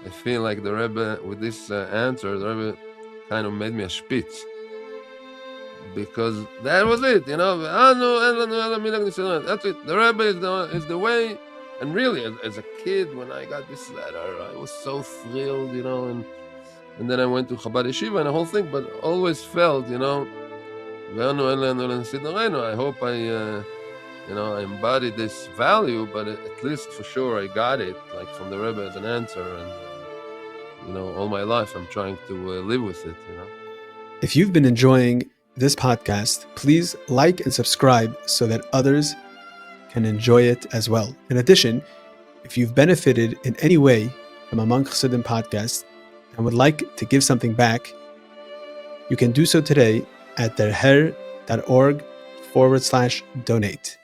I feel like the Rebbe, with this answer, the Rebbe kind of made me a spitz. Because that was it, That's it. The Rebbe is the way. And really, as a kid, when I got this letter, I was so thrilled, and then I went to Chabad Yeshiva and the whole thing, but always felt, I hope I embodied this value, but at least for sure I got it, like from the Rebbe as an answer, and all my life I'm trying to live with it. If you've been enjoying this podcast, please like and subscribe so that others can enjoy it as well. In addition, if you've benefited in any way from Among Chassidim podcast and would like to give something back, you can do so today at derher.org/donate.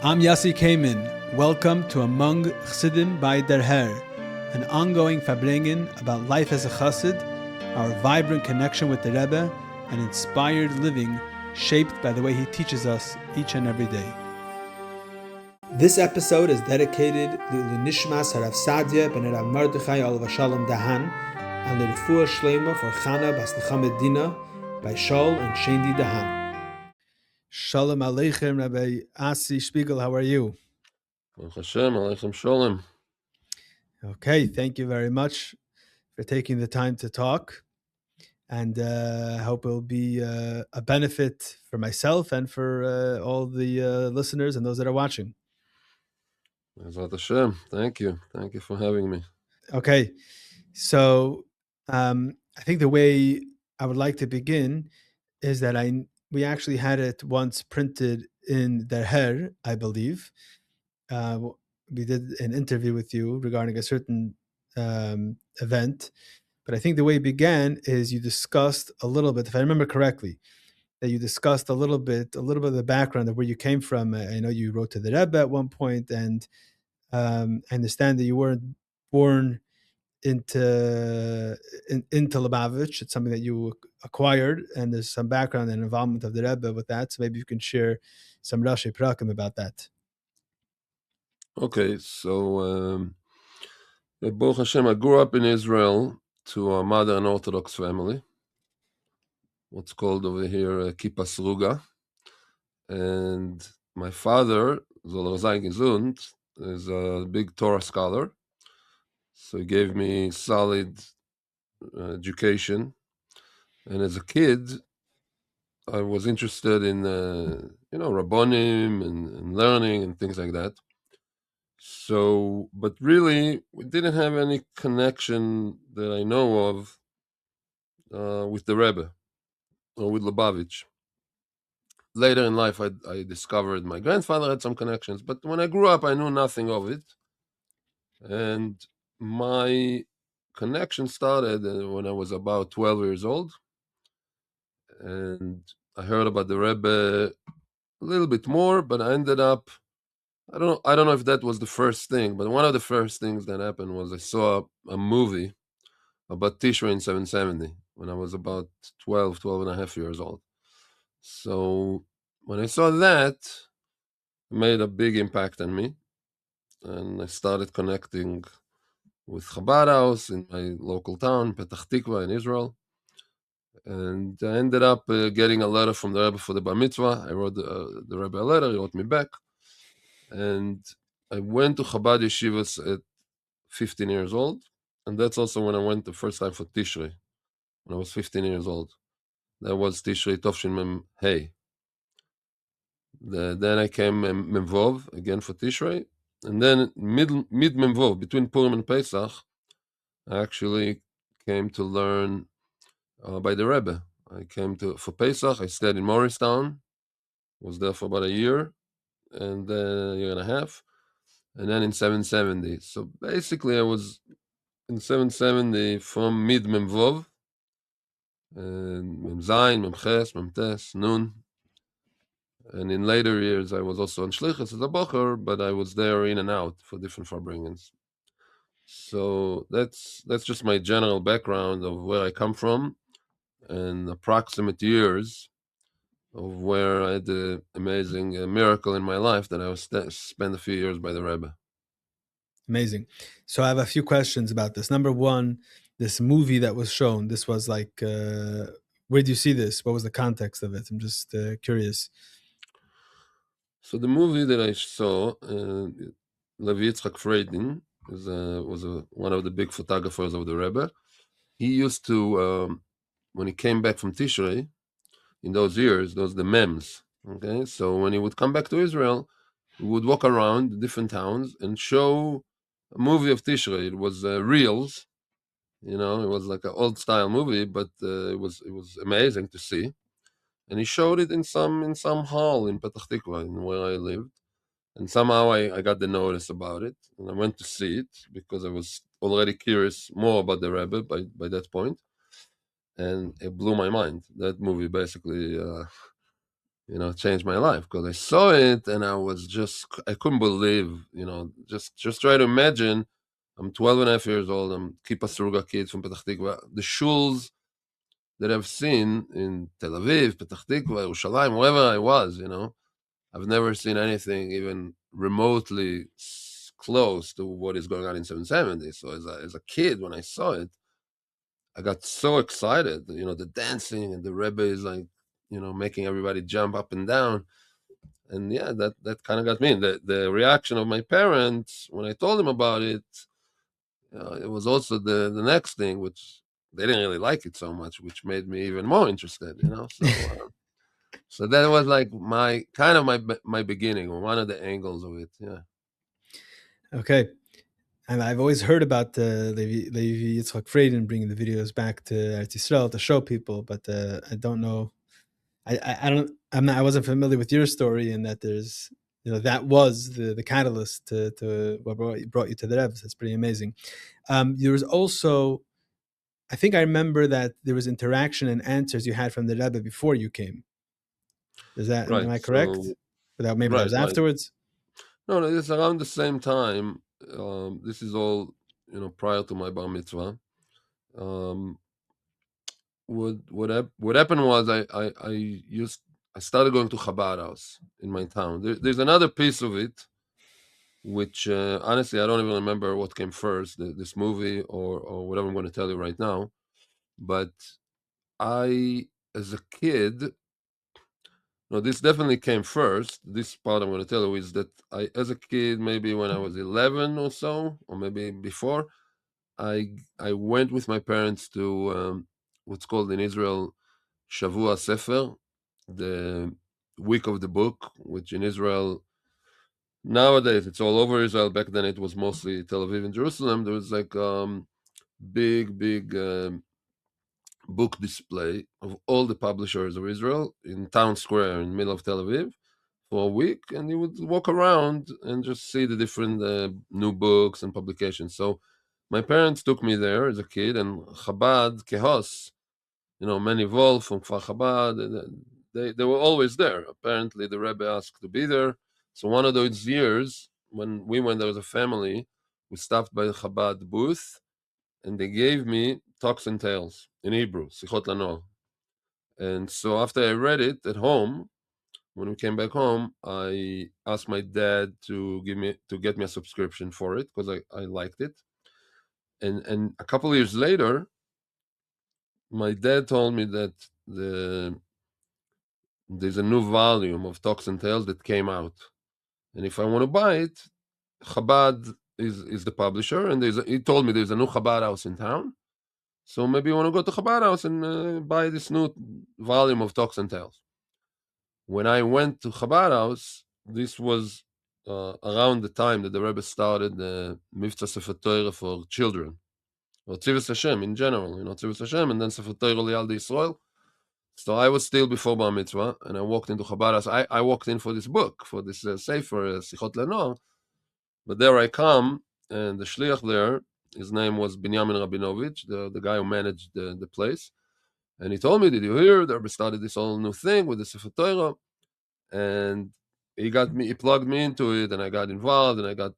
I'm Yassi Kamen. Welcome to Among Chassidim by Derher, an ongoing farbrengen about life as a chassid, our vibrant connection with the Rebbe, and inspired living shaped by the way he teaches us each and every day. This episode is dedicated to the Nishmas Harav Sadia ben Rav Mordechai Olav Shalom Dahan and the Refuah Shlema for Chana Bas Nechama Dina by Shaul and Shendi Dahan. Shalom Aleichem, Rabbi Asi Spiegel. How are you? Baruch Hashem, Aleichem Sholem. Okay, thank you very much for taking the time to talk, and I hope it will be a benefit for myself and for all the listeners and those that are watching. Bezrat Hashem, thank you for having me. Okay, so I think the way I would like to begin is that we actually had it once printed in Derher, I believe. We did an interview with you regarding a certain event, but I think the way it began is you discussed a little bit, if I remember correctly, that you discussed a little bit of the background of where you came from. I know you wrote to the Rebbe at one point, and I understand that you weren't born into Lubavitch. It's something that you acquired, and there's some background and involvement of the Rebbe with that. So maybe you can share some Rashi Prakim about that. Okay, so Baruch Hashem, I grew up in Israel to a mother and Orthodox family, what's called over here Kippa Sruga. And my father, Zol Razai Gesund, is a big Torah scholar. So he gave me solid education. And as a kid, I was interested in, Rabbonim and learning and things like that. So, but really, we didn't have any connection that I know of with the Rebbe or with Lubavitch. Later in life, I discovered my grandfather had some connections, but when I grew up, I knew nothing of it. And my connection started when I was about 12 years old. And I heard about the Rebbe a little bit more, but I ended up, I don't know if that was the first thing, but one of the first things that happened was I saw a movie about Tishrei in 770 when I was about 12 and a half years old. So when I saw that, it made a big impact on me. And I started connecting with Chabad House in my local town, Petach Tikva in Israel. And I ended up getting a letter from the Rebbe for the Bar Mitzvah. I wrote the Rebbe a letter, he wrote me back. And I went to Chabad Yeshivas at 15 years old. And that's also when I went the first time for Tishrei, when I was 15 years old. That was Tishrei Tovshin Mem Hey. Then I came Memvov, again for Tishrei. And then mid Memvov, between Purim and Pesach, I actually came to learn by the Rebbe. I came for Pesach. I stayed in Morristown, was there for about a year and a year and a half, and then in 770. So basically, I was in 770 from mid Memvov, and Mem Zayin, Mem Ches, Mem Tes, Nun. And in later years, I was also on Shlichus as a Bocher, but I was there in and out for different farbrengens. So that's just my general background of where I come from and approximate years of where I had the amazing miracle in my life that I was spent a few years by the Rebbe. Amazing. So I have a few questions about this. Number one, this movie that was shown, this was like, where do you see this? What was the context of it? I'm just curious. So the movie that I saw, Levi Yitzchak Freidin, was one of the big photographers of the Rebbe. He used to, when he came back from Tishrei, in those years, those the mems. Okay, so when he would come back to Israel, he would walk around different towns and show a movie of Tishrei. It was reels, it was like an old style movie, but it was amazing to see. And he showed it in some hall in Petach Tikva, in where I lived. And somehow I got the notice about it, and I went to see it because I was already curious more about the Rebbe by that point, and it blew my mind. That movie basically, changed my life because I saw it and I couldn't believe, just try to imagine. I'm 12 and a half years old. I'm Kippa Sruga kids from Petach Tikva. The shuls that I've seen in Tel Aviv, Petach Tikva, Yerushalayim, wherever I was, I've never seen anything even remotely close to what is going on in 770. So as a kid, when I saw it, I got so excited. The dancing and the Rebbe is like, making everybody jump up and down. And yeah, that kind of got me. The reaction of my parents when I told them about it, it was also the next thing, which they didn't really like it so much, which made me even more interested. So that was like my beginning, or one of the angles of it. Yeah. Okay. And I've always heard about Levi Yitzchak Freidin bringing the videos back to Eretz Yisrael to show people, but I don't know. I wasn't familiar with your story, and that there's, that was the catalyst to what brought you to the Rebbe. That's pretty amazing. There was also, I think I remember that there was interaction and answers you had from the Rebbe before you came. Right. Am I correct? So Maybe that was right. afterwards. No, it's around the same time. This is all prior to my bar mitzvah. Um, what happened was I started going to Chabad house in my town. There's another piece of it, which honestly I don't even remember what came first, this movie or whatever I'm going to tell you right now. But I, as a kid, no, this definitely came first. This part I'm going to tell you is that I, as a kid, maybe when I was 11 or so, or maybe before, I went with my parents to what's called in Israel Shavua Sefer, the week of the book, which in Israel nowadays it's all over Israel. Back then it was mostly Tel Aviv and Jerusalem. There was like big book display of all the publishers of Israel in town square in the middle of Tel Aviv for a week, and you would walk around and just see the different new books and publications. So my parents took me there as a kid, and Chabad Kehos, many Wolf from Kfar Chabad, they were always there. Apparently the Rebbe asked to be there. So one of those years when we went there as a family, we stopped by the Chabad booth, and they gave me Talks and Tales in Hebrew, Sichot Lanoah. And so after I read it at home, when we came back home, I asked my dad to get me a subscription for it because I liked it. And a couple of years later, my dad told me that there's a new volume of Talks and Tales that came out, and if I want to buy it, Chabad is the publisher, and he told me there's a new Chabad house in town, so maybe you want to go to Chabad house and buy this new volume of Talks and Tales. When I went to Chabad house, this was around the time that the Rebbe started the Mivtza Sefer Torah for children, or Tzivus Hashem in general, Tzivus Hashem, and then Sefer Torah L'Yaldei Yisroel. So I was still before Bar Mitzvah, and I walked into Chabad house. I walked in for this book, for this Sefer, Sichot Lenoah, but there I come, and the shliach there, his name was Binyamin Rabinovich, the guy who managed the place, and he told me, did you hear? The Rebbe started this whole new thing with the Sefer Torah, and he plugged me into it, and I got involved, and I got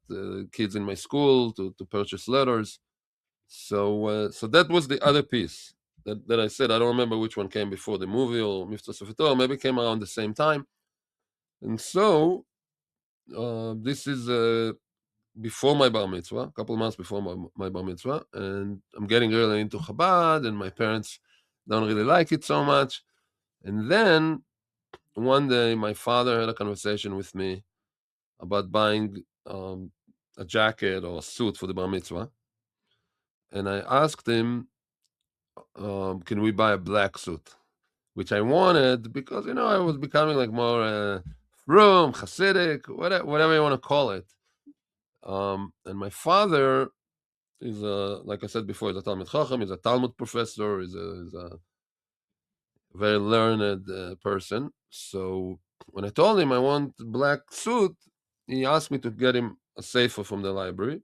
kids in my school to purchase letters. So that was the other piece that I said. I don't remember which one came before, the movie or Mivtza Sefer Torah, maybe it came around the same time. And so this is before my bar mitzvah, a couple of months before my bar mitzvah, and I'm getting really into Chabad, and my parents don't really like it so much. And then one day, my father had a conversation with me about buying a jacket or a suit for the bar mitzvah, and I asked him, "Can we buy a black suit?" Which I wanted because I was becoming like more frum, Hasidic, whatever you want to call it. And my father is like I said before, he's a Talmud Chacham, he's a Talmud professor, he's a very learned person. So when I told him I want a black suit, he asked me to get him a sefer from the library,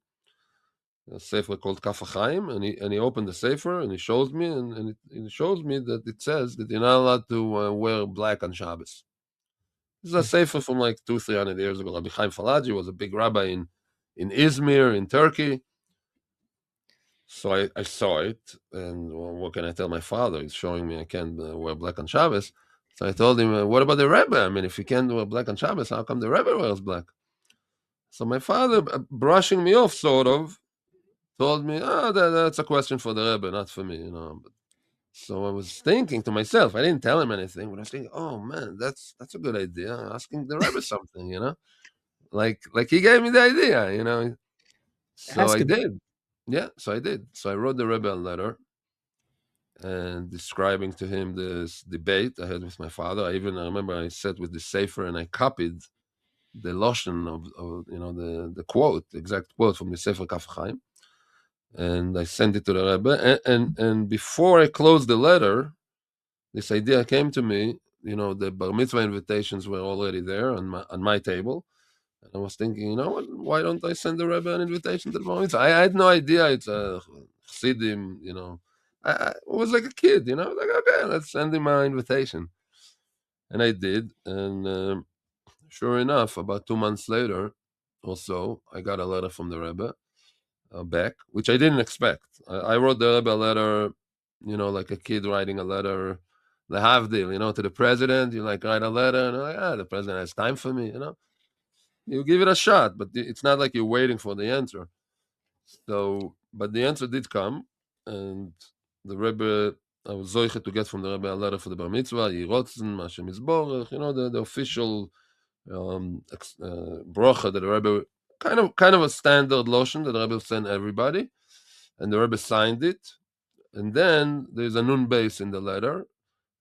a sefer called Kaf HaChaim, and he opened the sefer and he shows me, and it shows me that it says that you're not allowed to wear black on Shabbos. This is a sefer from like 200-300 years ago. Rabbi Chaim Falaji was a big rabbi in Izmir, in Turkey. So I saw it, and what can I tell my father? He's showing me I can't wear black on Shabbos. So I told him, what about the Rebbe? I mean, if you can't wear black on Shabbos, how come the Rebbe wears black? So my father, brushing me off, sort of, told me, that's a question for the Rebbe, not for me, So I was thinking to myself, I didn't tell him anything, but I was thinking, oh man, that's a good idea, asking the Rebbe something, like he gave me the idea, So Ask I him. did. Yeah, so I did. So I wrote the Rebbe a letter and describing to him this debate I had with my father. I remember I sat with the sefer and I copied the lashon of the quote, the exact quote from the sefer Kaf Chaim, and I sent it to the Rebbe. And before I closed the letter, this idea came to me. The bar mitzvah invitations were already there on my table. And I was thinking, what? Why don't I send the Rebbe an invitation to the bar mitzvah? I had no idea it's a Chassidim, I was like a kid, I was like, okay, let's send him my invitation. And I did. And sure enough, about 2 months later or so, I got a letter from the Rebbe back, which I didn't expect. I wrote the Rebbe a letter, like a kid writing a letter, the havdil, to the president. You like write a letter, and like, the president has time for me. You give it a shot, but it's not like you're waiting for the answer. So, but the answer did come, and the Rebbe, I was zoichet to get from the Rebbe a letter for the bar mitzvah, Yirotzen, Mashem Yisborach, the official bracha that the Rebbe, kind of a standard lotion that the Rebbe sent everybody, and the Rebbe signed it, and then there's a nun base in the letter.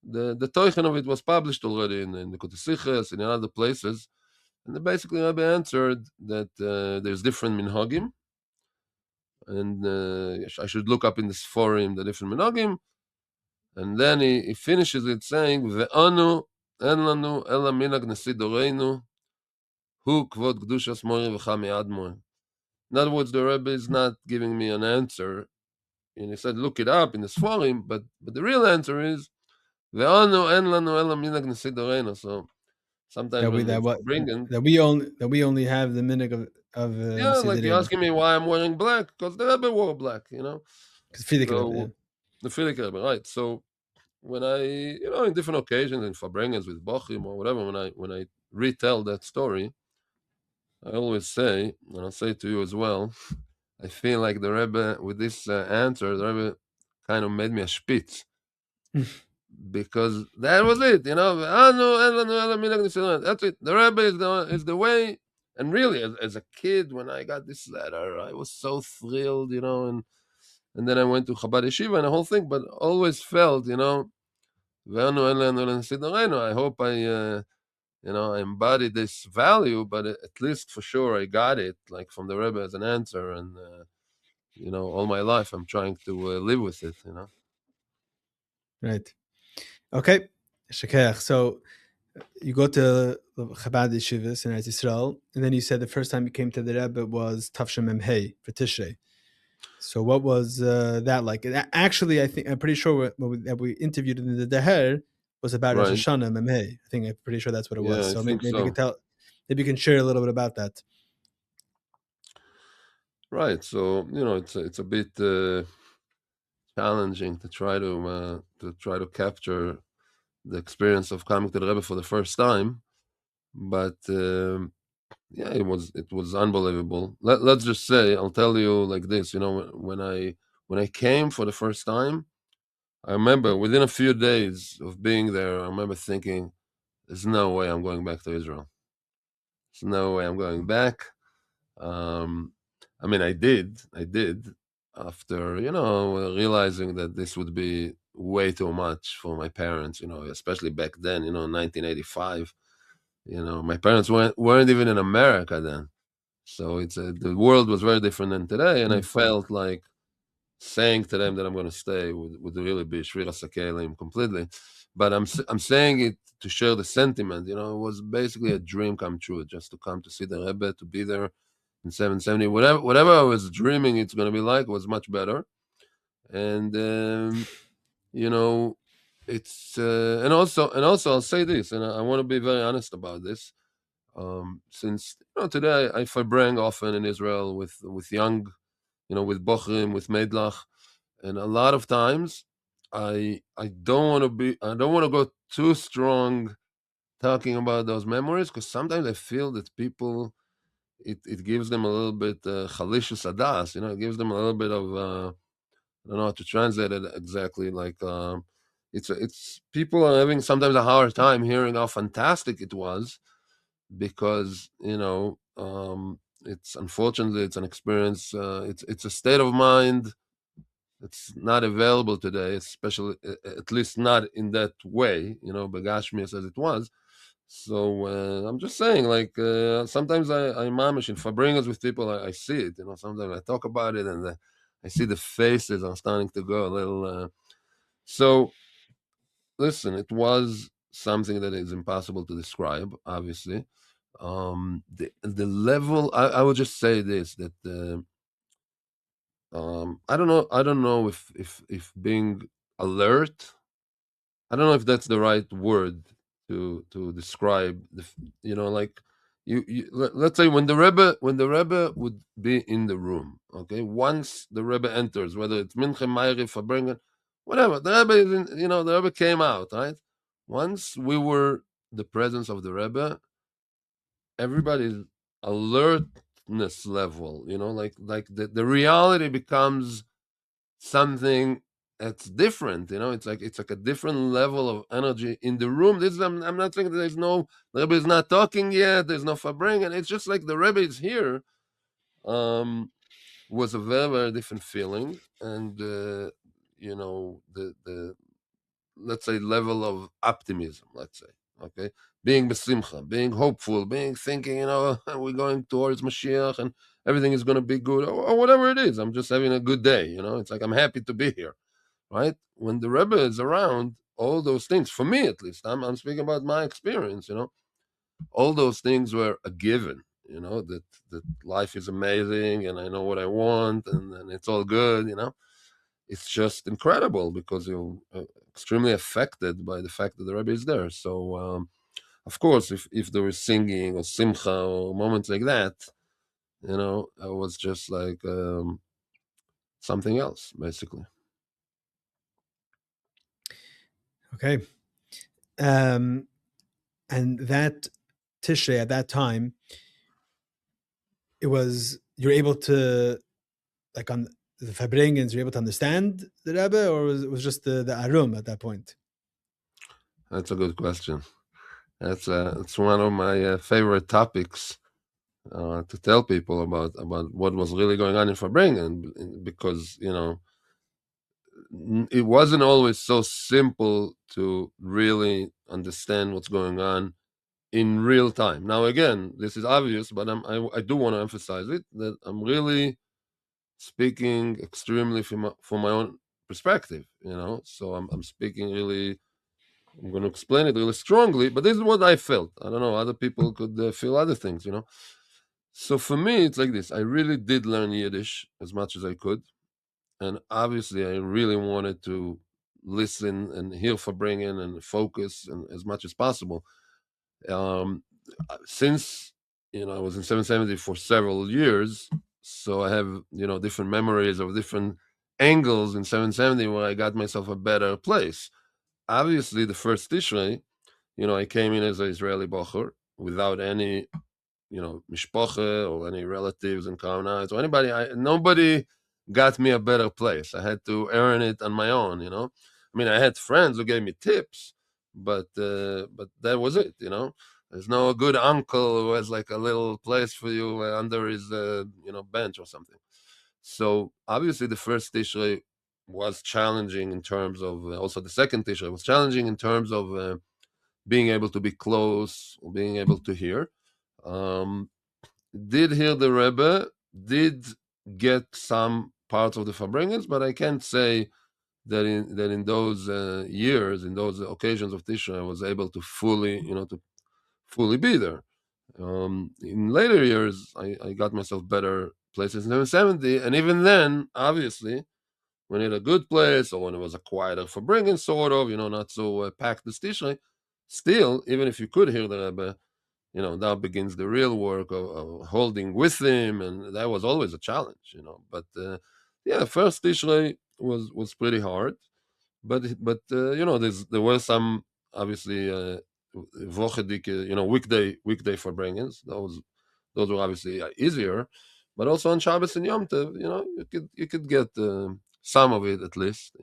The toichen of it was published already in the Kotesiches and in other places, and basically Rebbe answered that there's different minhagim, and I should look up in the Sforim the different minhagim, and then he finishes it saying, "Ve'anu en lanu ela minhag nesi doreinu hu kvod kedushas mori v'chami admor." In other words, the Rebbe is not giving me an answer, and he said, "Look it up in the Sforim," but the real answer is, "Ve'anu en lanu ela minhag nesi doreinu." So sometimes when the Farbrengen, that we only have the minhag of yeah, Nasi like you're Rebbe. asking me why I'm wearing black, because the Rebbe wore black. Because Frierdiker Rebbe, So the Frierdiker Rebbe, right? So when I, in different occasions, in Farbrengens with Bochim or whatever, when I retell that story, I always say, and I'll say to you as well, I feel like the Rebbe, with this answer, the Rebbe kind of made me a spitz. Because that was it, That's it. The Rebbe is the way. And really, as a kid, when I got this letter, I was so thrilled, and then I went to Chabad Yeshiva and the whole thing, but always felt, I hope I embodied this value, but at least for sure I got it, like from the Rebbe as an answer. And, all my life I'm trying to live with it, Right. Okay. Shakech. So you go to Chabad Yeshivas in Eretz Yisrael, and then you said the first time you came to the Rebbe was Tavshem Memhei for Tishrei. So what was that like? Actually, I'm pretty sure that we interviewed in the Deher was about Rosh right? Hashanah Memhei. I'm pretty sure that's what it was. Yeah, I So think maybe you so. can maybe you can share a little bit about that. Right. So it's a bit challenging to try to capture the experience of coming to the Rebbe for the first time, but yeah, it was unbelievable. Let's just say, I'll tell you like this. When I came for the first time, I remember within a few days of being there, I remember thinking, "There's no way I'm going back to Israel. There's no way I'm going back." Um, I mean, I did after realizing that this would be way too much for my parents. Especially back then. 1985. My parents weren't even in America then, so the world was very different than today, and I Mm. felt like saying to them that I'm going to stay would really be shvira sakelim completely. But I'm saying it to share the sentiment. It was basically a dream come true, just to come to see the Rebbe, to be there in 770. Whatever I was dreaming it's going to be like was much better. And you know, it's and also I'll say this, and I want to be very honest about this. Since today I farbrengen often in Israel with young, with bochrim, with medlach, and a lot of times I don't want to go too strong talking about those memories, because sometimes I feel that people, it gives them a little bit chalishus adas, it gives them a little bit of I don't know how to translate it exactly, like it's people are having sometimes a hard time hearing how fantastic it was, because it's unfortunately it's an experience, it's a state of mind. It's not available today, especially at least not in that way, begashmias as it was. So I'm just saying, like sometimes I mamish in fabringas with people. I see it, sometimes I talk about it, and I see the faces are starting to go a little. So listen, it was something that is impossible to describe, obviously. The level, I would just say this, that I don't know if being alert, I don't know if that's the right word to describe like let's say when the Rebbe would be in the room. Okay, once the Rebbe enters, whether it's Mincha, Ma'ariv, Farbrengen, whatever, the Rebbe is the Rebbe came out, right? Once we were the presence of the Rebbe, everybody's alertness level, like the reality becomes something that's different. It's like a different level of energy in the room. I'm not saying that the Rebbe is not talking yet, there's no fabring, and it's just like the Rebbe is here. Was a very, very different feeling. And the let's say level of optimism, let's say, okay, being besimcha, being hopeful, being thinking, we're going towards Mashiach and everything is going to be good, or whatever it is. I'm just having a good day. It's like I'm happy to be here, right? When the Rebbe is around, all those things, for me at least, I'm speaking about my experience. All those things were a given. That life is amazing, and I know what I want, and it's all good. It's just incredible, because you're extremely affected by the fact that the Rebbe is there. So, of course, if there was singing or simcha or moments like that, I was just like something else, basically. Okay. And that Tishrei at that time, you're able to, like, on the Fabrengens, you're able to understand the Rebbe, or was just the Arum at that point? That's a good question. It's one of my favorite topics to tell people about what was really going on in Fabrengen, because it wasn't always so simple to really understand what's going on in real time. Now, again, this is obvious, but I do want to emphasize it, that I'm really speaking extremely from my own perspective. So I'm speaking really. I'm going to explain it really strongly, but this is what I felt. I don't know. Other people could feel other things. So for me, it's like this. I really did learn Yiddish as much as I could. And obviously, I really wanted to listen and hear Farbrengen and focus and as much as possible. Since, I was in 770 for several years, so I have, different memories of different angles in 770 where I got myself a better place. Obviously, the first Tishrei, I came in as an Israeli bocher without any mishpoche or any relatives in Crown Heights or anybody. Nobody got me a better place. I had to earn it on my own. I mean, I had friends who gave me tips, but that was it. There's no good uncle who has like a little place for you under his bench or something. So obviously the first Tishrei was challenging in terms of also the second Tishrei was challenging in terms of being able to be close, or being able to hear. Did hear the Rebbe, did get some parts of the Farbrengens, but I can't say that in those years, in those occasions of Tishrei, I was able to fully be there. In later years, I got myself better places in 770, and even then, obviously, when it a good place or when it was a quieter Farbrengen, sort of, not so packed as Tishrei, still, even if you could hear the Rebbe, now begins the real work of holding with him, and that was always a challenge, But first Tishrei was pretty hard, but there were some obviously vochedik, weekday Farbrengens. Those were obviously easier, but also on Shabbos and Yom Tov, you could get some of it at least,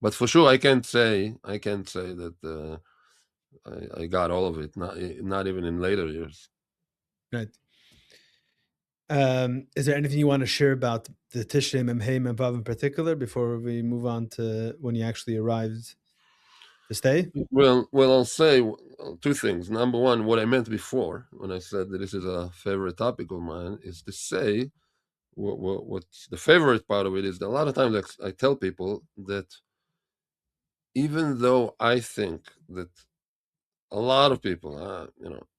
But for sure, I can't say that I got all of it. Not even in later years. Right. Is there anything you want to share about the Tishrei Memhei Memvav in particular before we move on to when you actually arrived to stay? Well, I'll say two things. Number one, what I meant before when I said that this is a favorite topic of mine is to say what's the favorite part of it is that a lot of times I tell people that even though I think that a lot of people,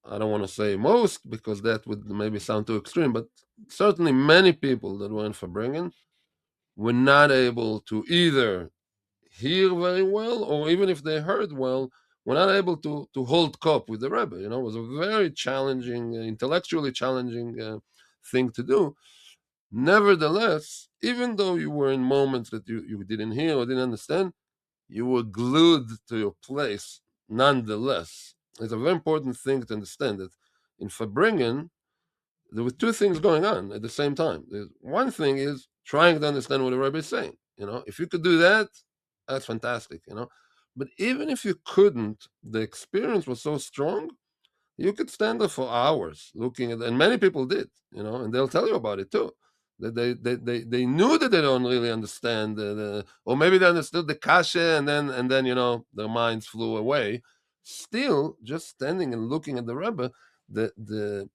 I don't want to say most because that would maybe sound too extreme, but certainly many people that were in Farbrengen were not able to either hear very well, or even if they heard well, were not able to hold cup with the Rebbe. It was a very challenging, intellectually challenging thing to do. Nevertheless, even though you were in moments that you didn't hear or didn't understand, you were glued to your place nonetheless. It's a very important thing to understand that in Farbrengen, there were two things going on at the same time. One thing is trying to understand what the Rebbe is saying. If you could do that, that's fantastic. But even if you couldn't, the experience was so strong, you could stand there for hours looking at, and many people did. And they'll tell you about it too. That they knew that they don't really understand, or maybe they understood the kasha, and then their minds flew away. Still, just standing and looking at the Rebbe, the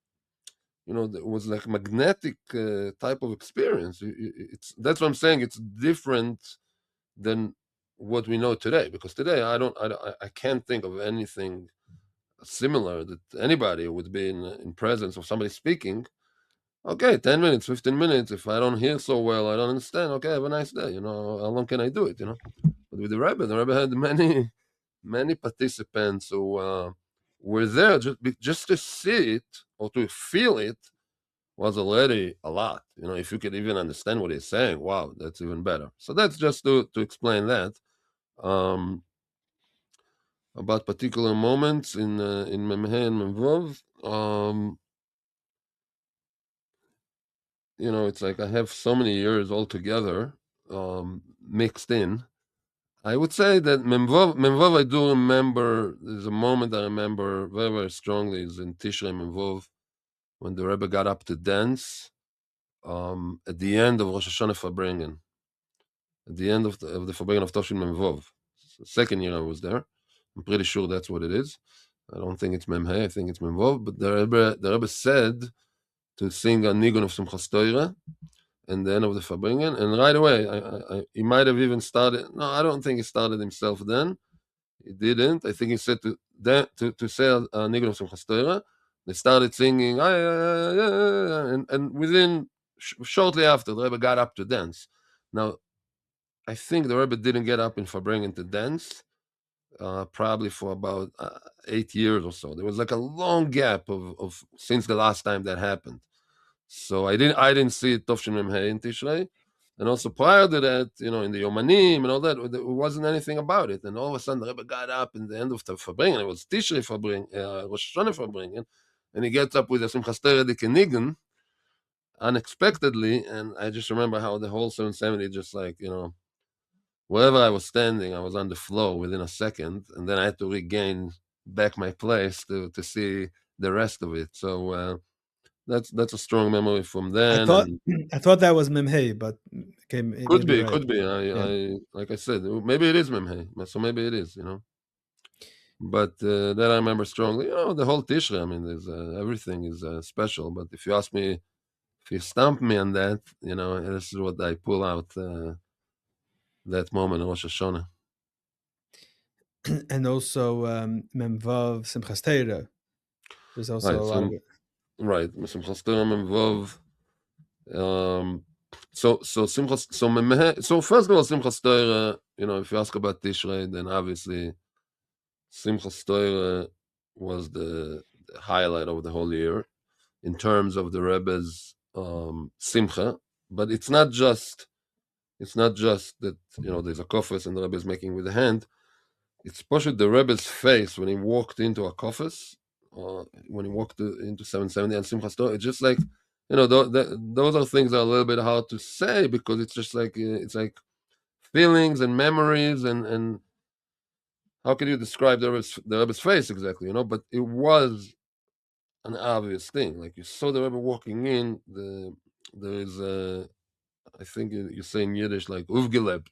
it was like a magnetic type of experience. That's what I'm saying. It's different than what we know today, because today I can't think of anything similar that anybody would be in presence of somebody speaking. Okay, 10 minutes, 15 minutes. If I don't hear so well, I don't understand. Okay, have a nice day. How long can I do it? But with the Rebbe had many participants who were there just to see it or to feel it was already a lot. If you could even understand what he's saying, wow, that's even better. So that's just to explain that. About particular moments in Memhe and Memvov. It's like I have so many years altogether mixed in. I would say that Memvov I do remember. There's a moment I remember very, very strongly is in Tishrei Memvov when the Rebbe got up to dance at the end of Rosh Hashanah Farbrengen. At the end of the Farbrengen of Toshin Memvov. Second year I was there. I'm pretty sure that's what it is. I don't think it's Memhe, I think it's Memvov. But the Rebbe said to sing a Nigun of Simchas Torah and the end of the Farbrengen. And right away, he might have even started. No, I don't think he started himself then. He didn't. I think he said to say a Nigun of Simchas Torah. They started singing, and within shortly after, the Rebbe got up to dance. Now, I think the Rebbe didn't get up in Farbrengen to dance, probably for about 8 years or so. There was like a long gap of since the last time that happened. So I didn't see Tovshin Memhei in Tishrei. And also prior to that, in the Yomanim and all that, there wasn't anything about it. And all of a sudden, the Rebbe got up in the end of the Farbrengen. It was Tishrei Farbrengen, Rosh Hashanah Farbrengen. and he gets up with a Simchas Torah Dikenigan unexpectedly, and I just remember how the whole 770 just like, wherever I was standing, I was on the floor within a second, and then I had to regain back my place to see the rest of it. So that's a strong memory from then. And I thought that was Memhei, but okay, could maybe be, right. could be. Yeah. I like I said, maybe it is Memhei, so maybe it is, But that I remember strongly. The whole Tishrei. I mean, there's everything is special. But if you ask me, if you stump me on that, this is what I pull out that moment in Rosh Hashanah. And also Memvav Simchas Torah. There's also Right. a lot of it. Right. Simchas Torah Memvav. So Simchas. So first of all, Simchas Torah. If you ask about Tishrei, then obviously Simchas Torah was the highlight of the whole year in terms of the Rebbe's simcha. But it's not just that there's a kofes and the Rebbe is making with the hand. It's pushed the Rebbe's face when he walked into a kofes, when he walked into 770 and Simchas Torah. It's just like those are things that are a little bit hard to say because it's just like it's like feelings and memories and how can you describe the Rebbe's face exactly? But it was an obvious thing. Like you saw the Rebbe walking in. There is I think you say in Yiddish like "uvgelebt."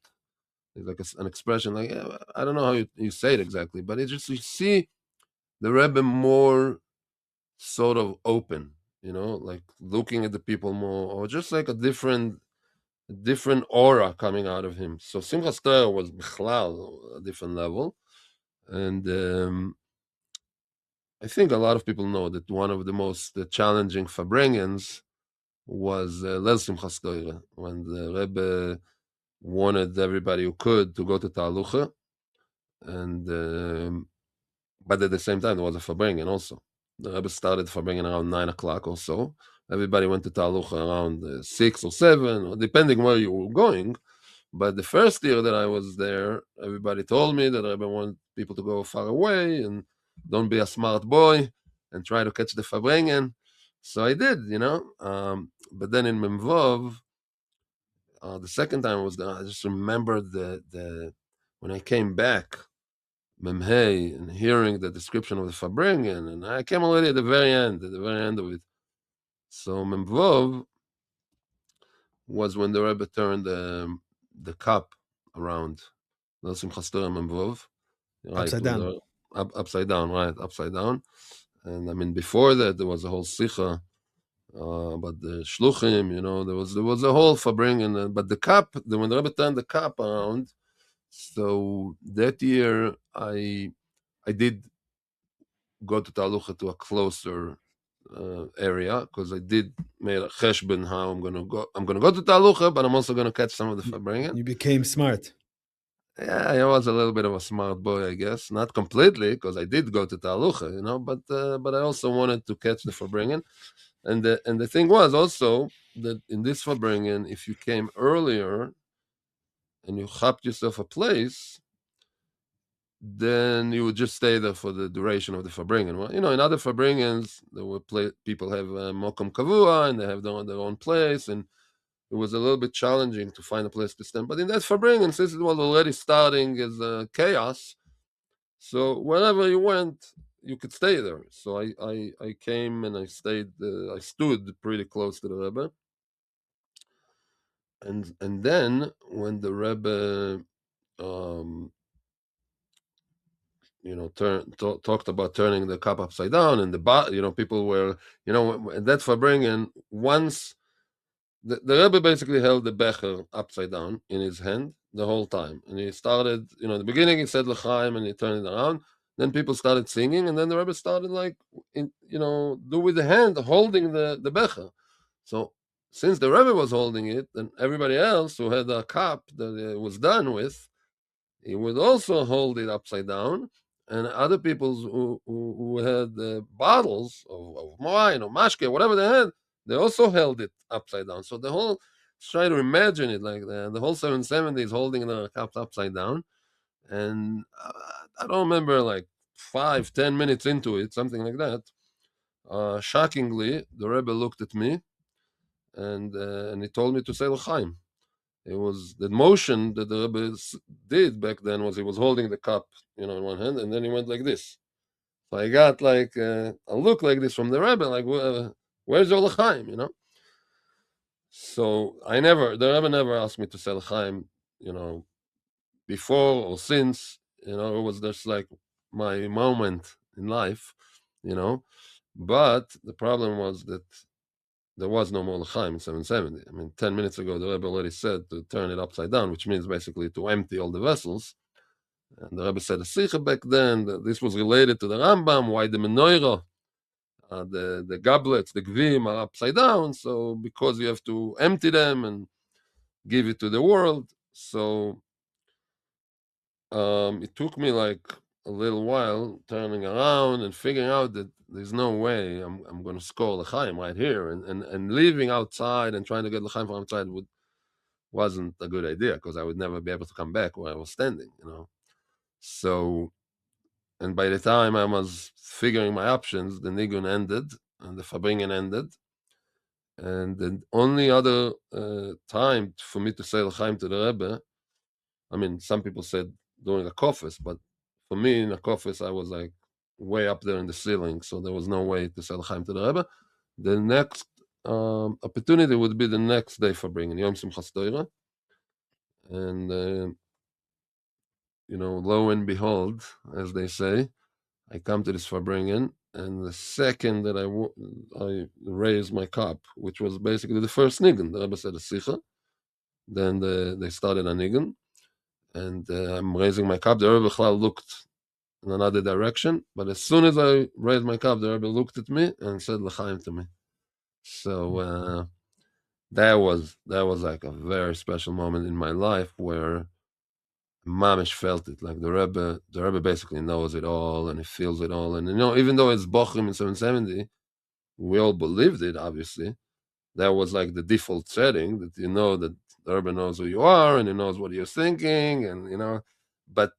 It's like an expression like I don't know how you say it exactly, but it's just you see the Rebbe more sort of open, like looking at the people more, or just like a different aura coming out of him. So Simchas Torah was bichlal a different level, and I think a lot of people know that one of the most challenging farbrengens was Leil Simchas Torah, when the Rebbe wanted everybody who could to go to Talucha, and but at the same time there was a farbrengen also. The Rebbe started farbrengen around 9 o'clock or so. Everybody went to Talucha around 6 or 7, or depending where you were going. But the first year that I was there, everybody told me that Rebbe wanted people to go far away and don't be a smart boy and try to catch the farbrengen. So I did, But then in Memvov, the second time I was there, I just remembered the when I came back, Memhei, and hearing the description of the farbrengen, and I came already at the very end of it. So Memvov was when the Rebbe turned the cup around. Simchas Torah Memvov, right? Upside down. Upside down, right? Upside down. And I mean, before that, there was a whole sicha about the shluchim. There was a whole farbrengen, but the cup. When the Rebbe turned the cup around, so that year I did go to Talucha to a closer area because I did made a cheshbon how I'm gonna go. I'm gonna go to Talucha, but I'm also gonna catch some of the farbrengen. You became smart. Yeah, I was a little bit of a smart boy, I guess. Not completely, because I did go to Talucha, but I also wanted to catch the farbrengen. And the thing was also that in this farbrengen, if you came earlier and you chopped yourself a place, then you would just stay there for the duration of the farbrengen. Well, in other farbrengens, there were people have mokum kavua and they have their own place, and it was a little bit challenging to find a place to stand. But in that farbrengen, since it was already starting as chaos, so wherever you went, you could stay there. So I came and I stayed. I stood pretty close to the Rebbe, and then when the Rebbe, talked about turning the cup upside down, and people were, that's farbrengen. Once the Rebbe basically held the becher upside down in his hand the whole time, and he started, in the beginning he said l'chaim and he turned it around. Then people started singing, and then the Rebbe started do with the hand holding the becher. So since the Rebbe was holding it, and everybody else who had a cup that it was done with, he would also hold it upside down, and other people who had bottles of wine or mashke, whatever they had, they also held it upside down. So the whole, try to imagine it like that. The whole 770 is holding the cups upside down, and I don't remember, like 5-10 minutes into it, something like that. Shockingly, the Rebbe looked at me and he told me to say l'chaim. It was the motion that the Rebbe did back then was he was holding the cup, in one hand, and then he went like this. So I got like a look like this from the Rebbe, like, where's your l'chaim, So the Rebbe never asked me to say l'chaim, before or since, it was just like my moment in life, But the problem was that there was no more l'chaim in 770. I mean, 10 minutes ago, the Rebbe already said to turn it upside down, which means basically to empty all the vessels. And the Rebbe said a sikha back then, that this was related to the Rambam, why the menorah, the goblets, the gvim are upside down. So because you have to empty them and give it to the world. So it took me like a little while turning around and figuring out that there's no way I'm going to score l'chaim right here, and leaving outside and trying to get l'chaim from outside wasn't a good idea because I would never be able to come back where I was standing, So, and by the time I was figuring my options, the nigun ended and the fabringen ended, and the only other time for me to say l'chaim to the Rebbe, I mean, some people said during a kofis, but for me in a kofis, I was like way up there in the ceiling, so there was no way to say l'chaim to the Rebbe. The next opportunity would be the next day for bringing Yom Simchas Torah, and lo and behold, as they say, I come to this Farbringen, and the second that I raised my cup, which was basically the first nigun, the Rebbe said a sicha, then they started a nigun, and I'm raising my cup. The Rebbe looked in another direction, but as soon as I raised my cup, the Rebbe looked at me and said l'chaim to me. So that was like a very special moment in my life where Mamish felt it. Like the Rebbe basically knows it all and he feels it all. And even though it's Bochum in 770, we all believed it, obviously. That was like the default setting, that that the Rebbe knows who you are and he knows what you're thinking, and but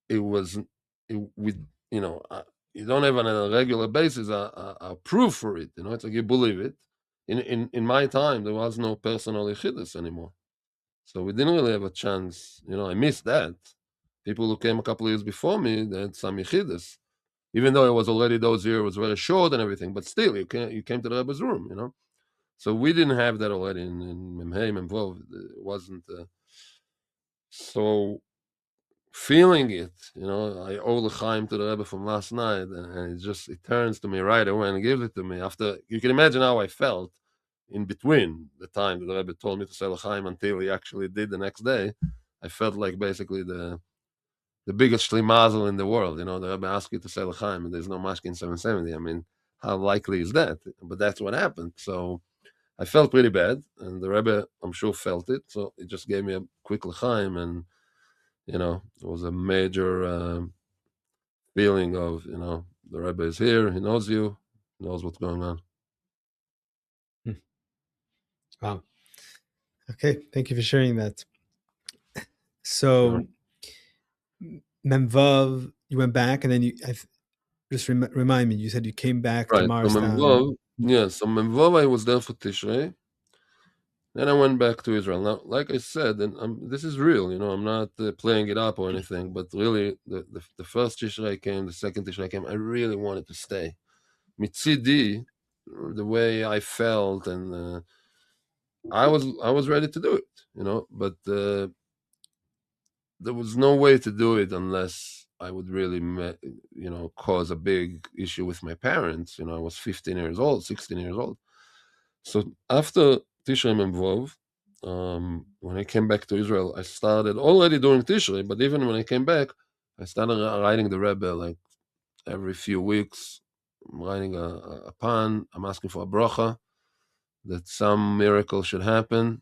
it was you don't have on a regular basis a proof for it. It's like you believe it. In my time, there was no personal yichidus anymore. So we didn't really have a chance. I missed that. People who came a couple of years before me, they had some yichidus. Even though it was already those years, it was very short and everything, but still, you came to the Rebbe's room, So we didn't have that already in Memhei, Memvov. It wasn't. So feeling it, I owe l'chaim to the Rebbe from last night, and it turns to me right away and gives it to me. After, you can imagine how I felt in between the time that the Rebbe told me to say l'chaim until he actually did the next day. I felt like basically the biggest shlimazel in the world. The Rebbe asked you to say l'chaim, and there's no mashkin 770. I mean, how likely is that? But that's what happened. So I felt pretty bad, and the Rebbe, I'm sure, felt it. So it just gave me a quick l'chaim, and it was a major feeling of, the Rebbe is here, he knows you, he knows what's going on. Wow. Okay, thank you for sharing that. So, Memvav, you went back, and then just remind me, you said you came back to Marstown. So Memvav, I was there for Tishrei. Then I went back to Israel. Now, like I said, and this is real, I'm not playing it up or anything, but really, the first Tishrei came, the second Tishrei came, I really wanted to stay. Mitzidi, the way I felt, and I was ready to do it, but there was no way to do it unless I would really, cause a big issue with my parents. I was 15 years old, 16 years old. So after Tishrei Memvov, when I came back to Israel, I started already doing Tishrei, but even when I came back, I started writing the Rebbe like every few weeks. I'm writing a pan. I'm asking for a bracha, that some miracle should happen,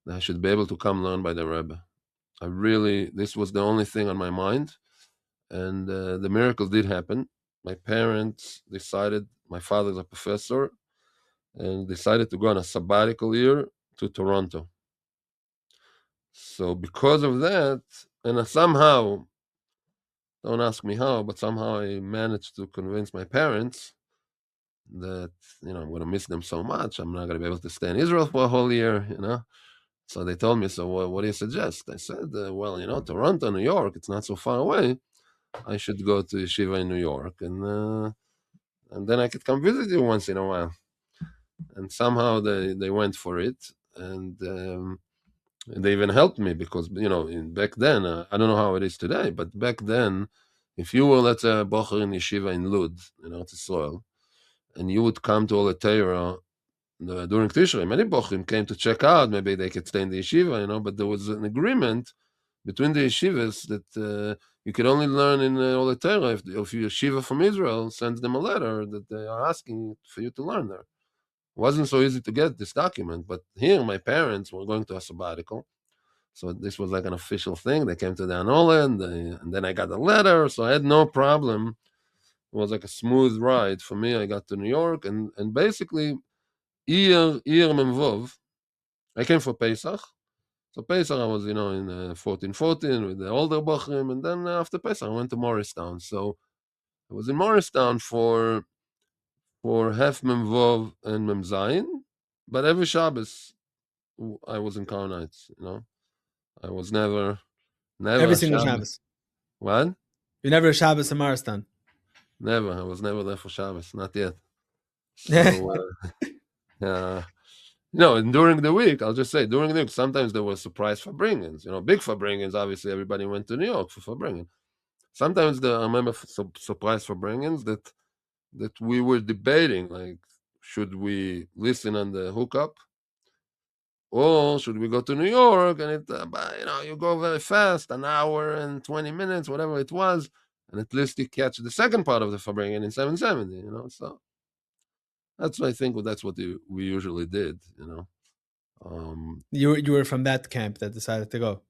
that I should be able to come learn by the Rebbe. This was the only thing on my mind. And the miracle did happen. My parents decided, my father's a professor, and decided to go on a sabbatical year to Toronto. So because of that, and somehow, don't ask me how, but somehow I managed to convince my parents that, I'm going to miss them so much. I'm not going to be able to stay in Israel for a whole year, So they told me, so what do you suggest? I said, well, Toronto, New York, it's not so far away. I should go to yeshiva in New York, and then I could come visit you once in a while. And somehow they went for it, and they even helped me because, back then, I don't know how it is today, but back then, if you were, let's say, a bocher in yeshiva in Lud, in Eretz Yisroel, and you would come to Ole Torah during Tishrei, many bochrim came to check out, maybe they could stay in the yeshiva, but there was an agreement between the yeshivas that you could only learn in Ole Torah if your yeshiva from Israel sends them a letter that they are asking for you to learn there. It wasn't so easy to get this document, but here my parents were going to a sabbatical, so this was like an official thing. They came to the Anola, and then I got a letter, so I had no problem. It was like a smooth ride for me. I got to New York, and basically, year Memvov, I came for Pesach. So Pesach, I was, in 1414 with the older Bochrim, and then after Pesach, I went to Morristown. So I was in Morristown for half Memvov and Memzayin, but every Shabbos I was in Karnitz, I was never Every a single Shabbos. Shabbos. What? You never a Shabbos in Morristown? Never. I was never there for Shabbos, not yet. So, and during the week, I'll just say, during the week, sometimes there were surprise Farbringans. Big Farbringans, obviously, everybody went to New York for Farbringen. Sometimes I remember surprise Farbringans that we were debating, like, should we listen on the hookup or should we go to New York? And you go very fast, an hour and 20 minutes, whatever it was, and at least you catch the second part of the Farbringen in 770, so that's, I think, that's what we usually did, You were from that camp that decided to go.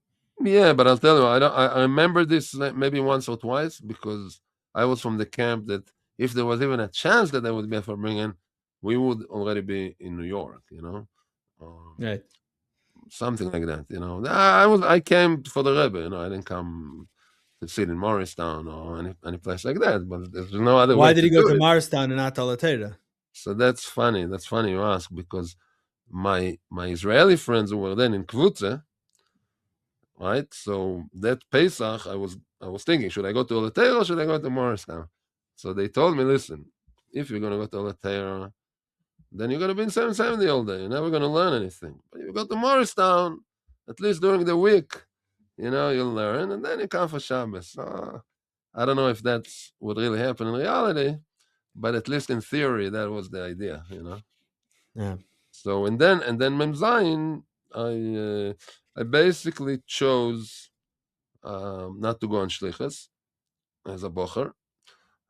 Yeah, but I'll tell you, I remember this maybe once or twice because I was from the camp that if there was even a chance that I would be a Farbringen, we would already be in New York, Right. Something like that, I came for the Rebbe, I didn't come to sit in Morristown or any place like that, but there's no other way. Why did he go to Morristown and not to Ole Torah? So that's funny. That's funny you ask, because my Israeli friends who were then in Kvutze, right? So that Pesach, I was thinking, should I go to Ole Torah or should I go to Morristown? So they told me, listen, if you're going to go to Ole Torah, then you're going to be in 770 all day. You're never going to learn anything. But if you go to Morristown, at least during the week, you'll learn, and then you come for Shabbos. So I don't know if that's what really happened in reality, but at least in theory, that was the idea, Yeah. So and then Mem Zayin, I basically chose not to go on shlichus as a bocher.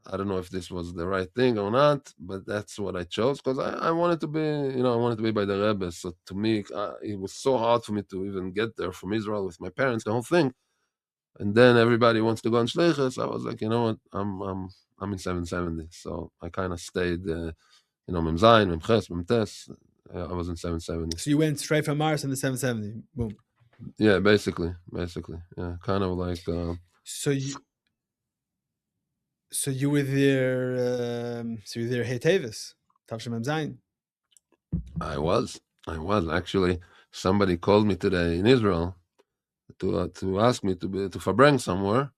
I don't know if this was the right thing or not, but that's what I chose because I wanted to be, I wanted to be by the Rebbe. So to me, it was so hard for me to even get there from Israel with my parents, the whole thing. And then everybody wants to go on shlichus. I was like, you know what, I'm in 770, so I kind of stayed, Mem Zayin, Mem Ches, Mem Tes. I was in 770. So you went straight from Mars in the 770. Boom. Yeah, basically, yeah, kind of like. So you were there. So you were there. Hey Tavis, Tavshem Zayin. I was actually. Somebody called me today in Israel to ask me to Fabreng somewhere.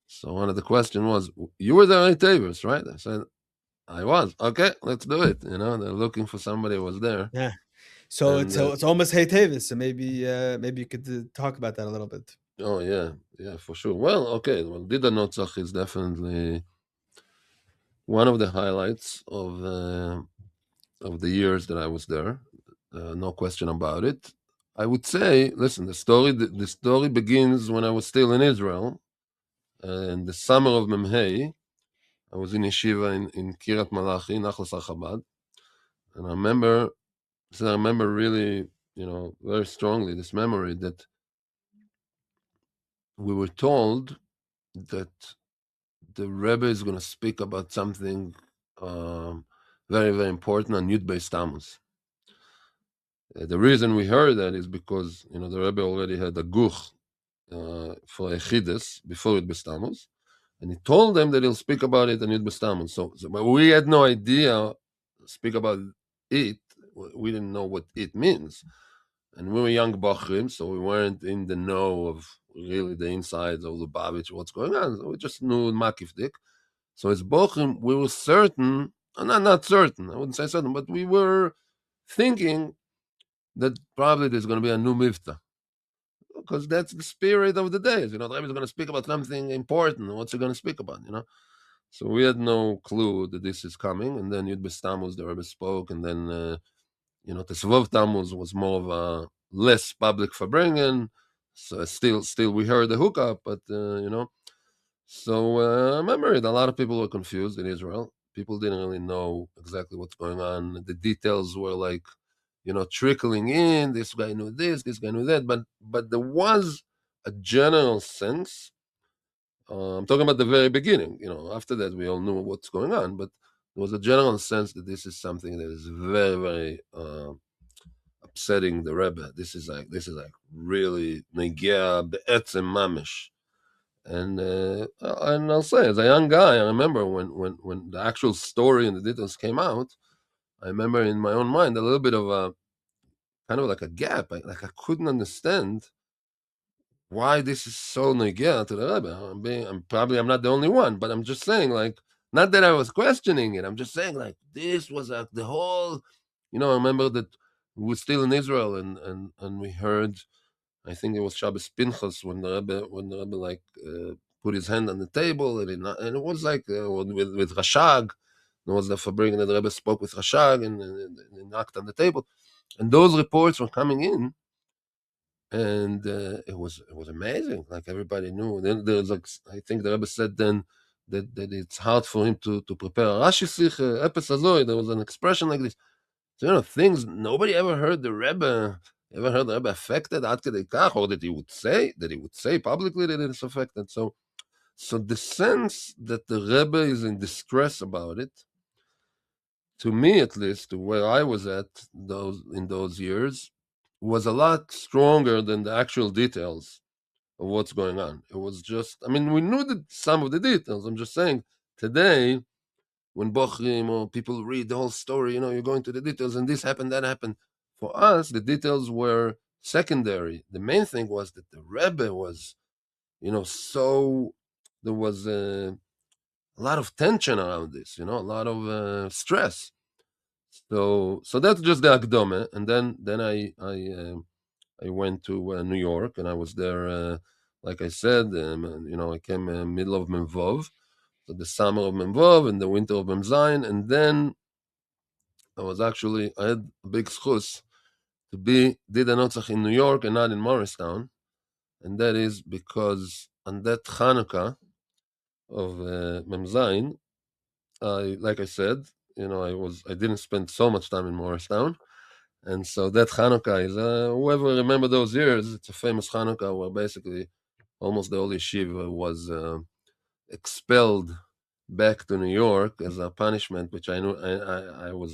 So one of the questions was, "You were there at Tavis, right?" I said, "I was." Okay, let's do it. They're looking for somebody who was there. Yeah. So it's almost Hey Tavis. So maybe you could talk about that a little bit. Oh yeah, for sure. Well, okay. Well, Dida Notzach is definitely one of the highlights of the years that I was there. No question about it. I would say, listen, the story begins when I was still in Israel. In the summer of Memhei, I was in yeshiva in Kiryat Malachi, Nachlas Chabad, and I remember really, very strongly this memory that we were told that the Rebbe is going to speak about something very, very important on Yud Beis Tammuz. The reason we heard that is because, the Rebbe already had a guch for Echidus before Yud Beis Tammuz, and he told them that he'll speak about it on Yud Beis Tammuz. So, but we had no idea speak about it, we didn't know what it means. And we were young Bachrim, so we weren't in the know of really the insides of Lubavitch, what's going on. So we just knew Makifdik. So as Bachrim, we were certain, not certain, I wouldn't say certain, but we were thinking that probably there's going to be a new Mivta. Because that's the spirit of the days. The Rebbe is going to speak about something important. What's he going to speak about? So we had no clue that this is coming. And then Yud B'S Tammuz, the Rebbe spoke. And then, Tzfas Tammuz was more of a less public Farbrengen. So still we heard the hookup, but, So I remember it. A lot of people were confused in Israel. People didn't really know exactly what's going on. The details were like, trickling in. This guy knew this guy knew that. But there was a general sense. I'm talking about the very beginning. After that, we all knew what's going on. But there was a general sense that this is something that is very, very upsetting the Rebbe. This is like really negia be'etzem mamish. And I'll say, as a young guy, I remember when the actual story and the details came out. I remember in my own mind a little bit of a kind of like a gap. I couldn't understand why this is so negia to the Rebbe. I'm not the only one, but I'm just saying, like, not that I was questioning it. I'm just saying, like, this was the whole. I remember that we were still in Israel, and we heard. I think it was Shabbos Pinchas when the Rebbe like put his hand on the table, and it was like with Rashag. There was the Fabring that the Rebbe spoke with Rashag and knocked on the table, and those reports were coming in, and it was amazing. Like everybody knew. Then there's like I think the Rebbe said then that it's hard for him to prepare a Rashi Sikh episode. There was an expression like this. So, things nobody ever heard the Rebbe. Ever heard the Rebbe affected ad kedei kach, or that he would say publicly that it is affected. So the sense that the Rebbe is in distress about it, to me at least, to where I was at in those years, was a lot stronger than the actual details of what's going on. It was just, we knew that some of the details. I'm just saying, today, when Bochrim or people read the whole story, you're going to the details, and this happened, that happened. For us, the details were secondary. The main thing was that the Rebbe was, so there was a lot of tension around this, a lot of stress. So that's just the Akdome, and then I went to New York, and I was there, like I said, I came middle of Memvov, so the summer of Memvov and the winter of Memzayin, and then I had a big schus to did a notzach in New York and not in Morristown, and that is because on that Hanukkah of Memzayin, like I said, I didn't spend so much time in Morristown. And so that Hanukkah is, whoever remember those years, it's a famous Hanukkah where basically almost the whole yeshiva was expelled back to New York as a punishment, which I knew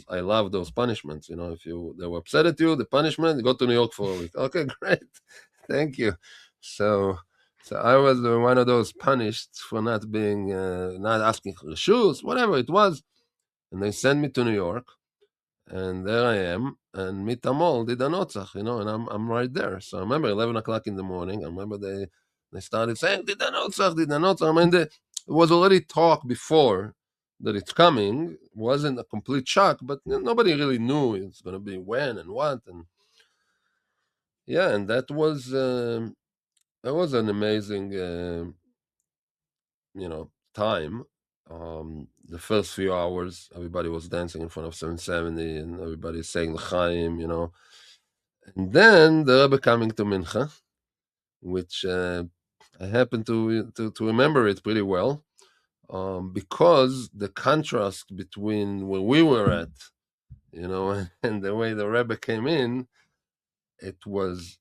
I love those punishments. If they were upset at you, the punishment, you go to New York for a week. Okay, great, thank you. So I was one of those punished for not asking for shoes, whatever it was, and they sent me to New York. And there I am, and Mitamol did a notzach, and I'm right there. So I remember 11 o'clock in the morning. I remember they started saying, did a notzach. It was already talk before that it's coming. It wasn't a complete shock, but nobody really knew it's going to be when and what. And yeah, and that was an amazing, time. The first few hours, everybody was dancing in front of 770, and everybody saying l'chaim, And then the Rebbe coming to Mincha, which I happen to remember it pretty well, because the contrast between where we were at, and the way the Rebbe came in, it was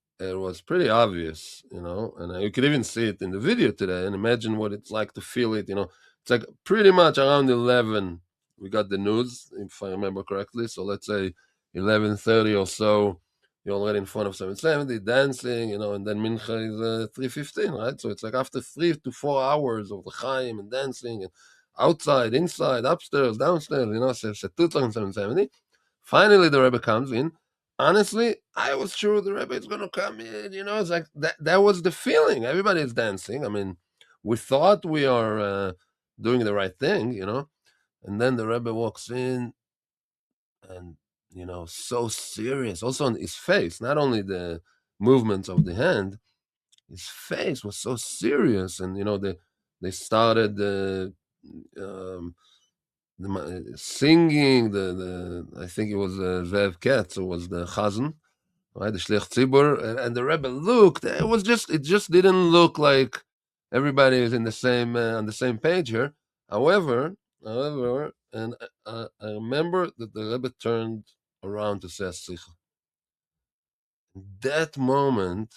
pretty obvious, and you could even see it in the video today, and imagine what it's like to feel it, It's like pretty much around 11, we got the news, if I remember correctly. So let's say 11:30 or so, you're already in front of 770, dancing, and then Mincha is 3:15, right? So it's like after 3 to 4 hours of the Chaim and dancing, and outside, inside, upstairs, downstairs, since 2070. Finally, the Rebbe comes in. Honestly, I was sure the Rebbe is going to come in. It's like that was the feeling. Everybody is dancing. I mean, we thought we are doing the right thing, and then the Rebbe walks in and, so serious. Also on his face, not only the movements of the hand, his face was so serious. And, they started um, singing I think it was Zev Katz, who was the Chazan, right, the Shliach Tzibur, and the Rebbe looked. It just didn't look like everybody is in the same on the same page here. However, and I remember that the Rebbe turned around to say Slicha. That moment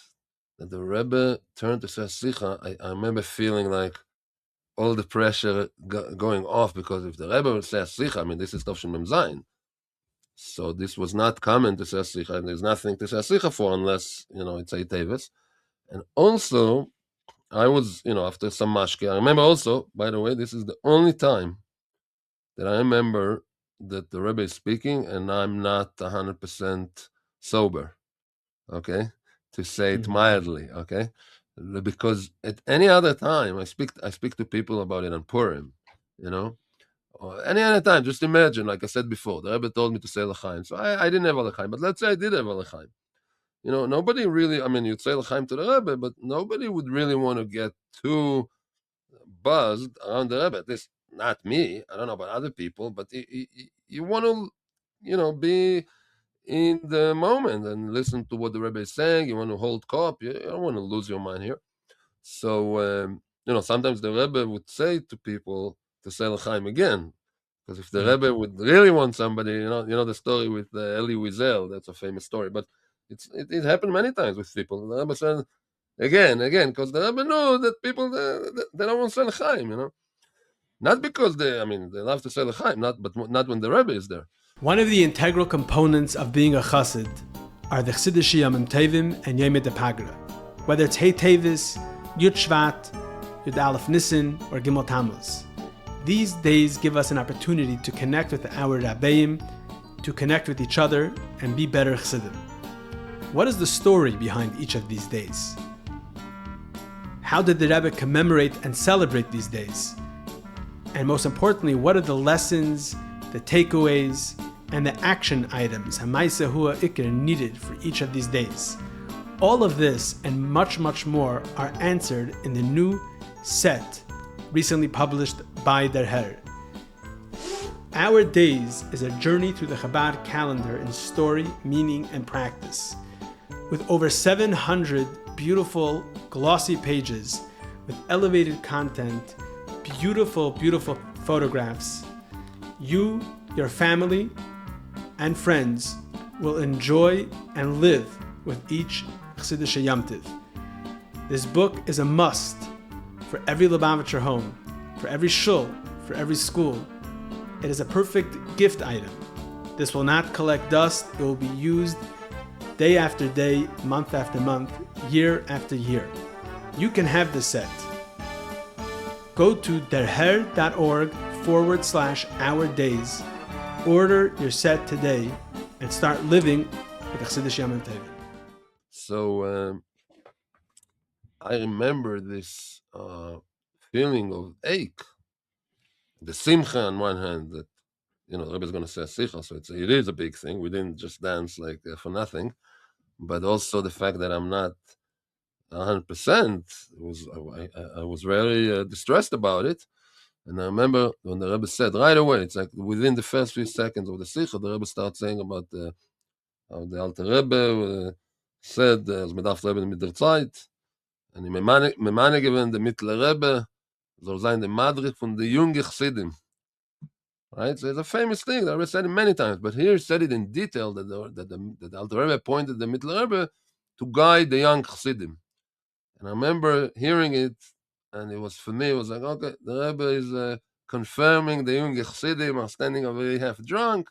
that the Rebbe turned to say Slicha, I remember feeling like all the pressure going off, because if the Rebbe would say Slicha, I mean, this is Tovshin Mem Zayin. So this was not common to say Slicha, and there's nothing to say Slicha for unless, it's a Tevis. And also, I was, after some mashke, I remember also, by the way, this is the only time that I remember that the Rebbe is speaking and I'm not 100% sober, okay? To say it mildly, okay? Because at any other time, I speak to people about it on Purim, or any other time. Just imagine, like I said before, the Rebbe told me to say L'chaim, so I didn't have a L'chaim, but let's say I did have a L'chaim. Nobody really, I mean, you'd say L'chaim to the Rebbe, but nobody would really want to get too buzzed around the Rebbe. At least not me. I don't know about other people, but you want to, be in the moment and listen to what the Rebbe is saying. You want to hold cop. You don't want to lose your mind here. So, sometimes the Rebbe would say to people to say L'chaim again. Because if the Rebbe would really want somebody, the story with Eli Wiesel, that's a famous story. But it happened many times with people. The Rebbe said again, because the Rebbe knew that people, they don't want to say L'chaim, Not because they love to say L'chaim, but not when the Rebbe is there. One of the integral components of being a chassid are the Chassidish Yom Tovim and Yom Pagra. Whether it's Hey Tevis, Yud Shvat, Yud Aleph Nisan, or Gimmel Tammuz. These days give us an opportunity to connect with our Rabbeim, to connect with each other, and be better Chassidim. What is the story behind each of these days? How did the Rebbe commemorate and celebrate these days? And most importantly, what are the lessons, the takeaways, and the action items Hamaisa Hua Ikr needed for each of these days? All of this and much, much more are answered in the new set recently published by Der Herr. Our Days is a journey through the Chabad calendar in story, meaning, and practice. With over 700 beautiful, glossy pages with elevated content, beautiful, beautiful photographs, you, your family, and friends will enjoy and live with each Chassidish Yom Tov. This book is a must for every Lubavitcher home, for every shul, for every school. It is a perfect gift item. This will not collect dust. It will be used day after day, month after month, year after year. You can have this set. Go to derher.org/our days. Order your set today and start living with Chassidish Yom Tov. So I remember this feeling of ache, the simcha on one hand that the Rebbe is going to say sicha, so it is a big thing. We didn't just dance like for nothing, but also the fact that I'm not 100%. I was very distressed about it. And I remember when the Rebbe said right away, it's like within the first few seconds of the sicha, the Rebbe starts saying about how the Alter Rebbe said, as Medaf Rebbe mit der Zeit, and in Memane given the Mittler Rebbe, soll sein der Madrich von the junge Chassidim. Right? So it's a famous thing. The Rebbe said it many times, but here he said it in detail that the Alter Rebbe appointed the Mittler Rebbe to guide the young Chassidim. And I remember hearing it, and it was, for me, it was like, okay, the Rebbe is confirming the young Chassidim are standing over here half drunk.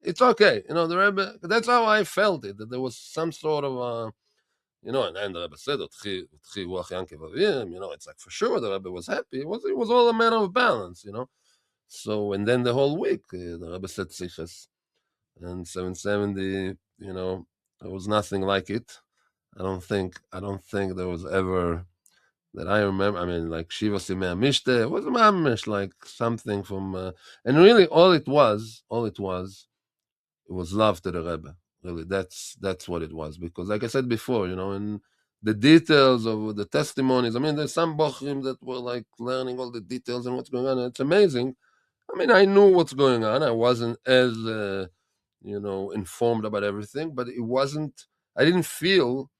It's okay. The Rebbe, that's how I felt it, that there was some sort of And then the Rebbe said, "Utchi ruach Yankev avim," it's like for sure the Rebbe was happy. It was all a matter of balance. So, and then the whole week, the Rebbe said Sichas, and 770, there was nothing like it. I don't think there was ever that I remember. I mean, like Shiva Simei Mishte, it was mamish, like something from, and really all it was, it was love to the Rebbe. Really, that's what it was. Because, like I said before, in the details of the testimonies. I mean, there's some bochrim that were like learning all the details and what's going on. It's amazing. I mean, I knew what's going on. I wasn't as informed about everything, but it wasn't. I didn't feel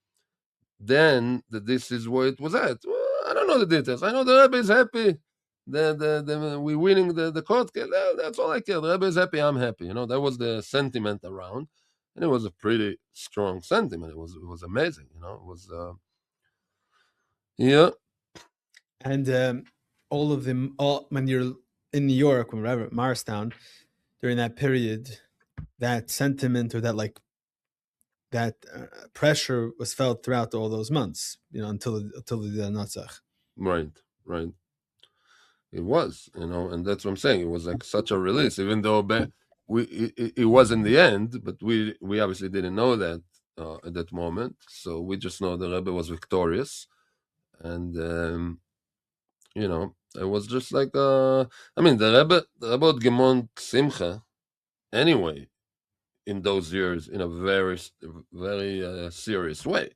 then that this is where it was at. Well, I don't know the details. I know the Rebbe is happy. We're winning the court case. That's all I care. The Rebbe is happy. I'm happy. That was the sentiment around, and it was a pretty strong sentiment. It was amazing. It was yeah. And all of them, when you're in New York, wherever, Morristown, during that period, that sentiment or that pressure was felt throughout all those months, until the Natzach. Right. It was, and that's what I'm saying. It was like such a release, even though it was in the end, but we obviously didn't know that at that moment. So we just know the Rebbe was victorious, and it was just like I mean, the Rebbe would gemon simcha anyway in those years in a very very serious way.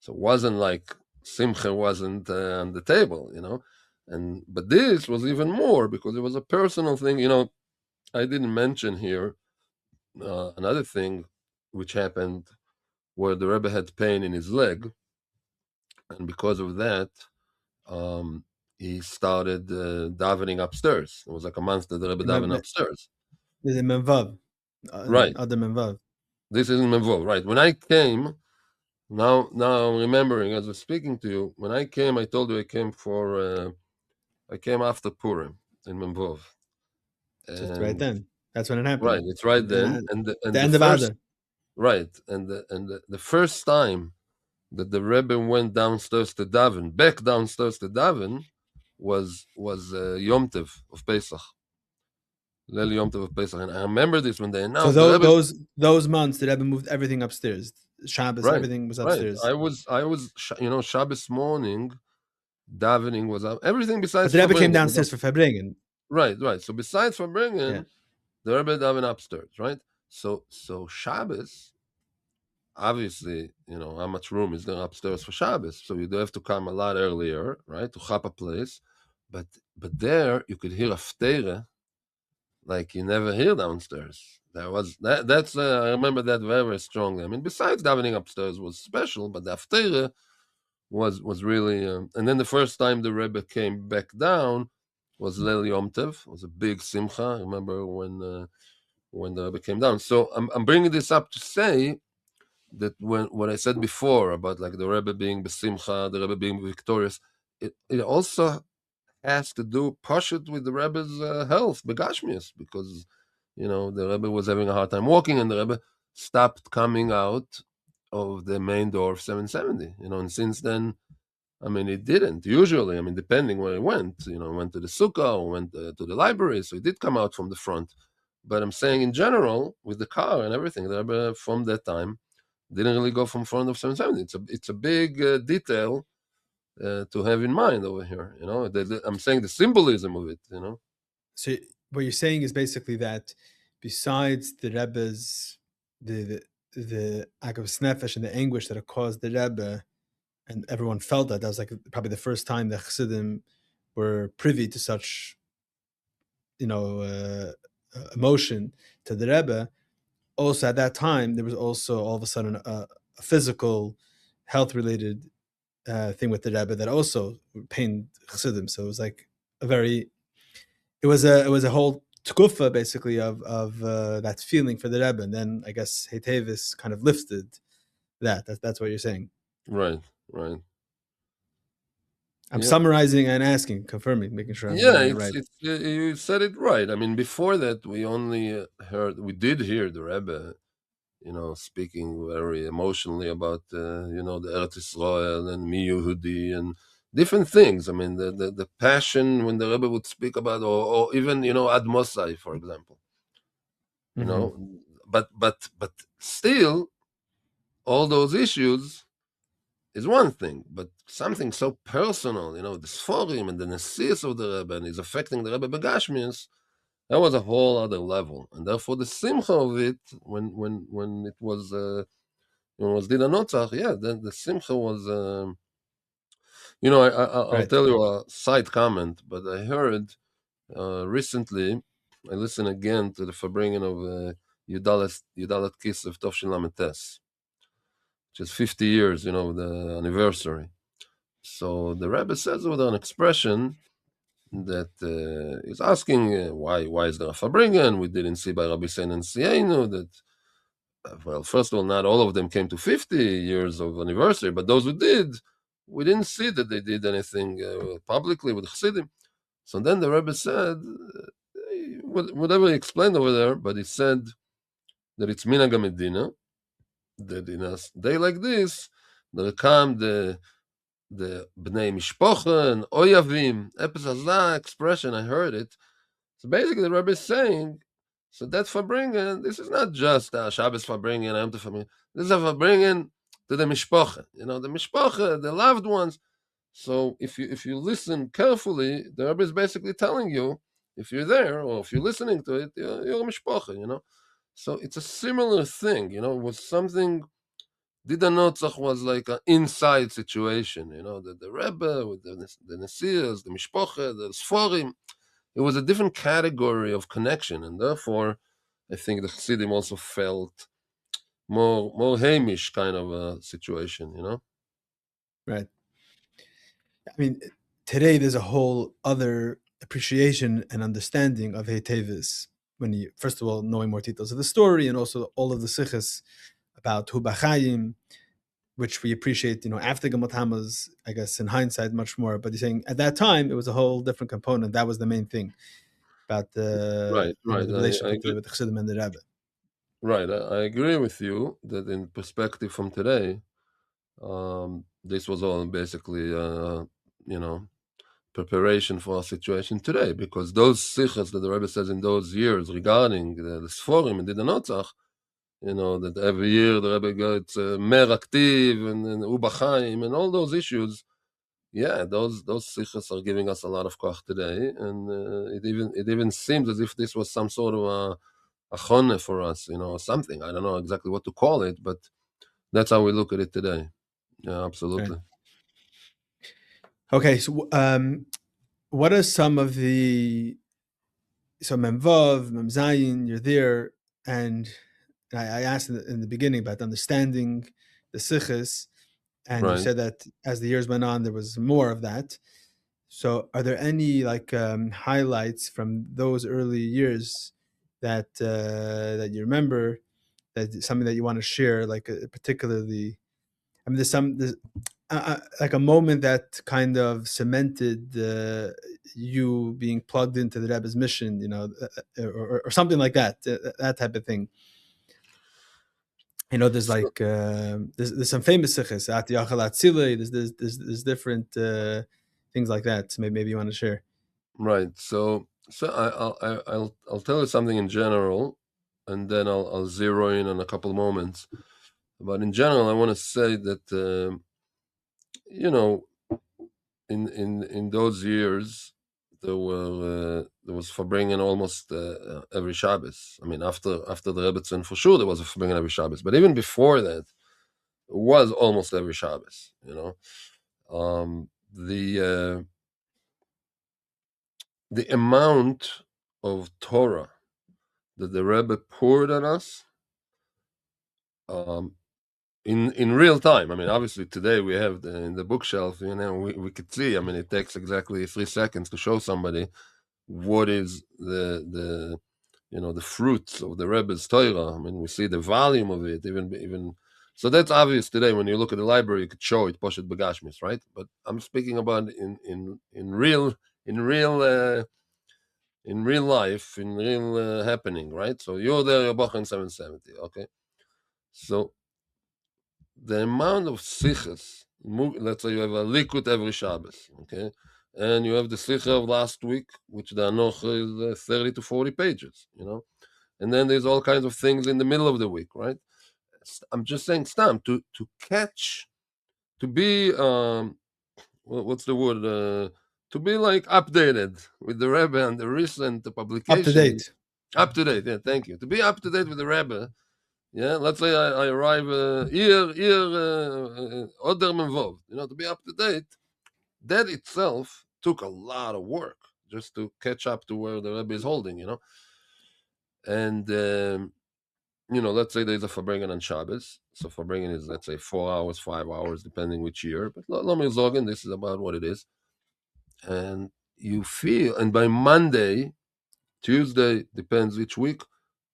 So it wasn't like simcha wasn't on the table, but this was even more because it was a personal thing. I didn't mention here another thing which happened where the Rebbe had pain in his leg, and because of that, he started davening upstairs. It was like a month that the Rebbe davened upstairs. There's a Menvav. Right. Other Menvav. This isn't Menvav. Right. When I came, now I'm remembering as I was speaking to you, when I came, I told you I came after Purim in Menvov. Just right then. That's when it happened. Right, it's right then. And the the end of first, Adar. right, and the first time that the Rebbe went downstairs to daven, back downstairs to daven, was Yom Tov of Pesach. Lel Yom Tov of Pesach. And I remember this when they announced So the Rebbe. those months, the Rebbe moved everything upstairs. Shabbos, Right, everything was upstairs. Right. I was, Shabbos morning, davening was up. Everything But besides the Rebbe came Farbrengen. downstairs for Farbrengen. Right. So besides Farbrengen, the Rebbe daven upstairs, right? So Shabbos, obviously, how much room is there upstairs for Shabbos? So you do have to come a lot earlier, right, to chop a place. But there you could hear Haftarah like you never hear downstairs. That's I remember that very, very strongly. I mean, besides davening upstairs was special, but the Haftarah was really. And then the first time the Rebbe came back down was Leil Yom Tov. It was a big simcha. I remember when the Rebbe came down. So I'm bringing this up to say that when what I said before about like the Rebbe being besimcha, the Rebbe being victorious, it also has to do pashut with the Rebbe's health, begashmius, because the Rebbe was having a hard time walking, and the Rebbe stopped coming out of the main door of 770. And since then, I mean, it didn't. Usually, I mean, depending where he went, went to the sukkah or went to the library, so he did come out from the front. But I'm saying in general, with the car and everything, the Rebbe from that time didn't really go from front of 770. It's a big detail to have in mind over here. I'm saying the symbolism of it. So what you're saying is basically that besides the Rebbe's the Agav Nefesh and the anguish that it caused the Rebbe, and everyone felt that was like probably the first time the Chassidim were privy to such emotion to the Rebbe. Also at that time there was also all of a sudden a physical health related thing with the Rebbe that also pained Chassidim. So it was like it was a whole tkufa basically of that feeling for the Rebbe, and then I guess Heitevis kind of lifted that. That's what you're saying. Right. I'm summarizing and asking, confirming, making sure I'm getting it right. You said it right. I mean, before that, we only we did hear the Rebbe speaking very emotionally about, the Eretz Yisroel and Mi Yehudi and different things. I mean, the passion when the Rebbe would speak about, or even, Ad Mosai, for example, but still, all those issues is one thing, but something so personal, the Sforim and the Nesias of the Rebbe, and is affecting the Rebbe Begashmius, that was a whole other level. And therefore the simcha of it, when it was Dida Notzach, then the simcha was, I'll Right. tell you a side comment, but I heard recently, I listened again to the Farbringen of Yudalat Kislev Tovshin Lametes, which is 50 years, the anniversary. So the Rebbe says with an expression that is asking why is there a Farbringen? We didn't see by Rabbi Sein and Sienu that, well, first of all, not all of them came to 50 years of anniversary, but those who did, we didn't see that they did anything publicly with Chassidim. So then the Rebbe said, whatever he explained over there, but he said that it's Minhag Medina, that in a day like this, there come the Bnei Mishpocha and Oyavim, Epis expression, I heard it. So basically the Rebbe is saying, so that Farbringen, this is not just Shabbos Farbringen, Yom Tov Farbringen, this is a Farbringen to the Mishpocha, the Mishpocha, the loved ones. So if you listen carefully, the Rebbe is basically telling you, if you're there or if you're listening to it, you're a Mishpocha, So it's a similar thing, it was something. Dida Notzach was like an inside situation, the Rebbe with the Nesias, the Mishpocha, the Sforim. It was a different category of connection, and therefore, I think the Chassidim also felt more Hamish kind of a situation, Right. I mean, today there's a whole other appreciation and understanding of Heitevis when you, first of all, knowing more details of the story and also all of the sikhs about Hu B'Chaim, which we appreciate, after Gimmel Tammuz, I guess, in hindsight, much more. But you're saying at that time, it was a whole different component. That was the main thing about the, Right. the relationship with the Chassidim and the Rebbe. Right. I agree with you that in perspective from today, this was all basically, preparation for our situation today, because those sikhs that the Rebbe says in those years regarding the Sforim and Dida Notzach, that every year the Rebbe gets Mer Aktiv and Ubachaim and all those issues. Yeah, those sikhs are giving us a lot of koach today, and it even seems as if this was some sort of a chone for us, or something. I don't know exactly what to call it, but that's how we look at it today. Yeah, absolutely. Right. Okay, so what are some of the, so Mem Vav, Mem Zayin, you're there, and I asked in the beginning about understanding the sikhs, and you Right. said that as the years went on, there was more of that. So, are there any highlights from those early years that that you remember, that something that you want to share, particularly? I mean, there's like a moment that kind of cemented you being plugged into the Rebbe's mission, or something like that, that type of thing. There's So, there's some famous sikhs at Yachal Atzile. There's different things like that. So maybe you want to share. right. So I'll tell you something in general, and then I'll zero in on a couple moments. But in general, I want to say that in those years there was Farbringen almost every Shabbos. I mean, after the Rebbetzin, for sure there was a Farbringen every Shabbos, but even before that, it was almost every Shabbos. The amount of Torah that the Rebbe poured on us in real time. I mean, obviously today we have in the bookshelf, we could see. I mean, it takes exactly 3 seconds to show somebody what is the fruits of the Rebbe's Torah. I mean, we see the volume of it, even. So that's obvious today. When you look at the library, you could show it, Poshet Begashmis, right? But I'm speaking about in real life, in real happening, right? So you're there, you're Bochen 770, okay? So the amount of sichas, let's say you have a likut every Shabbos, okay, and you have the sicha of last week, which the anocha is 30 to 40 pages, and then there's all kinds of things in the middle of the week, right? I'm just saying, Stam, to catch, to be what's the word? To be like updated with the Rebbe and the recent publication. Up to date. Up to date, yeah, thank you. To be up to date with the Rebbe, yeah. Let's say I arrive here, Oder Menvov, to be up to date. That itself took a lot of work just to catch up to where the Rebbe is holding, and let's say there's a Farbrengen on Shabbos. So Farbrengen is, let's say, 4 hours, 5 hours, depending which year. But let me zogen, this is about what it is. And you feel, and by Monday, Tuesday, depends which week,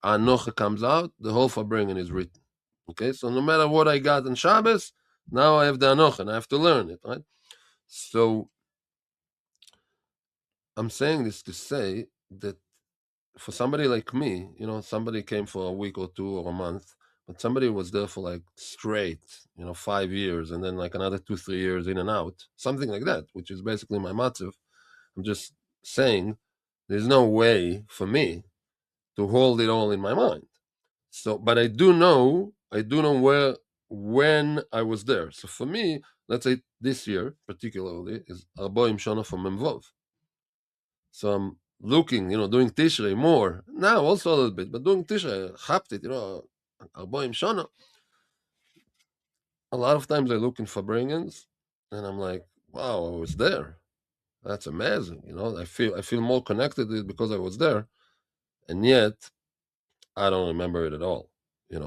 Anocha comes out, the whole Farbrengen is written. Okay, so no matter what I got on Shabbos, now I have the Anocha, and I have to learn it, right? So I'm saying this to say that for somebody like me, somebody came for a week or two or a month, but somebody was there for like straight, 5 years, and then like another 2-3 years in and out, something like that, which is basically my matziv. I'm just saying there's no way for me to hold it all in my mind. So, but I do know where, when I was there. So for me, let's say this year particularly is Arboim Shana from Memvov. So I'm looking, doing Tishrei more now, also a little bit, but doing Tishrei, Chaptit, Arboim Shana. A lot of times I look in Farbrengens, and I'm like, wow, I was there. That's amazing, I feel more connected to it because I was there, and yet I don't remember it at all.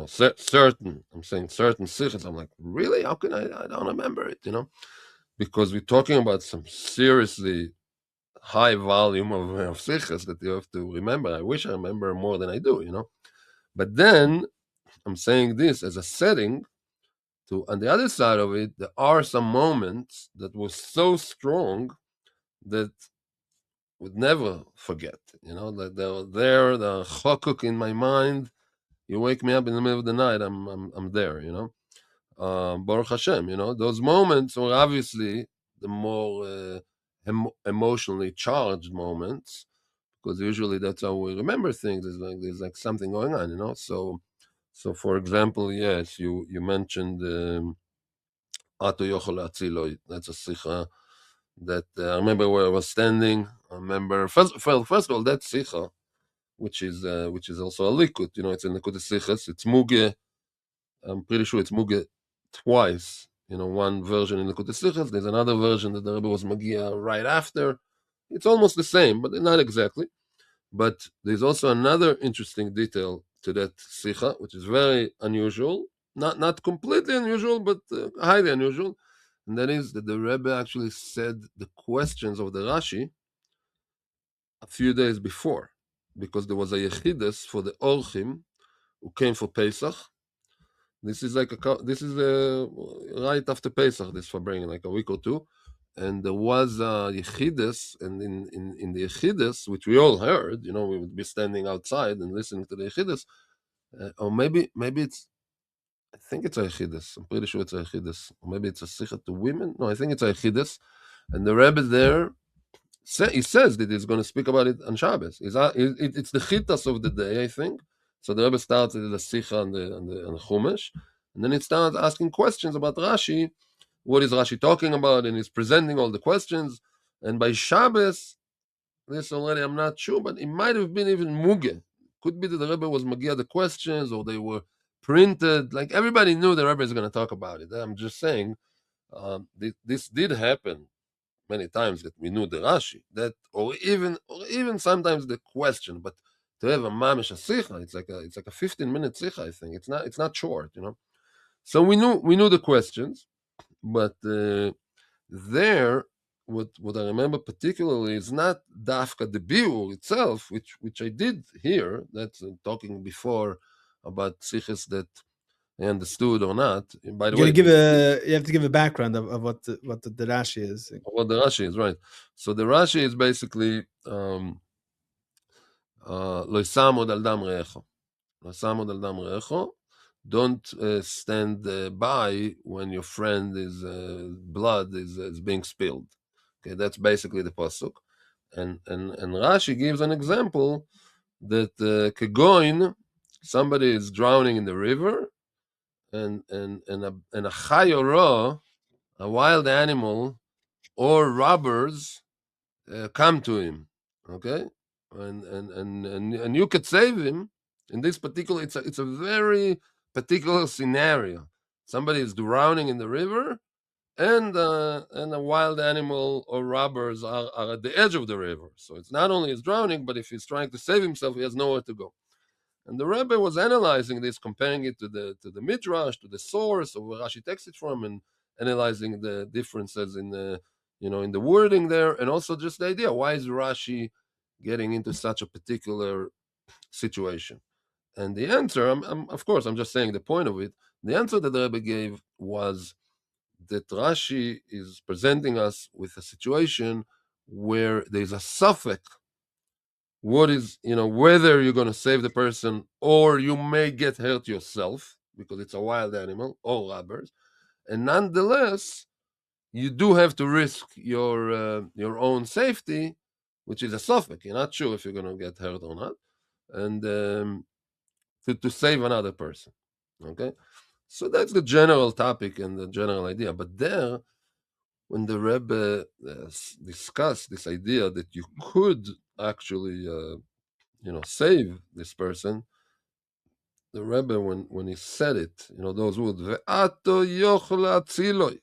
Certain sichos, I'm like, really? How can I don't remember it? Because we're talking about some seriously high volume of sichos that you have to remember. I wish I remember more than I do, But then I'm saying this as a setting to, on the other side of it, there are some moments that were so strong that would never forget, that they're there, they're chokuk in my mind. You wake me up in the middle of the night, I'm there, Baruch Hashem, those moments are obviously the more emotionally charged moments, because usually that's how we remember things. There's like something going on, So for example, yes, you mentioned Ato Yochel Atziloi. That's a sicha that I remember where I was standing. I remember first of all that sicha, which is also a likut. It's a likut sichas. It's muge. I'm pretty sure it's muge twice. One version in Likutei Sichos. There's another version that the Rebbe was magia right after. It's almost the same, but not exactly. But there's also another interesting detail to that sicha, which is very unusual. Not completely unusual, but highly unusual. And that is that the Rebbe actually said the questions of the Rashi a few days before, because there was a yechidus for the Orchim who came for Pesach. This is right after Pesach, this Farbrengen, like a week or two. And there was a Yechidus, and in the Yechidus, which we all heard, we would be standing outside and listening to the Yechidus, or maybe it's, I think it's a Yechidus, I'm pretty sure it's a Yechidus, or maybe it's a Sikha to women, no, I think it's a Yechidus, and the Rebbe there, he says that he's going to speak about it on Shabbos. It's the Chitas of the day, I think. So the Rebbe starts with the Sikha and the Chumash, and then it starts asking questions about Rashi. What is Rashi talking about? And he's presenting all the questions. And by Shabbos, this already I'm not sure, but it might have been even Muge. Could be that the Rebbe was Magia the questions, or they were printed. Like everybody knew the Rebbe is going to talk about it. I'm just saying, this did happen many times, that we knew the Rashi, that or even sometimes the question, but to have a mamish sicha, it's like a 15-minute sicha, I think. It's not short, So we knew the questions, but there, what I remember particularly is not dafka the biur itself, which I did hear. That's talking before about sichas that I understood or not. By the way, You have to give a background of what the Rashi is. what the Rashi is, right? So the Rashi is basically lo samod al dam reecho. Lo samod al dam reecho. don't stand by when your friend is blood is being spilled. Okay, that's basically the pasuk, and Rashi gives an example that kegoin, somebody is drowning in the river, and a chayoro, a wild animal, or robbers come to him. Okay, and you could save him. In this particular, it's a very particular scenario. Somebody is drowning in the river, and a wild animal or robbers are at the edge of the river. So it's not only he's drowning, but if he's trying to save himself, he has nowhere to go. And the Rebbe was analyzing this, comparing it to the midrash, to the source of where Rashi takes it from, and analyzing the differences in the in the wording there, and also just the idea, why is Rashi getting into such a particular situation? And the answer, of course, I'm just saying the point of it. The answer that the Rebbe gave was that Rashi is presenting us with a situation where there's a suffix, what is, whether you're going to save the person or you may get hurt yourself because it's a wild animal or robbers, and nonetheless you do have to risk your own safety, which is a suffix. You're not sure if you're going to get hurt or not, and to save another person. Okay, so that's the general topic and the general idea. But there, when the Rebbe discussed this idea that you could actually save this person, the Rebbe, when he said it, those words, "Ve'ato yochel atziloi,"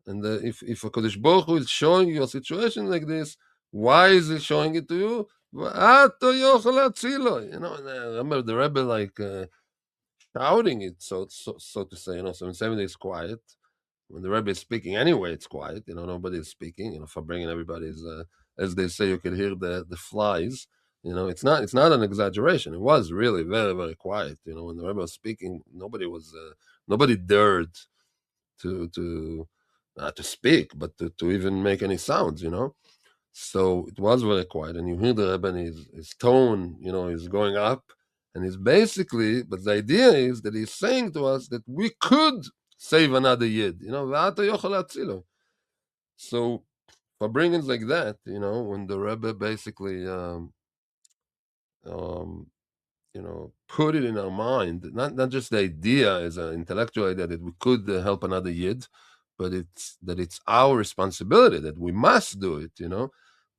and if a Kodesh Baruch Hu is showing you a situation like this, why is he showing it to you? "Ve'ato yochel atziloi," and I remember the Rebbe shouting it, so to say, so in 7 days quiet. When the Rebbe is speaking anyway, it's quiet. Nobody is speaking. For bringing everybody's, as they say, you could hear the flies. It's not an exaggeration. It was really very, very quiet. When the Rebbe was speaking, nobody dared to not to speak, but to even make any sounds. So it was very quiet, and you hear the Rebbe, and his tone, is going up, and he's basically, but the idea is that he's saying to us that we could save another yid, v'ata yochel atzilo. So for bringings like that, when the Rebbe basically, put it in our mind, not just the idea as an intellectual idea that we could help another yid, but it's our responsibility that we must do it.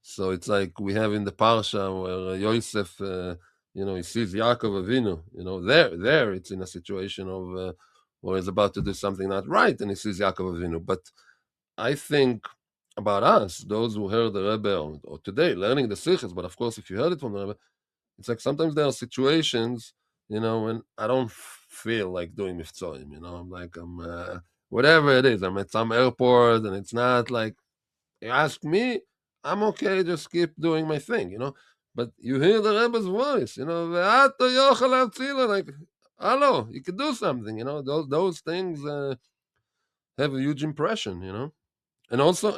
So it's like we have in the parsha where Yosef, he sees Yaakov Avinu. There it's in a situation of where he's about to do something not right, and he sees Yaakov Avinu. But I think about us, those who heard the Rebbe, or today learning the Sichos, but of course, if you heard it from the Rebbe, it's like sometimes there are situations, when I don't feel like doing miftzoim. I'm like, whatever it is, I'm at some airport, and it's not like, you ask me, I'm okay, just keep doing my thing. But you hear the Rebbe's voice, "Ve'ato yochel atzila," like, hello, you could do something. Those things have a huge impression. And also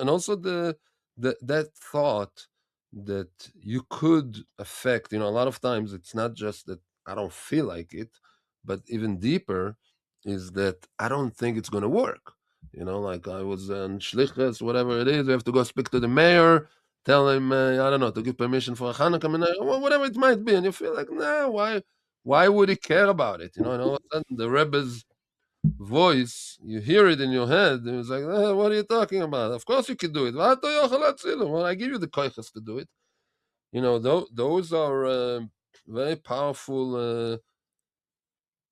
that thought that you could affect. A lot of times it's not just that I don't feel like it, but even deeper is that I don't think it's going to work. Like I was on shlichus, whatever it is, we have to go speak to the mayor, tell him, I don't know, to give permission for a Hanukkah minyan, whatever it might be, and you feel like, nah, why would he care about it? And all of a sudden the Rebbe's voice, you hear it in your head, and it's like, what are you talking about? Of course you can do it. Well, I give you the koiches to do it. Those are very powerful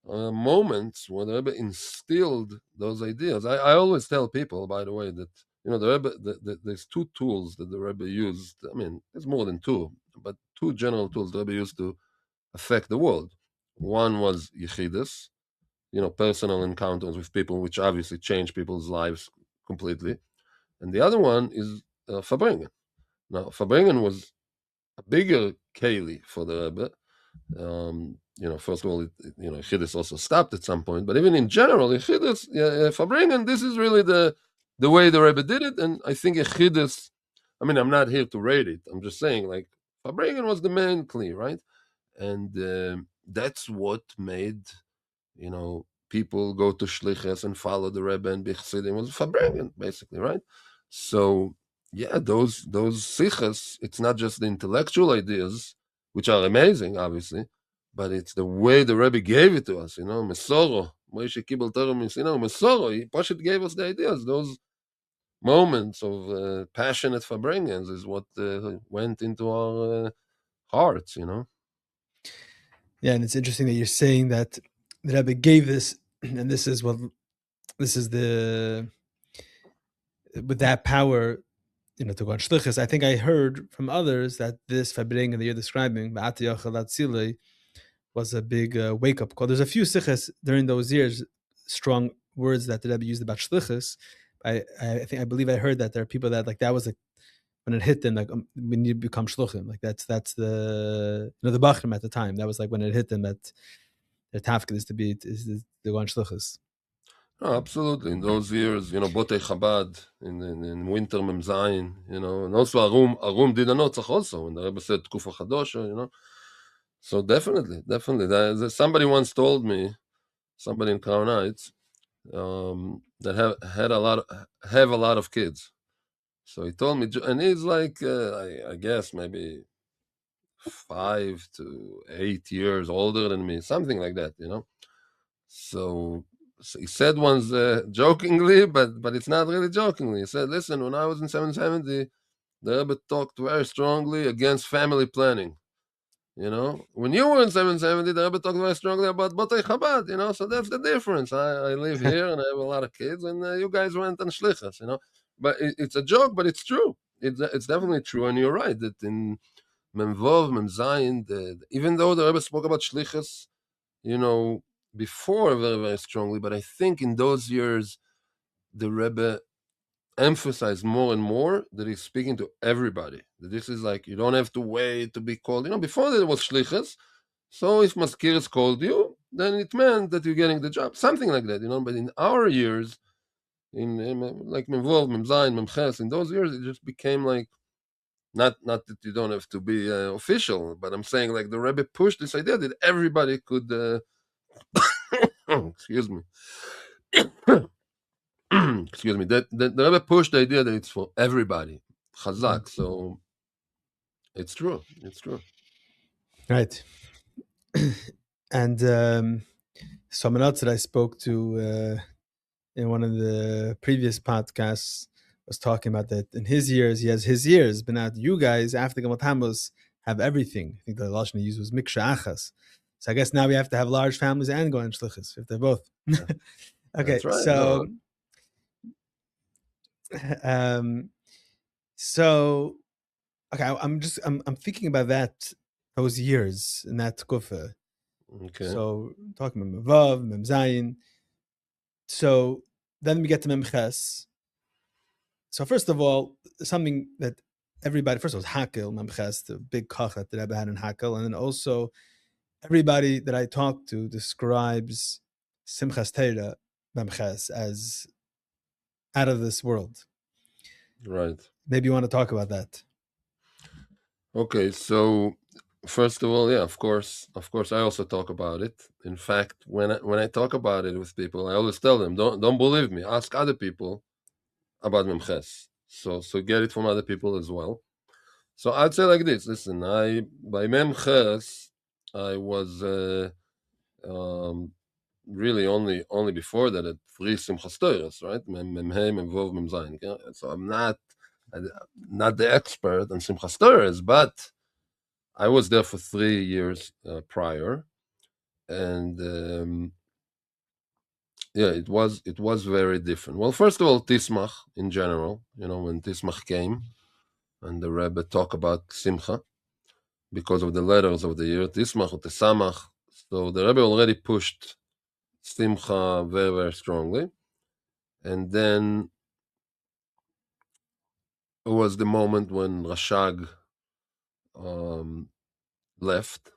moments where the Rebbe instilled those ideas. I always tell people, by the way, that the Rebbe, there's two tools that the Rebbe used. I mean, there's more than two, but two general tools the Rebbe used to affect the world. One was yichidus, personal encounters with people, which obviously change people's lives completely. And the other one is Farbrengen. Now, Farbrengen was a bigger keli for the Rebbe. First of all, Chidus also stopped at some point, but even in general, Chidus, Farbrengen, this is really the way the Rebbe did it, and I think Chidus, I'm not here to rate it, I'm just saying, like, Farbrengen was the main kli, right? And that's what made people go to shlichus and follow the Rebbe and be Chassidim. It was farbrengen, basically, right? So yeah, those sichas, it's not just the intellectual ideas, which are amazing, obviously, but it's the way the Rebbe gave it to us. Mesoro, Moshe Kibbel Torah Misino, Mesoro. He Pashat gave us the ideas. Those moments of passionate farbrengens is what went into our hearts. Yeah, and it's interesting that you're saying that the Rebbe gave this, and this is the with that power, to go on shlichus. I think I heard from others that this farbrengen that you're describing, Ba'at Yachal Atzilei, was a big wake up call. There's a few sichas during those years, strong words that the Rebbe used about shlichus. I believe I heard that there are people that like that was like when it hit them, like when you become shluchim, like that's the the bachrim at the time. That was like when it hit them that their tafkid is to go on shluchus. Oh, absolutely. In those years, Botei Chabad in winter Memzayin, and also Arum did a notzach also when the Rebbe said Tkufa Chadosha, So definitely. Somebody once told me, somebody in Crown Heights, that have a lot of kids. So he told me, and he's like, I guess maybe 5 to 8 years older than me, something like that, So he said once jokingly, but it's not really jokingly. He said, listen, when I was in 770, the Rebbe talked very strongly against family planning. When you were in 770, the Rebbe talked very strongly about Botei Chabad, so that's the difference. I live here and I have a lot of kids, and you guys went on shlichus, But it's a joke, but it's true. It's definitely true, and you're right that in Memvov, Memzayin, even though the Rebbe spoke about shlichus, before very, very strongly, but I think in those years, the Rebbe emphasized more and more that he's speaking to everybody. That this is like, you don't have to wait to be called. Before there was shlichus, so if Maskiris called you, then it meant that you're getting the job. Something like that, But in our years, in like Memvov, Memzayin, Memches, in those years, it just became like, not that you don't have to be official, but I'm saying like the Rebbe pushed this idea that everybody could, excuse me, excuse me, that the Rebbe pushed the idea that it's for everybody, chazak. So it's true. Right. And someone else that I spoke to in one of the previous podcasts was talking about that in his years, he has his years, but now you guys, after Gimmel Tammuz, have everything. I think the lashon he used was miksha achas. So I guess now we have to have large families and go in shlichus, if they're both. Okay, That's right. so... Okay, I'm thinking about those years in that tkufa. Okay. So talking about Mevav, Mem Zayin. So then we get to Memches. So first of all, something that everybody, first of all, was Hakel, Memches, the big kach that the Rebbe had in Hakel, and then also everybody that I talked to describes Simchas Torah, Memches, as out of this world. Right. Maybe you want to talk about that. Okay, so first of all, yeah, of course, I also talk about it. In fact, when I talk about it with people, I always tell them, don't believe me. Ask other people about Memches. So get it from other people as well. So I'd say like this. Listen, by Memches, I was really only before that at 3 Simchas Torahs, right? Memhei, Memvov, Memzayin. So I'm not the expert on Simchas Torahs, but I was there for 3 years prior, and yeah, it was very different. Well, first of all, Tismach in general, when Tismach came, and the Rebbe talked about Simcha because of the letters of the year, Tismach or Tesamach. So the Rebbe already pushed Simcha very, very strongly, and then it was the moment when Rashag left.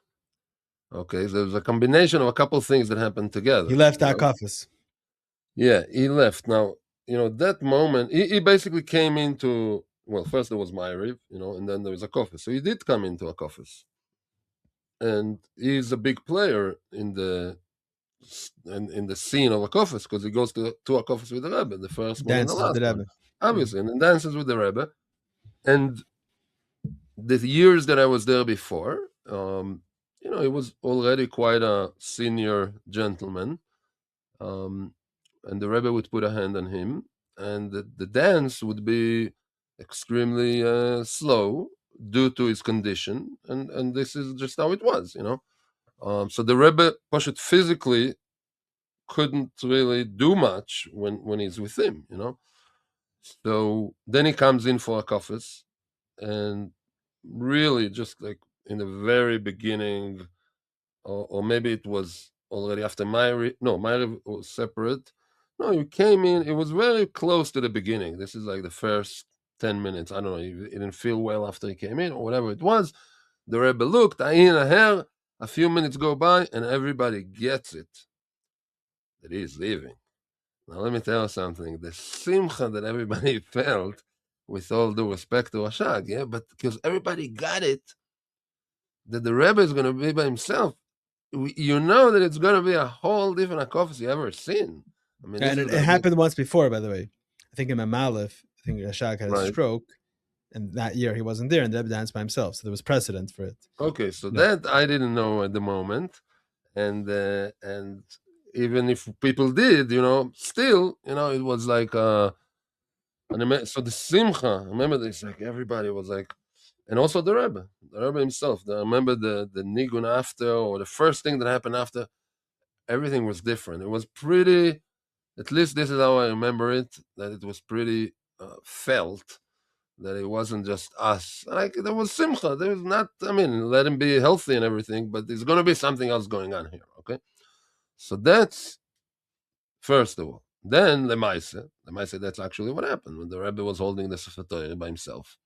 Okay, so there was a combination of a couple of things that happened together. He left our office. Yeah, he left. Now, that moment, he basically came into, well, first there was Ma'ariv, and then there was a coffee. So he did come into a coffee. And he's a big player in the in the scene of a kofis, because he goes to a kofis with the Rebbe, the first one and the Dances with the last one, Rebbe. obviously, and dances with the Rebbe. And the years that I was there before, he was already quite a senior gentleman, and the Rebbe would put a hand on him, and the dance would be extremely slow due to his condition, and this is just how it was, So the Rebbe, Pashut, physically couldn't really do much when he's with him, So then he comes in for a kafis, and really just like in the very beginning, or maybe it was already after my was separate. No, he came in. It was very close to the beginning. This is like the first 10 minutes. I don't know. It didn't feel well after he came in, or whatever it was. The Rebbe looked, Ayin Aher. A few minutes go by, and everybody gets it that he's leaving. Now, let me tell you something. The simcha that everybody felt, with all due respect to Ashag, yeah, but because everybody got it, that the Rebbe is going to be by himself, you know that it's going to be a whole different akofis you ever seen. I mean, this And is it going to be happened once before, by the way. I think in Mamalef, I think Rashak had a right. stroke, and that year he wasn't there, and the Rebbe danced by himself. So there was precedent for it. Okay, so Yeah. that I didn't know at the moment, and even if people did, still, it was like so the simcha. Remember, this like everybody was like, and also the Rebbe himself. I remember the nigun after, or the first thing that happened after. Everything was different. It was pretty. At least this is how I remember it. That it was pretty felt. That it wasn't just us. Like there was simcha. There was not. I mean, let him be healthy and everything, but there's going to be something else going on here. Okay, so that's first of all. Then the Maise. That's actually what happened when the Rebbe was holding the Sefer Torah by himself,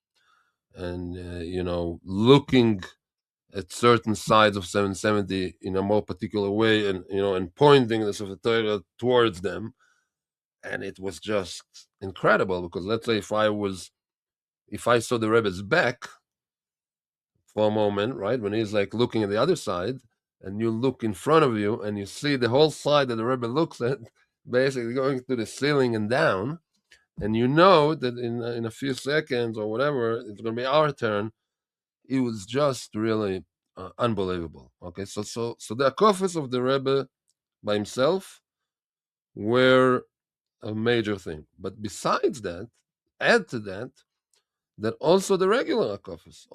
and looking at certain sides of 770 in a more particular way, and and pointing the Sefer Torah towards them, and it was just incredible. Because let's say if I saw the Rebbe's back for a moment, right, when he's like looking at the other side, and you look in front of you and you see the whole side that the Rebbe looks at, basically going to the ceiling and down, and you know that in a few seconds or whatever it's going to be our turn. It was just really unbelievable. Okay, so the akofis of the Rebbe by himself were a major thing, but besides that, add to that also the regular akofis,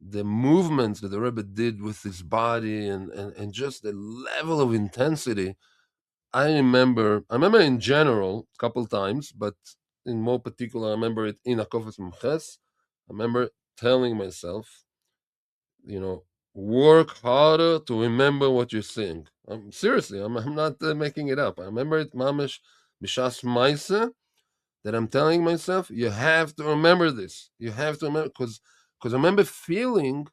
the movements that the Rebbe did with his body, and just the level of intensity. I remember in general a couple times, but in more particular, I remember it in akofis Mches. I remember telling myself, work harder to remember what you sing. Seriously, I'm not making it up. I remember it, mamish, b'shas ma'aseh, that I'm telling myself, you have to remember this. You have to remember, because I remember feeling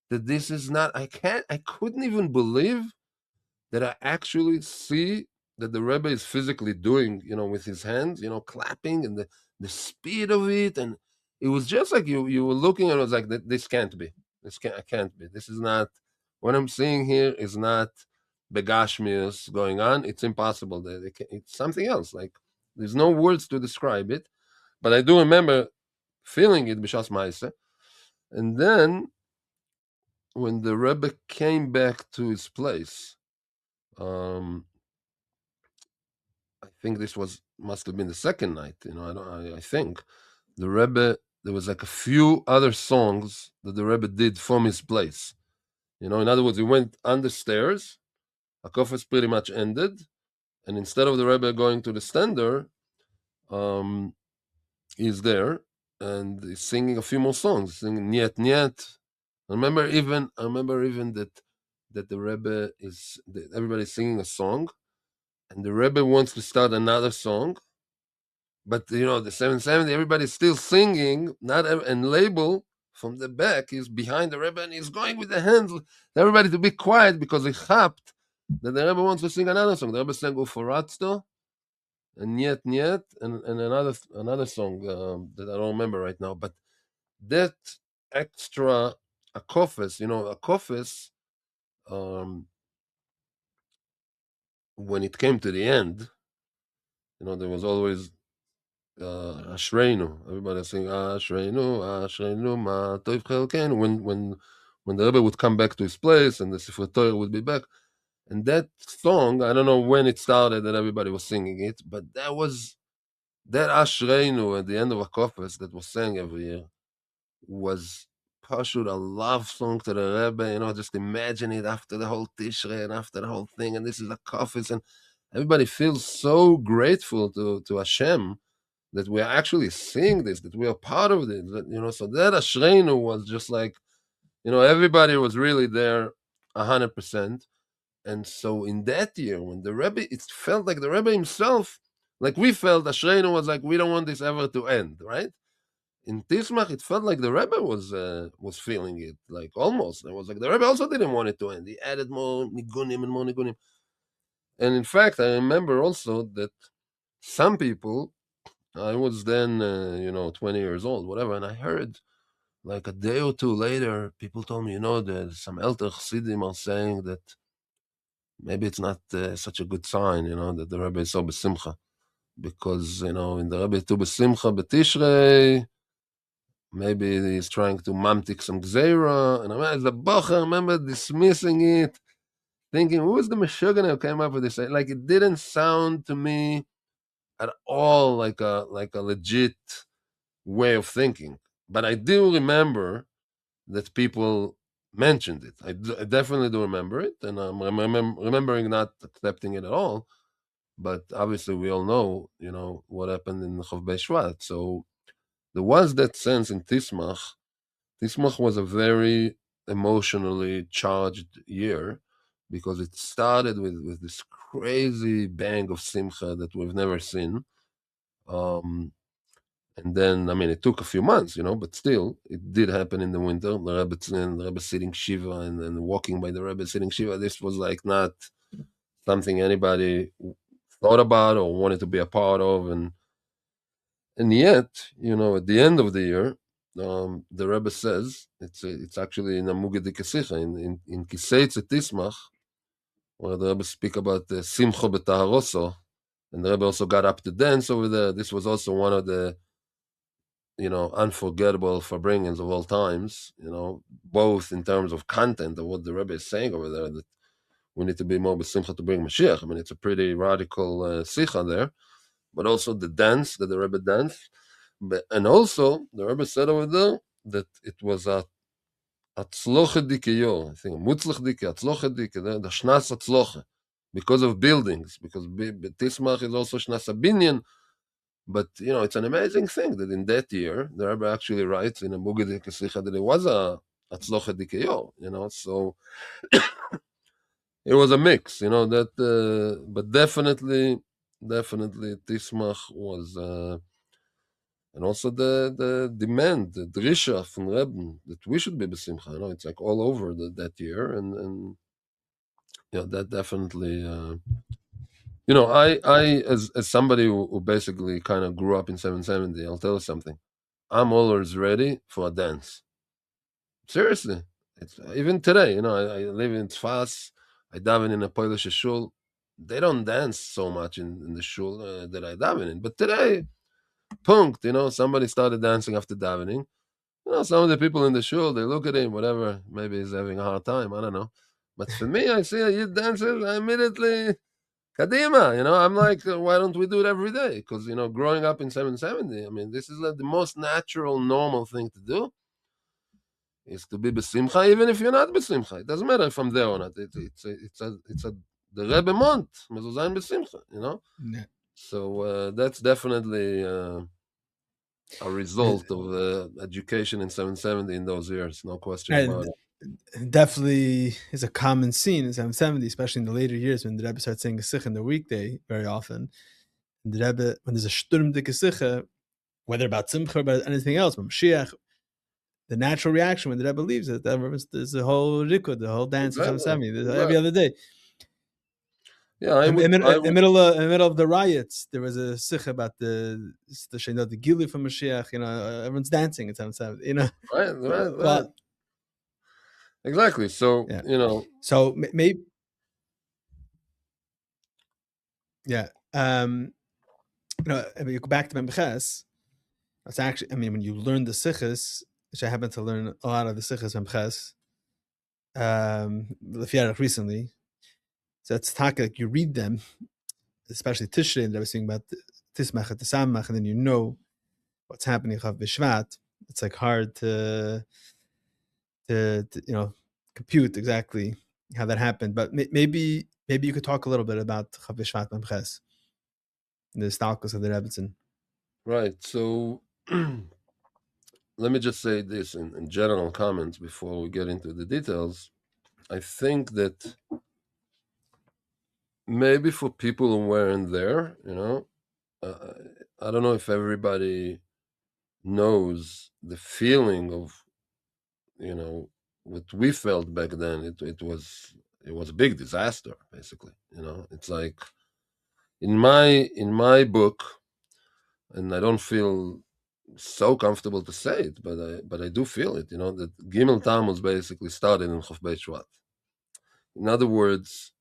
that this is not. I couldn't even believe that I actually see that the Rebbe is physically doing, with his hands, clapping, and the speed of it, and it was just like you were looking, and it was like, this can't be. I can't be. This is not what I'm seeing here. Is not begashmius going on. It's impossible. It's something else. Like there's no words to describe it, but I do remember feeling it b'shas ma'aseh. And then when the Rebbe came back to his place, um, I think this must have been the second night. I think the Rebbe, there was like a few other songs that the Rebbe did from his place. In other words, he went on the stairs. Akofas pretty much ended, and instead of the Rebbe going to the stender, he's there and he's singing a few more songs, singing Niet Niet. I remember even that the Rebbe that everybody's singing a song, and the Rebbe wants to start another song, but the 770, everybody's still singing, and label from the back is behind the Rebbe, and he's going with the hands, everybody to be quiet, because he chapped that the Rebbe wants to sing another song. The Rebbe sang Uforatzto and Niet Niet, and another song that I don't remember right now, but that extra akofis, akofis, when it came to the end, there was always Ashreinu. Everybody sing Ashreinu, Ashreinu, Ma Tov Chelken. When the Rebbe would come back to his place and the Sifrei Torah would be back, and that song, I don't know when it started that everybody was singing it, but that Ashreinu at the end of a Kofes that was sang every year was pashut a love song to the Rebbe. Just imagine it after the whole Tishrei and after the whole thing, and this is a Kofes, and everybody feels so grateful to Hashem that we are actually seeing this, that we are part of this, so that Ashreinu was just like, everybody was really there 100%. And so in that year, when the Rebbe, it felt like the Rebbe himself, like we felt, Ashreinu was like, we don't want this ever to end, right? In Tismach, it felt like the Rebbe was feeling it, like almost. It was like the Rebbe also didn't want it to end. He added more nigunim and more nigunim. And in fact, I remember also that some people, I was then, 20 years old, whatever, and I heard like a day or two later, people told me, that some elder Chassidim are saying that maybe it's not such a good sign, that the Rebbe is so besimcha. Because, in the Rebbe to besimcha betishrei, maybe he's trying to mamtik some gzeira. And I as a bocher, I remember dismissing it, thinking, who is the Meshuggah who came up with this? Like, it didn't sound to me at all like a legit way of thinking. But I do remember that people mentioned it. I definitely do remember it, and I'm remembering not accepting it at all. But obviously, we all know, what happened in Chav Shvat. So there was that sense in Tismach. Tismach was a very emotionally charged year because it started with this crazy bang of simcha that we've never seen. And then, it took a few months, but still, it did happen in the winter. The Rebbe sitting Shiva and walking by the Rebbe sitting Shiva. This was like not something anybody thought about or wanted to be a part of. And yet, at the end of the year, the Rebbe says, it's actually in a Mugadik Sicha, in Kiseitz Tismach, where the Rebbe speak about the Simcha B'Taharoso, and the Rebbe also got up to dance over there. This was also one of the unforgettable farbringings of all times, both in terms of content of what the Rebbe is saying over there, that we need to be more b'simcha to bring Mashiach. It's a pretty radical sicha there, but also the dance that the Rebbe danced. And also, the Rebbe said over there that it was a atzloche dikeyo, I think, mutzlach dike, atzloche dike, the shnas atzloche, because of buildings, because Tismach is also shnas abinyan. But, it's an amazing thing that in that year, the Rebbe actually writes in a Mugadik Sicha that it was a Atzloche Dikeyo, so it was a mix, but definitely Tismach was, and also the demand, the drisha from Rebbe that we should be besimcha, it's like all over that year, and that definitely, I as somebody who basically kind of grew up in 770, I'll tell you something. I'm always ready for a dance. Seriously, it's even today. I live in Tzfas. I daven in a Polish shul. They don't dance so much in the shul that I daven in. But today, punkt. Somebody started dancing after davening. Some of the people in the shul, they look at him, whatever. Maybe he's having a hard time. I don't know. But for me, I see a Yid dancer, I immediately Kadima, I'm like, why don't we do it every day? Because, growing up in 770, this is like the most natural, normal thing to do, is to be besimcha, even if you're not besimcha. It doesn't matter if I'm there or not. It's the Rebbe mont, mezuzah besimcha, Yeah. So that's definitely a result of education in 770 in those years, no question about it. Definitely is a common scene in 770, especially in the later years when the Rebbe starts saying a sikh in the weekday very often. And the Rebbe, when there's a shturm dik sikh, whether about simcha or about anything else, from Mashiach, the natural reaction when the Rebbe leaves it, there's the whole rikud, the whole dance in 770, every other day. Yeah, in the middle of the riots, there was a sikh about the gili from Mashiach. Everyone's dancing at 770. Right. Exactly. So so maybe Yeah. You go back to Memches. It's actually, when you learn the sichos, which I happen to learn a lot of the sichos Memches, recently. So it's like you read them, especially Tishrei, and I was saying about Tismach and Tisamach, and then you know what's happening Chav B'Shvat. It's like hard to compute exactly how that happened. But maybe you could talk a little bit about Chav B'Shvat Memches, the stalkers of the Rebbetzin. Right. So let me just say this in general comments before we get into the details. I think that maybe for people who weren't there, I don't know if everybody knows the feeling of, what we felt back then. It was a big disaster, basically. It's like in my book, and I don't feel so comfortable to say it, but I do feel it. That Gimmel Tammuz basically started in Chof Beit Shvat. In other words,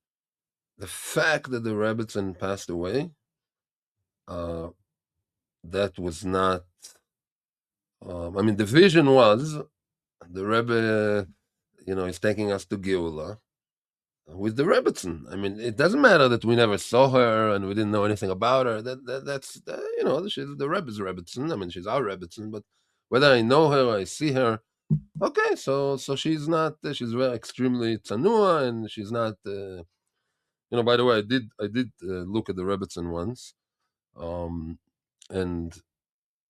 the fact that the Rebbetzin passed away, that was not. The vision was the Rebbe, is taking us to Geula with the Rebbetzin. It doesn't matter that we never saw her and we didn't know anything about her. That's she's the Rebbe's Rebbetzin. She's our Rebbetzin, but whether I know her or I see her, okay, so she's not. She's very extremely tsanua, and she's not. By the way, I did look at the Rebbetzin once, and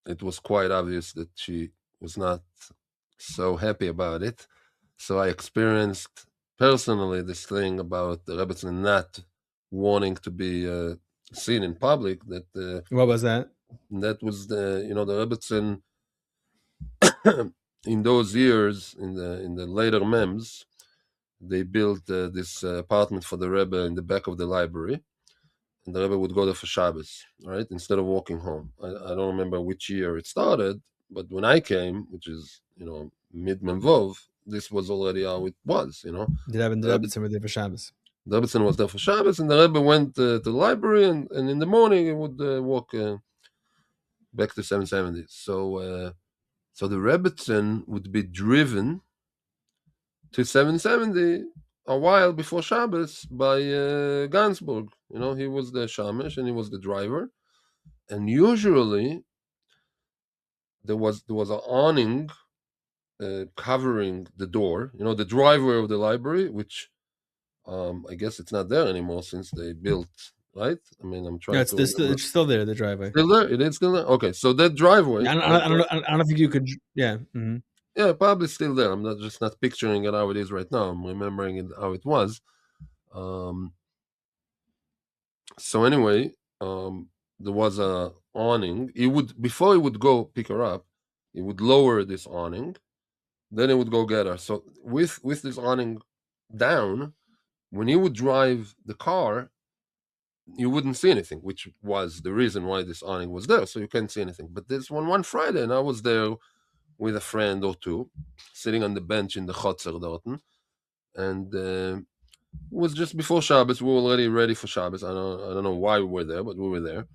it was quite obvious that she was not so happy about it. So I experienced personally this thing about the Rebbetzin not wanting to be seen in public. What was that? That was the Rebbetzin in those years in the later mems. They built this apartment for the Rebbe in the back of the library, and the Rebbe would go there for Shabbos, right, instead of walking home. I don't remember which year it started, but when I came, which is mid Memvov, this was already how it was. The Rebbe and the Rebbetzin were there for Shabbos. The Rebbetzin was there for Shabbos, and the Rebbe went to the library, and in the morning he would walk back to 770. So the Rebbetzin would be driven to 770 a while before Shabbos by Gansburg. He was the shamish and he was the driver, and usually there was an awning covering the door. The driveway of the library, which I guess it's not there anymore since they built. Right? I'm trying to. It's still there. The driveway. Still there? It is still there. Okay, so that driveway. I don't think you could. Yeah. Mm-hmm. Yeah, probably still there. I'm not picturing it how it is right now. I'm remembering it how it was. So anyway, there was a awning. Before he would go pick her up, he would lower this awning, then he would go get her. So with this awning down, when he would drive the car, you wouldn't see anything, which was the reason why this awning was there. So you can't see anything. But this one Friday, and I was there with a friend or two, sitting on the bench in the Chotzer Dorten, and it was just before Shabbos. We were already ready for Shabbos. I don't know why we were there, but we were there,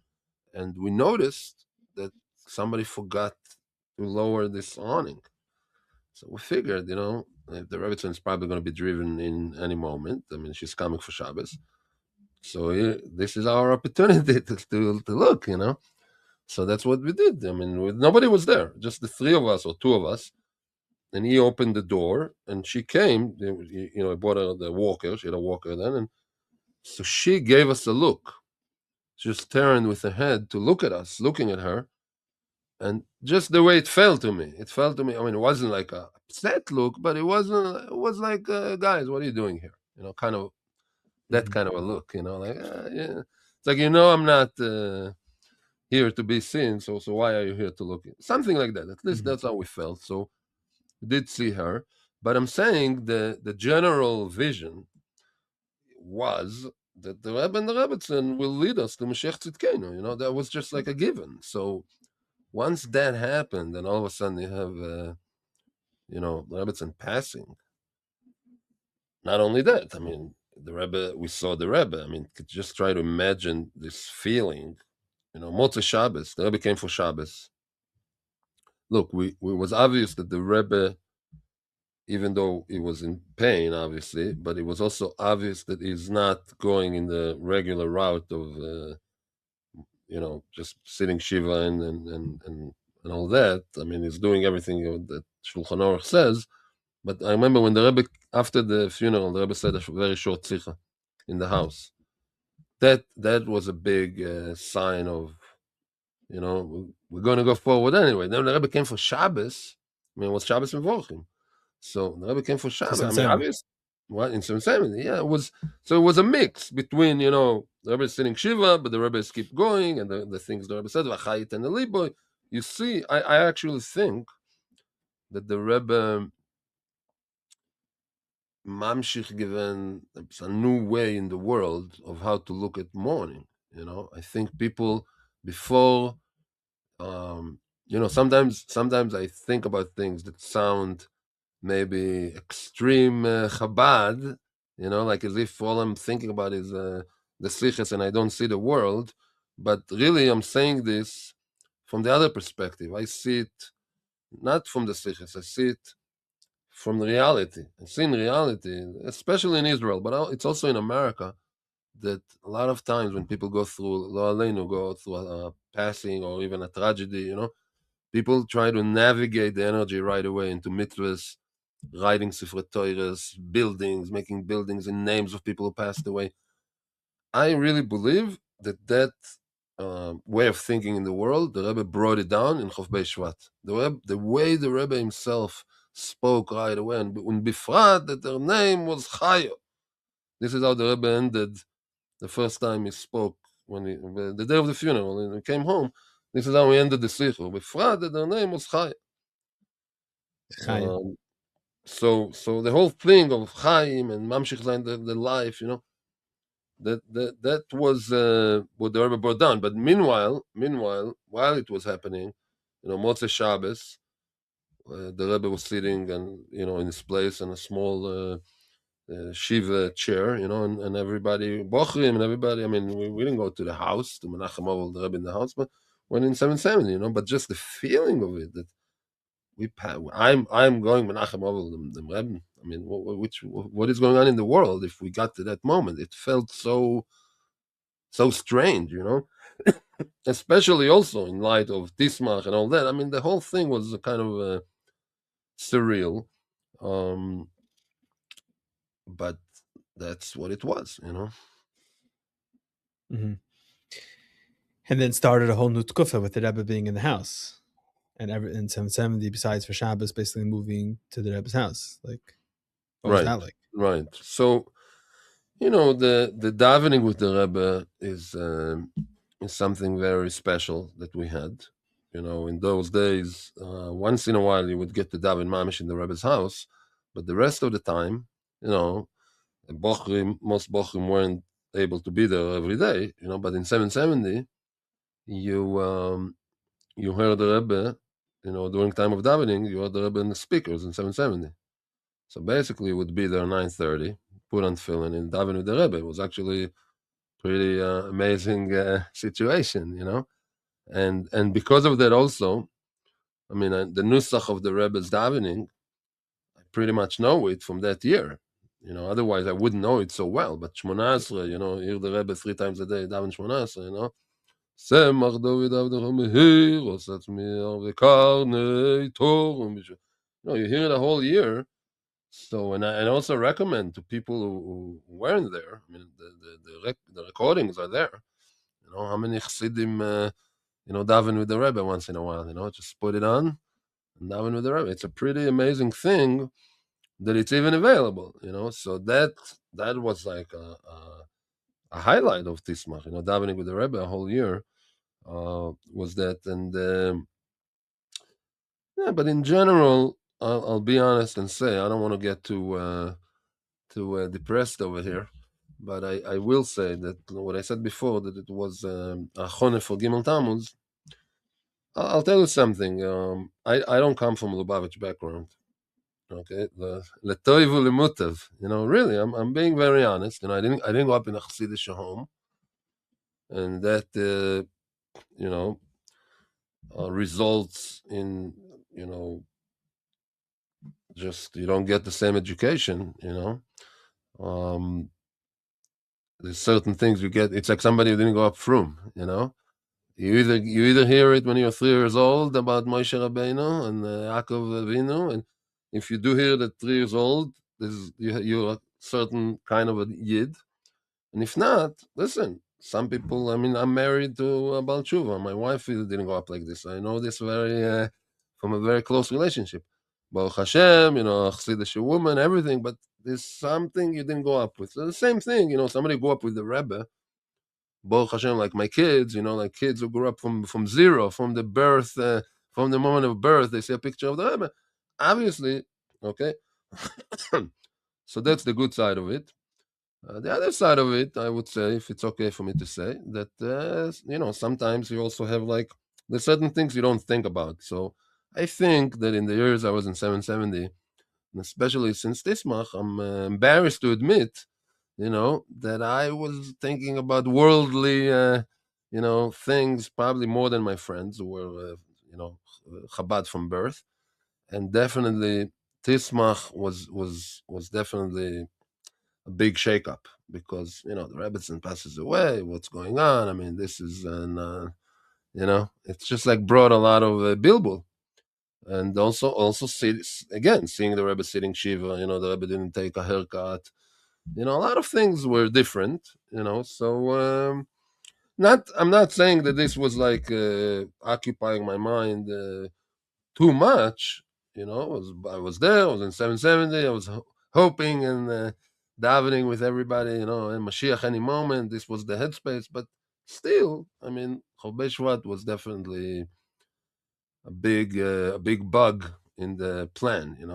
and we noticed that somebody forgot to lower this awning. So we figured, the Rebbetzin is probably going to be driven in any moment. She's coming for Shabbos, so this is our opportunity to look, So that's what we did. Nobody was there, just the three of us or two of us. And he opened the door, and she came. I bought her the walker. She had a walker then, and so she gave us a look. She just turned with her head to look at us, looking at her, and just the way it felt to me. It it wasn't like a upset look, but it wasn't. It was like, guys, what are you doing here? Kind of that kind of a look. Like yeah. It's like I'm not here to be seen. So why are you here to look? Something like that. At least that's how we felt. So we did see her, but I'm saying the general vision was that the Rebbe and the Rebbetzin will lead us to Mashiach Tzidkenu. That was just like a given. So once that happened, then all of a sudden you have, the Rebbetzin passing. Not only that, the Rebbe, we saw the Rebbe. I mean, could just try to imagine this feeling. Motzei Shabbos, the Rebbe came for Shabbos. Look, it was obvious that the Rebbe, even though he was in pain, obviously, but it was also obvious that he's not going in the regular route of, just sitting Shiva and all that. I mean, he's doing everything that Shulchan Aruch says. But I remember when the Rebbe, after the funeral, the Rebbe said a very short tzikha in the house. That was a big sign of, we're going to go forward anyway. Then the Rebbe came for Shabbos. I mean, it was Shabbos and Vorchim. So the Rebbe came for Shabbos. I mean, obviously, what in 770? Yeah, it was. So it was a mix between, the Rebbe is sitting Shiva, but the Rebbe is keep going, and the things the Rebbe said, V'chayit and the Liboy. You see, I actually think that the Rebbe Mamshich given a new way in the world of how to look at mourning. I think people before, sometimes I think about things that sound maybe extreme Chabad, like as if all I'm thinking about is the slichas and I don't see the world. But really, I'm saying this from the other perspective. I see it not from the slichas. I see it from reality. I see in reality, especially in Israel, but it's also in America, that a lot of times when people go through, go through a passing or even a tragedy, people try to navigate the energy right away into mitzvahs, writing Sifrei Torahs, buildings, making buildings in names of people who passed away. I really believe that way of thinking in the world, the Rebbe brought it down in Chof Bei Shvat. The way the Rebbe himself spoke right away, and bifrat that their name was Chayo. This is how the Rebbe ended the first time he spoke the day of the funeral, and he came home. This is how he ended the sichur. Bifrat that their name was Chayo. So the whole thing of Chaim and Mamshich Zayin, the life, that was what the Rebbe brought down. But meanwhile, while it was happening, Motzei Shabbos, the Rebbe was sitting and in his place in a small shiva chair, and everybody, Bochrim and everybody. I mean, we didn't go to the house to Menachem Ovel, the Rebbe in the house, but went in 770, But just the feeling of it that I'm going Menachem Ovel the Rebbe. I mean, what is going on in the world? If we got to that moment, it felt so strange, especially also in light of Tismach and all that. I mean, the whole thing was kind of surreal, but that's what it was, Mm-hmm. And then started a whole new tkufa with the Rebbe being in the house, and in 770, besides for Shabbos, basically moving to the Rebbe's house. Like, what was that like? Right. So, the davening with the Rebbe is something very special that we had. In those days, once in a while you would get to daven mamish in the Rebbe's house, but the rest of the time, most bochrim weren't able to be there every day. But in 770, you heard the Rebbe, during time of davening, you heard the Rebbe in the speakers in 770. So basically, it would be there 9:30, put on tefillin and daven with the Rebbe. It was actually pretty amazing situation, and because of that also, I mean, the nusach of the Rebbe's davening, I pretty much know it from that year. Otherwise I wouldn't know it so well. But Shmona Esrei, hear the Rebbe 3 times a day, daven Shmona Esrei, Semach David Avdecha Mehir, Osat Mir Vekarnei Torah. You hear it a whole year. So, and I also recommend to people who weren't there. I mean, the recordings are there. How many Chassidim, daven with the Rebbe once in a while. Just put it on and daven with the Rebbe. It's a pretty amazing thing that it's even available. So that was like a highlight of Tismach. Davening with the Rebbe a whole year was that, and yeah. But in general, I'll be honest and say I don't want to get too depressed over here, but I will say that what I said before, that it was a choneh for Gimmel Tammuz. I'll tell you something. I don't come from a Lubavitch background. Okay, the letoivu lemutav. Really, I'm being very honest. I didn't go up in a Chassidish home, and that you know results in you know just you don't get the same education. There's certain things you get. It's like somebody who didn't go up from. You either hear it when you're 3 years old about Moshe Rabbeinu and Yaakov Avinu, and if you do hear it at 3 years old, you're a certain kind of a yid, and if not, listen. Some people. I mean, I'm married to a Baal Tshuva. My wife didn't go up like this. I know this from a very close relationship. Baruch Hashem, a Chassidish woman, everything, but there's something you didn't go up with. So the same thing, somebody go up with the Rebbe. Baruch Hashem, like my kids, like kids who grew up from zero, from the birth, from the moment of birth, they see a picture of the Rebbe. Obviously, okay. So that's the good side of it. The other side of it, I would say, if it's okay for me to say, that sometimes you also have there's certain things you don't think about. So I think that in the years I was in 770, and especially since Tismach, I'm embarrassed to admit that I was thinking about worldly, things probably more than my friends who were, Chabad from birth, and definitely Tismach was definitely a big shakeup because the Rebbetzin passes away. What's going on? I mean, this is it's just like brought a lot of bilbul. And also seeing the Rebbe sitting shiva. The Rebbe didn't take a haircut. A lot of things were different. So I'm not saying that this was like occupying my mind too much. I was there. I was in 770. I was hoping and davening with everybody. And Mashiach any moment. This was the headspace. But still, I mean, Chobei Shvat was definitely a big bug in the plan. It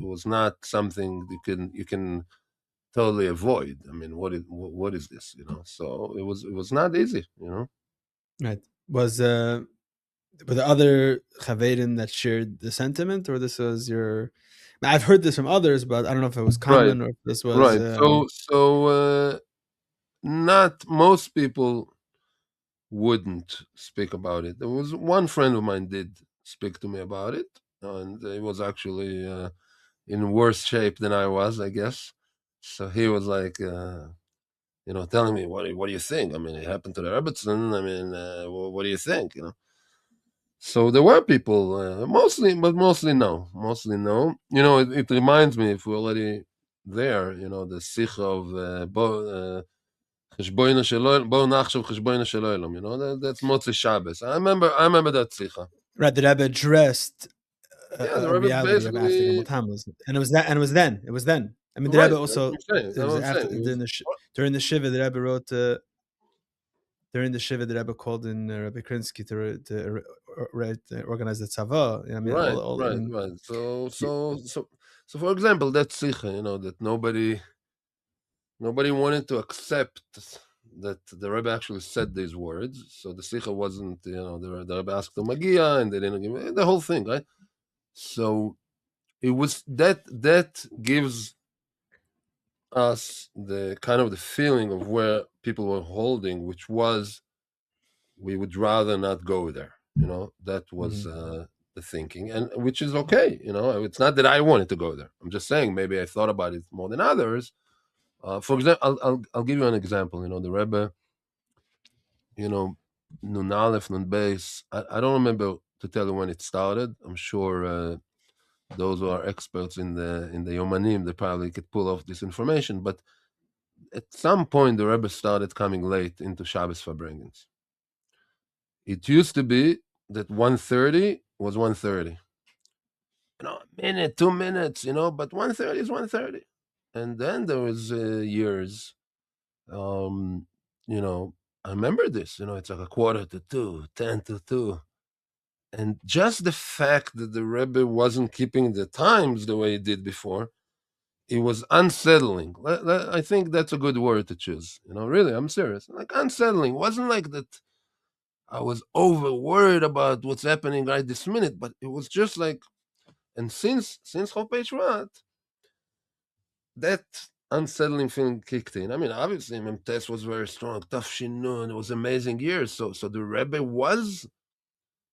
was not something you can totally avoid. I mean, what is this? So it was not easy. Right. Were there other Chavedim that shared the sentiment, or this was your? I've heard this from others, but I don't know if it was Right, common or if this was. right. So not most people wouldn't speak about it. There was one friend of mine did speak to me about it, and he was actually in worse shape than I was, I guess. So he was like, telling me, what do you think? I mean, it happened to the Rebbetzin. I mean, what do you think? So there were people, mostly no. It reminds me, if we're already there, the sikh of Cheshboino Shelo, Bo Nachshav Cheshboino Shelo Elam. That's Motzei Shabbos. I remember that sikha. Right, the Rebbe addressed Yeah, the a Rebbe reality of after Gimmel basically, Tammuz, and it was that, and it was then. It was then. I mean, the right. Rebbe That's what also I'm saying. That's what I'm after saying. It was, during the shiva, the Rebbe wrote. During the shiva, the Rebbe called in Rabbi Krinsky to organize the tzava. I mean, right, all I right, mean, right. So for example, that sikha, that nobody wanted to accept that the Rebbe actually said these words. So the sikha wasn't, the Rebbe asked the Magia, and they didn't give the whole thing, right? So it was that gives us the kind of the feeling of where people were holding, which was we would rather not go there. That was the thinking, and which is okay. It's not that I wanted to go there. I'm just saying maybe I thought about it more than others. For example, I'll give you an example. The Rebbe, Nun Aleph, Nun Beis. I don't remember to tell you when it started. I'm sure those who are experts in the Yomanim, they probably could pull off this information. But at some point, the Rebbe started coming late into Shabbos Farbrengens. It used to be that 1:30 was 1:30. A minute, 2 minutes, but 1:30 is 1:30. And then there was years, um, I remember this, it's like a quarter to two, 10 to two. And just the fact that the Rebbe wasn't keeping the times the way he did before, it was unsettling. I think that's a good word to choose. Really, I'm serious. Like unsettling. It wasn't like that I was over worried about what's happening right this minute, but it was just like And since Chof Shvat, that unsettling feeling kicked in. I mean, obviously, Memtes was very strong. Tafshin Nun, it was amazing years. So the Rebbe was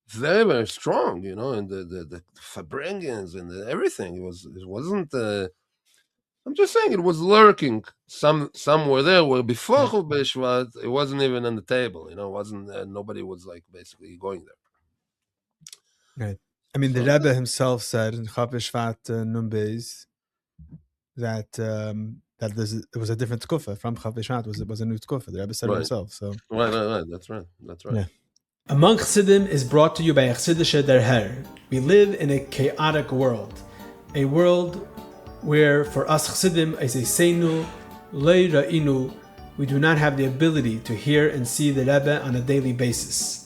very, very strong, and the Fabrengens and everything. It wasn't. I'm just saying it was lurking somewhere there where before Chof Shvat, it wasn't even on the table. It wasn't. Nobody was like basically going there. Right. I mean, the So Rebbe himself said in Chav Shvat Nun Beis that it was a different tkufa from Chav Shvat. Was a new tkufa. The Rebbe said it right, himself. So right. That's right. yeah. Among Chassidim is brought to you by Chassidische Der Herr. We live in a chaotic world, a world where for us Chassidim is a seinu, lei ra'inu, we do not have the ability to hear and see the Rebbe on a daily basis.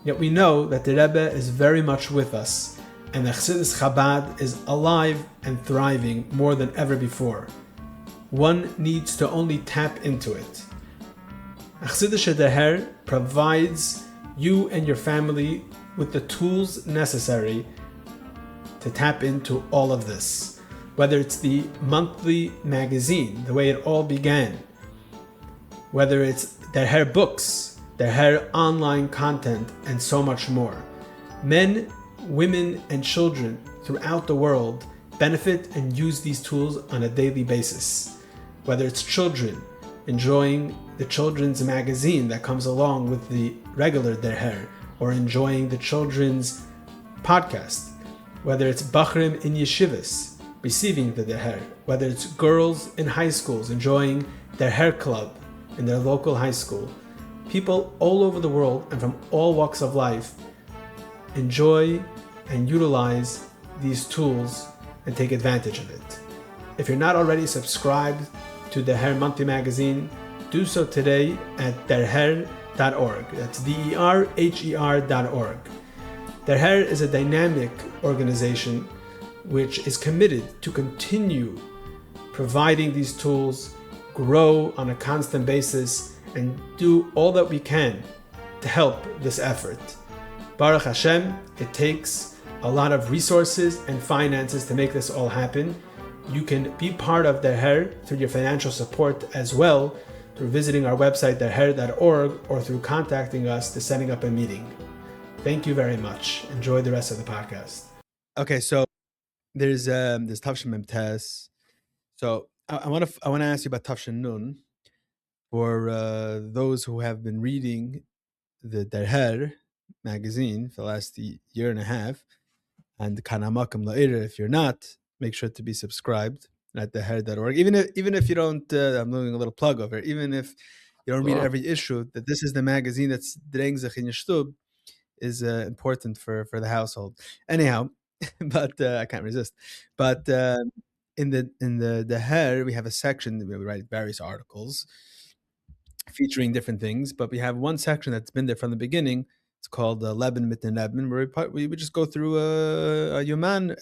Yet we know that the Rebbe is very much with us, and the Chassidus Chabad is alive and thriving more than ever before. One needs to only tap into it. Chassidische Der Herr provides you and your family with the tools necessary to tap into all of this. Whether it's the monthly magazine, the way it all began, whether it's Der Herr books, Der Herr online content, and so much more. Men, women, and children throughout the world benefit and use these tools on a daily basis. Whether it's children enjoying the children's magazine that comes along with the regular Der Herr, or enjoying the children's podcast, whether it's Bachrim in yeshivas receiving the Der Herr, whether it's girls in high schools enjoying Der Herr club in their local high school. People all over the world and from all walks of life enjoy and utilize these tools and take advantage of it. If you're not already subscribed to the Her Monthly Magazine, do so today at derher.org. That's derher.org. Der Herr is a dynamic organization which is committed to continue providing these tools, grow on a constant basis, and do all that we can to help this effort. Baruch Hashem, it takes a lot of resources and finances to make this all happen. You can be part of Der Herr through your financial support as well, through visiting our website derher.org, or through contacting us to setting up a meeting. Thank you very much. Enjoy the rest of the podcast. Okay, so there's Tavshin Mem Tes. So I want to ask you about Tavshin Nun for those who have been reading the Der Herr magazine for the last year and a half, and Kanamakam La'ira. If you're not, make sure to be subscribed at derher.org. Even if you don't, I'm doing a little plug over. Even if you don't read every issue, that this is the magazine that's Drengzach in your shtub is important for the household. Anyhow, but I can't resist. But in the Her, we have a section where we write various articles featuring different things, but we have one section that's been there from the beginning. It's called Leben mit den Leben, where we just go through a Yuman.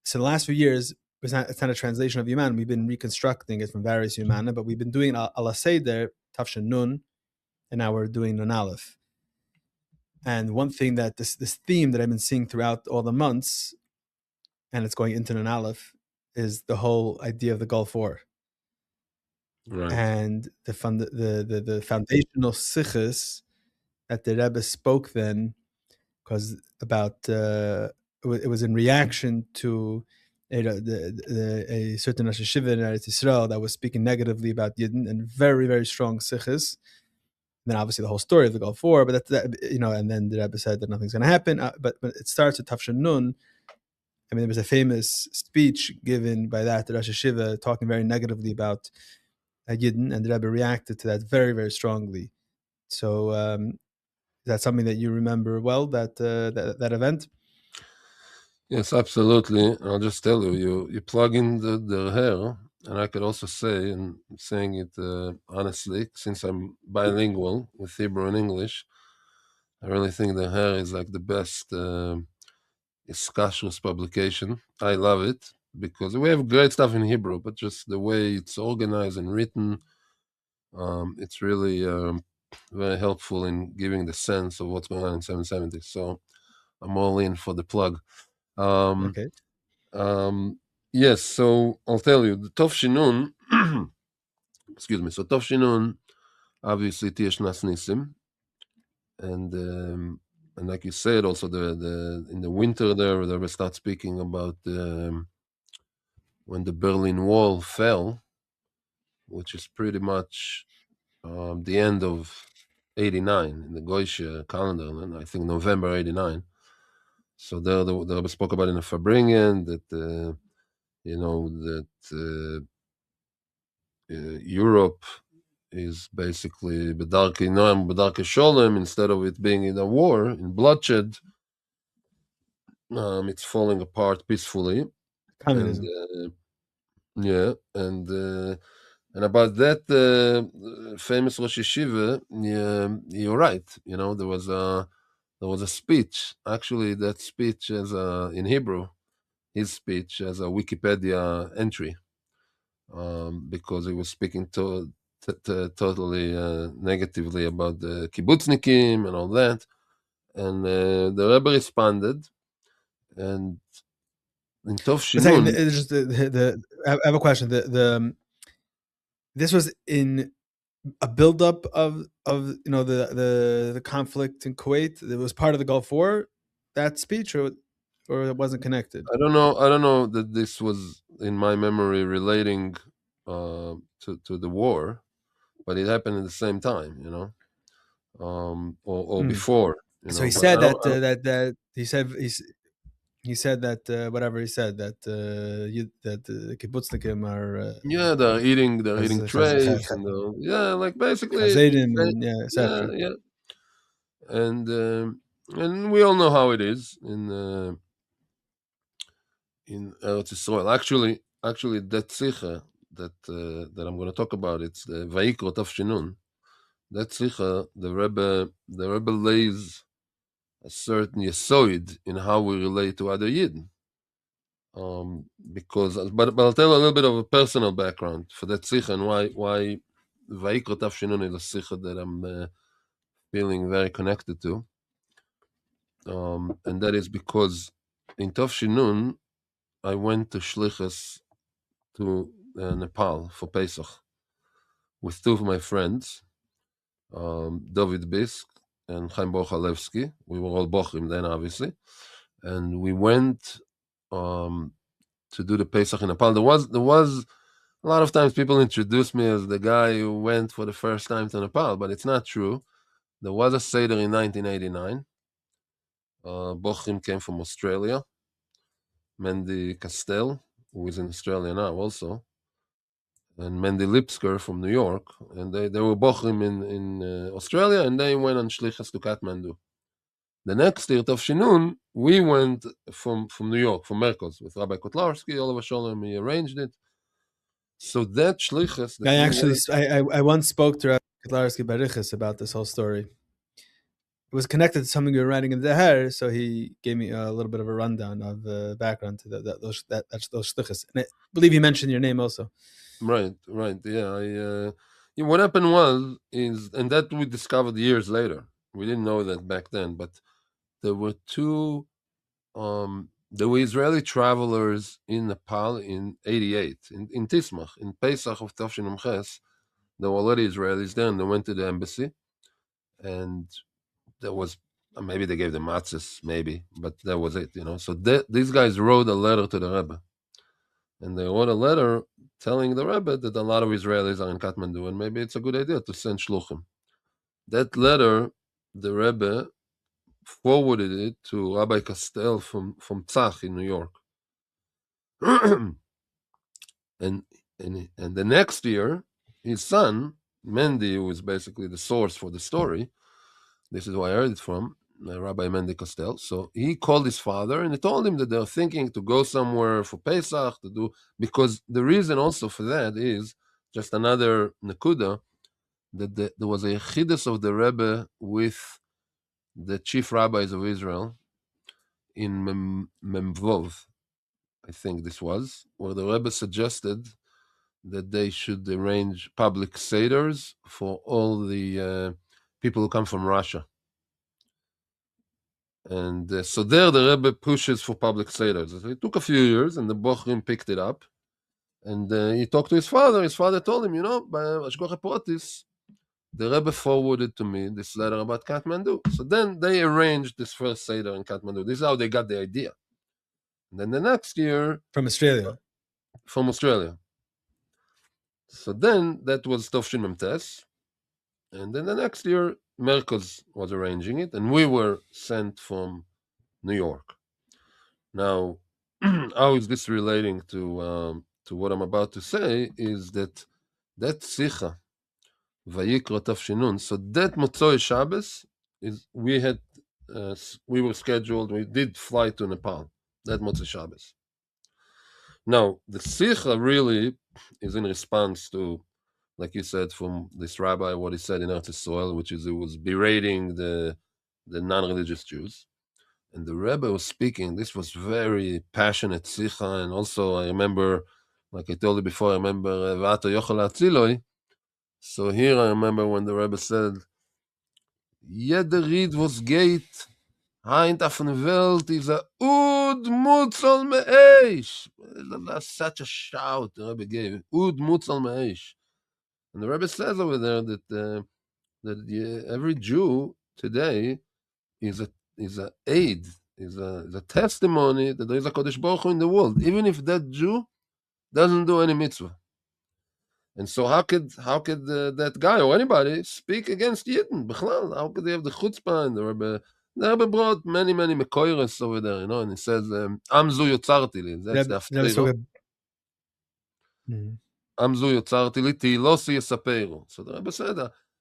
So the last few years, it's not a translation of Yuman. We've been reconstructing it from various Yuman, but we've been doing Ala Seder, Tafshin Nun, and now we're doing Nun Aleph. And one thing that this theme that I've been seeing throughout all the months, and it's going into Nun Aleph, is the whole idea of the Gulf War. Right. And the foundational sichos that the Rebbe spoke then, because about it was in reaction to a certain Rosh Hashiva in Eretz Yisroel that was speaking negatively about Yidden, and very, very strong sichos. And then obviously the whole story of the Gulf War, but and then the Rebbe said that nothing's going to happen. But it starts with Tafshin Nun. I mean, there was a famous speech given by the Rosh Hashiva talking very negatively about Yidden, and the Rebbe reacted to that very, very strongly. So is that something that you remember well, that event? Yes, absolutely. I'll just tell you plug in the hair, and I could also say, and saying it honestly, since I'm bilingual with Hebrew and English, I really think the hair is like the best Iskashrus publication. I love it because we have great stuff in Hebrew, but just the way it's organized and written, it's really very helpful in giving the sense of what's going on in 770. So I'm all in for the plug. Um, Okay. yes, so I'll tell you the Tov Shinun. Excuse me. So Tov Shinun, obviously Tiesh Nas Nisim, and like you said, also the in the winter there, they will start speaking about when the Berlin Wall fell, which is pretty much the end of '89 in the Goyish calendar, and I think November '89. So there, the Rebbe spoke about in the Farbrengen that Europe is basically B'darkei Noam, B'darkei Sholem. Instead of it being in a war, in bloodshed, it's falling apart peacefully. And Communism. yeah, and about that famous Rosh Yeshiva, you're right. There was a speech. Actually, that speech is in Hebrew. His speech as a Wikipedia entry, because he was speaking totally negatively about the kibbutznikim and all that. And the Rebbe responded, and in Tov A second, Shinun, just I have a question. This was in a buildup of the conflict in Kuwait. It was part of the Gulf War. That speech, or it wasn't connected. I don't know that this was in my memory relating to the war, but it happened at the same time, or Hmm. before, So he but said I don't, that he said that whatever he said that that the kibbutznikim are yeah, they're eating trays, and yeah, like basically, chassidim and yeah, yeah, etc. yeah. And we all know how it is in Eretz Yisroel. Actually, that sicha that I'm going to talk about, it's the Vayikro Tav Shinun. That sicha, the Rebbe lays a certain yesoid in how we relate to other Yidden. But I'll tell a little bit of a personal background for that sicha and why Vayikro Tav Shinun is a sicha that I'm feeling very connected to. And that is because in Tov Shinun, I went to Shlichus to Nepal for Pesach with two of my friends, David Bisk and Chaim Bochalevsky. We were all Bochrim then, obviously. And we went to do the Pesach in Nepal. There was a lot of times people introduce me as the guy who went for the first time to Nepal, but it's not true. There was a Seder in 1989. Bochrim came from Australia. Mandy Castell, who is in Australia now also, and Mandy Lipsker from New York, and they were bochrim in Australia, and they went on shlichus to Kathmandu. The next year, Tov Shinun, we went from New York, from Merkos, with Rabbi Kotlarski. All of a sudden, he arranged it. So that shlichus that I we actually went, I once spoke to Rabbi Kotlarski Barichas about this whole story. It was connected to something you were writing in the hair, so he gave me a little bit of a rundown of the background to those shlichus. And I believe he mentioned your name also. right, yeah. What happened is, and that we discovered years later. We didn't know that back then, but there were there were Israeli travelers in Nepal in '88 in Tismach in Pesach of Tafshin Ches. There were already Israelis there, and they went to the embassy, and there was maybe they gave them matzahs, maybe, but that was it. So these guys wrote a letter to the Rebbe, and they wrote a letter telling the Rebbe that a lot of Israelis are in Kathmandu, and maybe it's a good idea to send shluchim. That letter, the Rebbe forwarded it to Rabbi Castell from Tzach in New York. and and the next year, his son Mendy, who is basically the source for the story, this is where I heard it from, Rabbi Mendy Costel. So he called his father and he told him that they're thinking to go somewhere for Pesach to do, because the reason also for that is just another nekuda, that there was a chidus of the Rebbe with the chief rabbis of Israel in Memvov, I think this was, where the Rebbe suggested that they should arrange public seders for all the people who come from Russia. And so there the Rebbe pushes for public seders. It took a few years, and the Bochrim picked it up. And he talked to his father. His father told him, by Hashgacha Pratis, the Rebbe forwarded to me this letter about Kathmandu. So then they arranged this first Seder in Kathmandu. This is how they got the idea. And then the next year... From Australia. From Australia. So then that was Tovshin Memtes. And then the next year, Merkos was arranging it, and we were sent from New York. Now, how is this relating to what I'm about to say? Is that Sicha, Vayikra Tafshinun. So that Motzoi Shabbos is we were scheduled. We did fly to Nepal. That Motzoi Shabbos. Now the Sicha really is in response to, like you said, from this rabbi, what he said in Eretz Yisroel, which is he was berating the non-religious Jews. And the Rebbe was speaking. This was very passionate Sicha. And also I remember, like I told you before, I remember V'ata Yochel Atziloi. So here I remember when the Rebbe said, Jeder Ried was geht, heint auf der Welt is a Ud Mutzel Me'esh. That's such a shout the Rebbe gave. Ud Mutzel Me'esh. And the Rebbe says over there that every Jew today is a aid, is a testimony that there is a Kodesh Baruch Hu in the world, even if that Jew doesn't do any mitzvah. And so how could that guy or anybody speak against Yidden? Bechlal, how could they have the chutzpah? And the Rebbe brought many mekoyres over there, and he says, Amzu yotzarti li. That's the after. Amzu yotzarti li, tilosi yesaperu. So the Rebbe said,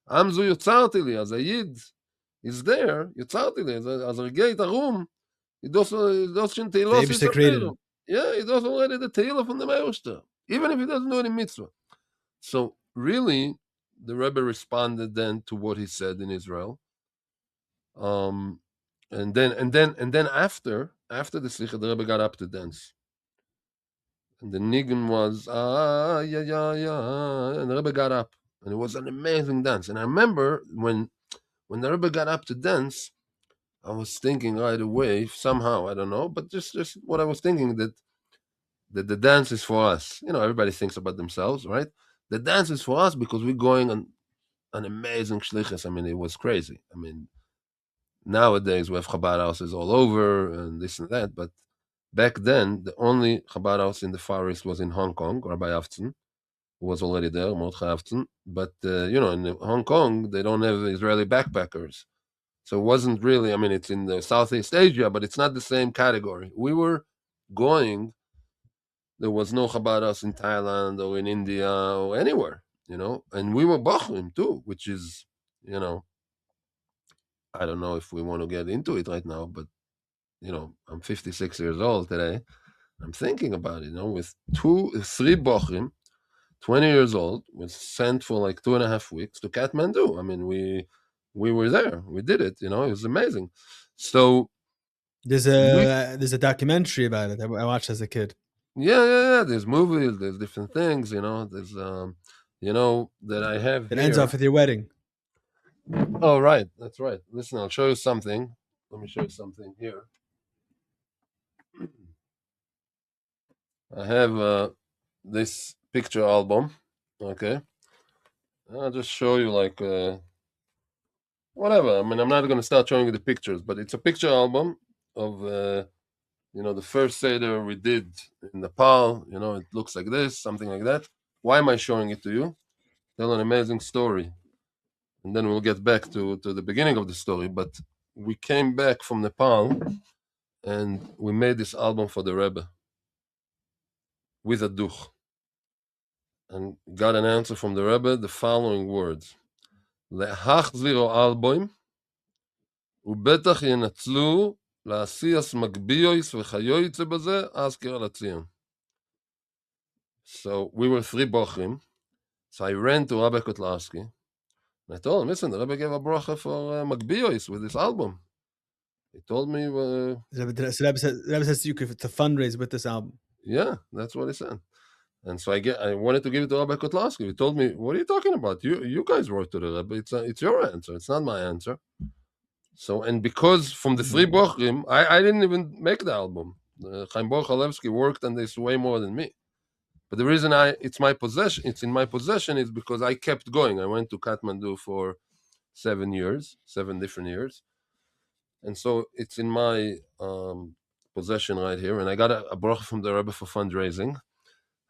Amzu yotzarti li, as a Yid is there, yotzarti li, as a gate, a room, he does tilosi yesaperu. Yeah, he does already the Tehillah from the Meirshter, even if he doesn't do any mitzvah. So really, the Rebbe responded then to what he said in Israel. And then after the Slicha, the Rebbe got up to dance. And the nigun was, and the Rebbe got up. And it was an amazing dance. And I remember when the Rebbe got up to dance, I was thinking right away, somehow, I don't know, but just what I was thinking, that the dance is for us. Everybody thinks about themselves, right? The dance is for us because we're going on an amazing shlichus. I mean, it was crazy. I mean, nowadays we have Chabad houses all over and this and that, but back then the only Chabad house in the Far East was in Hong Kong. Rabbi Avtzon, who was already there, Mordechai Avtzon. But in Hong Kong they don't have Israeli backpackers, so it wasn't really. I mean, it's in the Southeast Asia, but it's not the same category. We were going. There was no Chabad house in Thailand or in India or anywhere, and we were Bachrim too, which is, I don't know if we want to get into it right now, but, I'm 56 years old today. I'm thinking about it, with 3 Bachrim, 20 years old, was sent for like 2.5 weeks to Kathmandu. I mean, we were there. We did it, it was amazing. So there's a documentary about it that I watched as a kid. Yeah. There's movies, there's different things, there's, that I have. It ends off with your wedding. Oh, right. That's right. Listen, I'll show you something. Let me show you something here. I have this picture album. Okay. I'll just show you like whatever. I mean, I'm not going to start showing you the pictures, but it's a picture album of the first Seder we did in Nepal. It looks like this, something like that. Why am I showing it to you? Tell an amazing story. And then we'll get back to the beginning of the story. But we came back from Nepal and we made this album for the Rebbe with a duch. And got an answer from the Rebbe, the following words. Le'hachziro alboim ubetach yenatlu la'asiyas magbiyois v'chayoyitze baze azker al-Tzion. So we were 3 bochrim. So I ran to Rabbi Kotlarski. And I told him, listen, the Rebbe gave a bracha for magbiyois with this album. He told me... So Rebbe says you could to fundraise with this album. Yeah, that's what he said. And so I wanted to give it to Rabbi Kotlarski. He told me, what are you talking about? You guys wrote to the Rebbe. It's your answer. It's not my answer. So, and because from the three Bochrim, I didn't even make the album. Chaim Borchalevsky worked on this way more than me. But the reason it's in my possession is because I kept going. I went to Kathmandu for 7 different years. And so it's in my possession right here. And I got a bracha from the Rebbe for fundraising.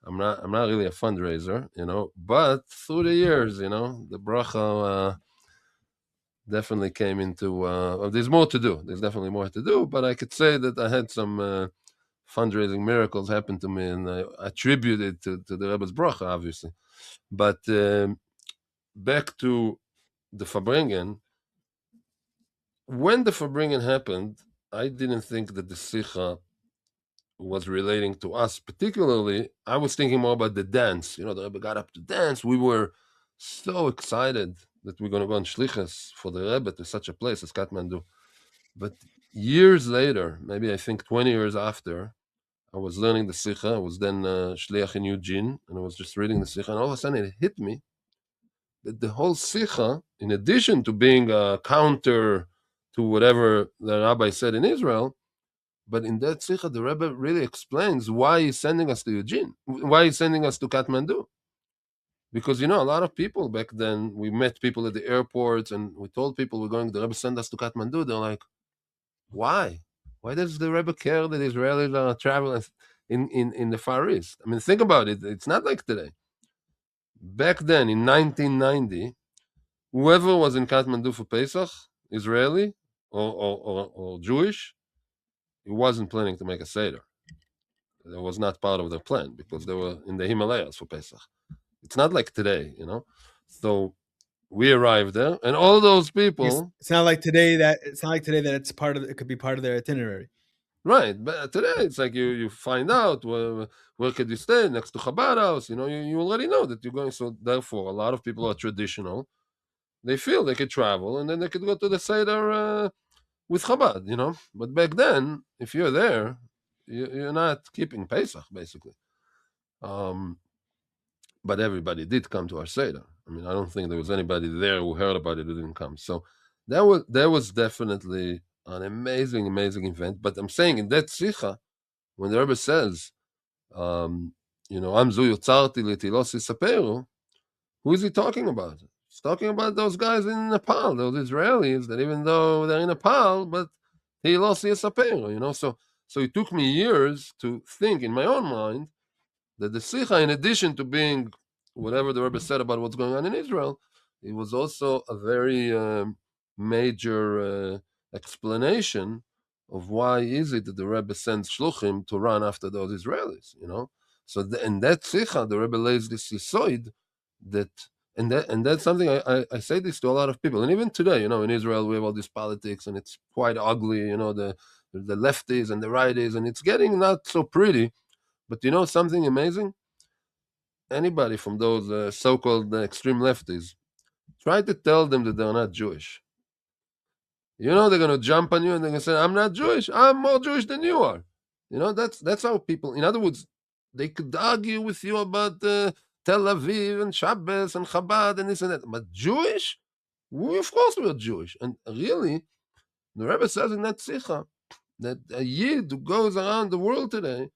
I'm not really a fundraiser, but through the years, the bracha definitely came into. There's more to do. There's definitely more to do, but I could say that I had some fundraising miracles happen to me, and I attribute it to the Rebbe's bracha, obviously. But back to the Farbrengen. When the Farbrengen happened, I didn't think that the Sikha was relating to us particularly. I was thinking more about the dance. The Rebbe got up to dance. We were so excited that we're going to go on shlichus for the Rebbe to such a place as Kathmandu. But years later, maybe I think 20 years after, I was learning the Sikha. I was then shliach in Eugene, and I was just reading the Sikha, and all of a sudden it hit me that the whole Sikha, in addition to being a counter to whatever the rabbi said in Israel, but in that Sikha, the Rebbe really explains why he's sending us to Eugene, why he's sending us to Kathmandu. Because, a lot of people back then, we met people at the airport and we told people we're going, the Rebbe send us to Kathmandu. They're like, why? Why does the Rebbe care that Israelis are traveling in the Far East? I mean, think about it. It's not like today. Back then, in 1990, whoever was in Kathmandu for Pesach, Israeli or Jewish, he wasn't planning to make a Seder. That was not part of their plan because they were in the Himalayas for Pesach. It's not like today, So we arrived there, and all those people. It's not like today that it's part of. It could be part of their itinerary. Right, but today it's like you find out where could you stay next to Chabad house. You already know that you're going. So therefore, a lot of people are traditional. They feel they could travel, and then they could go to the Seder with Chabad. But back then, if you're there, you're not keeping Pesach basically. But everybody did come to our Seder. I mean, I don't think there was anybody there who heard about it who didn't come. So that was definitely an amazing, amazing event. But I'm saying in that Sikha, when the Rebbe says, Am zu yotzarti letilos yisaperu, who is he talking about? He's talking about those guys in Nepal, those Israelis that even though they're in Nepal, but he lost yisaperu, So it took me years to think in my own mind that the Sikha, in addition to being whatever the Rebbe said about what's going on in Israel, it was also a very major explanation of why is it that the Rebbe sends shluchim to run after those Israelis, So in that Sikha, the Rebbe lays this yisoid that, and that's something I say this to a lot of people, and even today, in Israel we have all this politics, and it's quite ugly, the lefties and the righties, and it's getting not so pretty. But something amazing? Anybody from those so-called extreme lefties, try to tell them that they're not Jewish. They're going to jump on you and they're going to say, I'm not Jewish. I'm more Jewish than you are. That's how people, in other words, they could argue with you about Tel Aviv and Shabbos and Chabad and this and that. But Jewish? Of course we're Jewish. And really, the Rebbe says in that Sikha that a Yid who goes around the world today,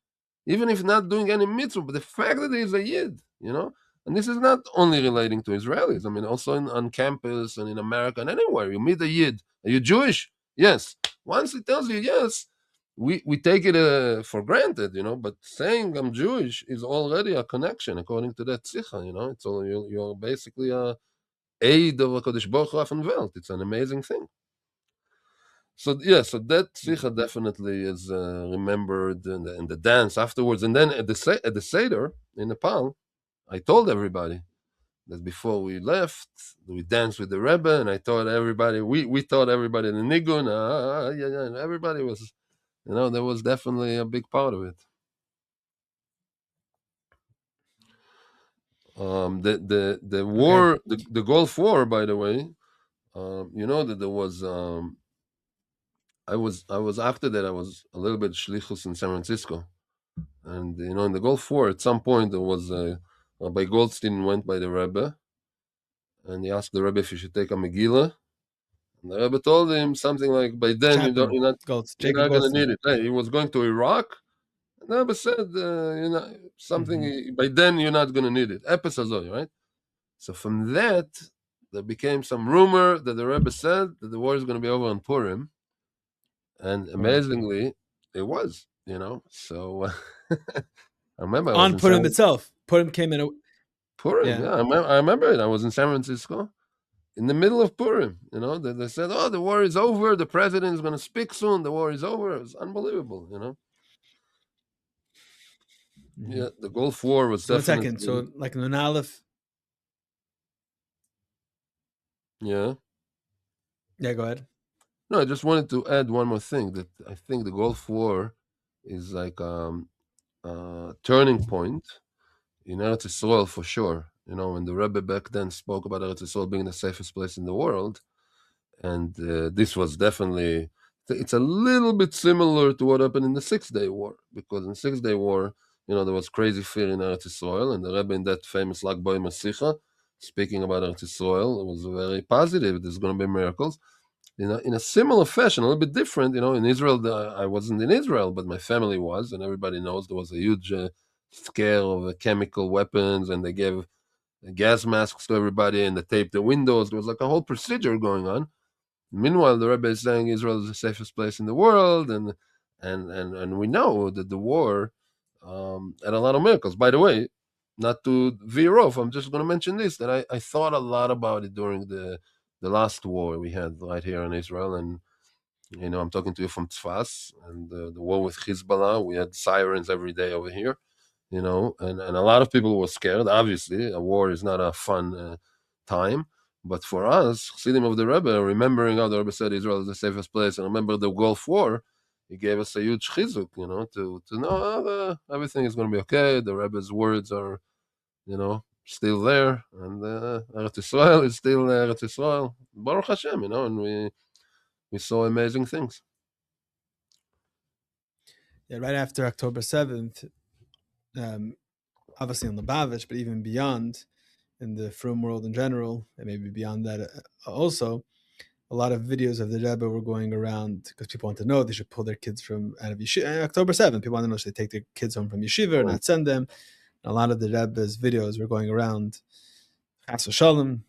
even if not doing any mitzvah, but the fact that he's a Yid, and this is not only relating to Israelis. I mean, also on campus and in America and anywhere, you meet a Yid. Are you Jewish? Yes. Once he tells you yes, we take it for granted, but saying I'm Jewish is already a connection, according to that Sikha, It's all, you're basically a aid of HaKadosh Baruch Hu and Welt. It's an amazing thing. So that Sikha definitely is remembered, and the dance afterwards, and then at the Seder in Nepal, I told everybody that before we left, we danced with the Rebbe, and I told everybody we taught everybody the nigun, and everybody was, there was definitely a big part of it. The war, the Gulf War, by the way, that there was. I was after that. I was a little bit shlichus in San Francisco, and in the Gulf War, at some point there was Rabbi Goldstein went by the Rebbe, and he asked the Rebbe if he should take a Megillah, And the Rebbe told him something like, by then Chapman, you're not Jacob going to Goldstein. need it. Hey, he was going to Iraq. And the Rebbe said, something, by then you're not going to need it. Epis, right? So from that, there became some rumor that the Rebbe said that the war is going to be over on Purim. And amazingly, it was, So I remember I was On in Purim itself. Purim came in. Purim, yeah. I remember it. I was in San Francisco in the middle of Purim. They said, "Oh, the war is over. The president is going to speak soon. The war is over." It was unbelievable. Yeah, the Gulf War was So definitely. 1 second. So like Nun Aleph. Yeah. Yeah, go ahead. No, I just wanted to add one more thing, that I think the Gulf War is like a turning point in Eretz Yisroel for sure. When the Rebbe back then spoke about Eretz Yisroel being the safest place in the world, and this was definitely, it's a little bit similar to what happened in the 6-Day War, because in the 6-Day War, there was crazy fear in Eretz Yisroel, and the Rebbe in that famous Lag Boi Masicha, speaking about Eretz Yisroel, it was very positive. There's going to be miracles. In a similar fashion, a little bit different. In Israel, I wasn't in Israel, but my family was, and everybody knows there was a huge scare of chemical weapons, and they gave gas masks to everybody, and they taped the windows. There was like a whole procedure going on. Meanwhile, the Rebbe is saying Israel is the safest place in the world, and we know that the war had a lot of miracles. By the way, not to veer off, I'm just going to mention this, that I thought a lot about it during the last war we had right here in Israel, and I'm talking to you from Tzfas, and the war with Hezbollah. We had sirens every day over here, and a lot of people were scared. Obviously, a war is not a fun time. But for us, Chassidim of the Rebbe, remembering how the Rebbe said Israel is the safest place, and remember the Gulf War, he gave us a huge chizuk, to know everything is going to be okay. The Rebbe's words are, still there, and Eretz Yisrael is still Eretz Yisrael. Baruch Hashem, and we saw amazing things. Yeah, right after October 7th, obviously on Lubavitch, but even beyond, in the Frum world in general, and maybe beyond that also, a lot of videos of the Rebbe were going around because people want to know they should pull their kids from out of yeshiva. October 7th, people want to know should they take their kids home from yeshiva or not send them. And a lot of the Rebbe's videos were going around. Chas v'shalom,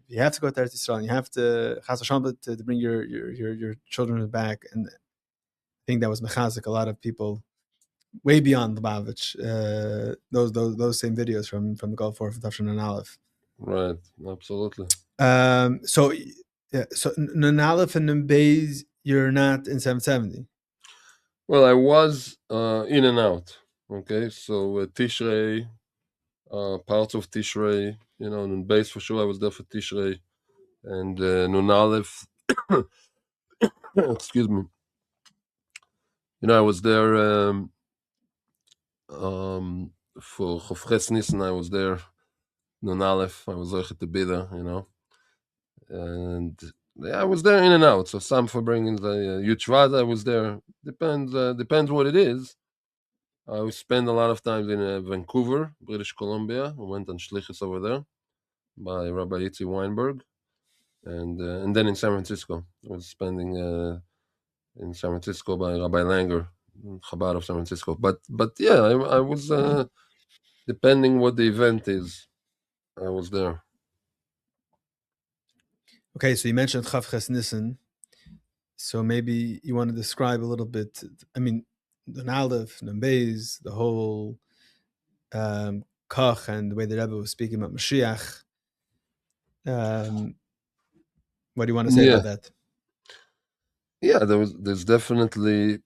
you have to go to Eretz Yisrael, and you have to Chas v'shalom to bring your children back. And I think that was mechazik a lot of people way beyond Lubavitch. Those same videos from the Gulf War from Tafshin and Aleph. Right, absolutely. So Nun Aleph and Nun Beis, you're not in 770. Well, I was in and out. Okay, so Tishrei, parts of Tishrei, Nun Beis for sure. I was there for Tishrei, and Nun Aleph. Excuse me. I was there for Chofches Nissen. I was there. Nun Aleph. I was to be there. And I was there in and out. So some for bringing the Yuchvad, I was there. Depends what it is. I spent a lot of time in Vancouver, British Columbia. I went on Shlichus over there by Rabbi Asi Weinberg, and then in San Francisco. I was spending in San Francisco by Rabbi Langer, Chabad of San Francisco. But yeah, I was depending what the event is, I was there. Okay, so you mentioned Chavches Nissen. So maybe you want to describe a little bit. I mean, Nun Aleph, Nun Beis, the whole Koch, and the way the Rebbe was speaking about Mashiach. What do you want to say about that? Yeah, there's definitely,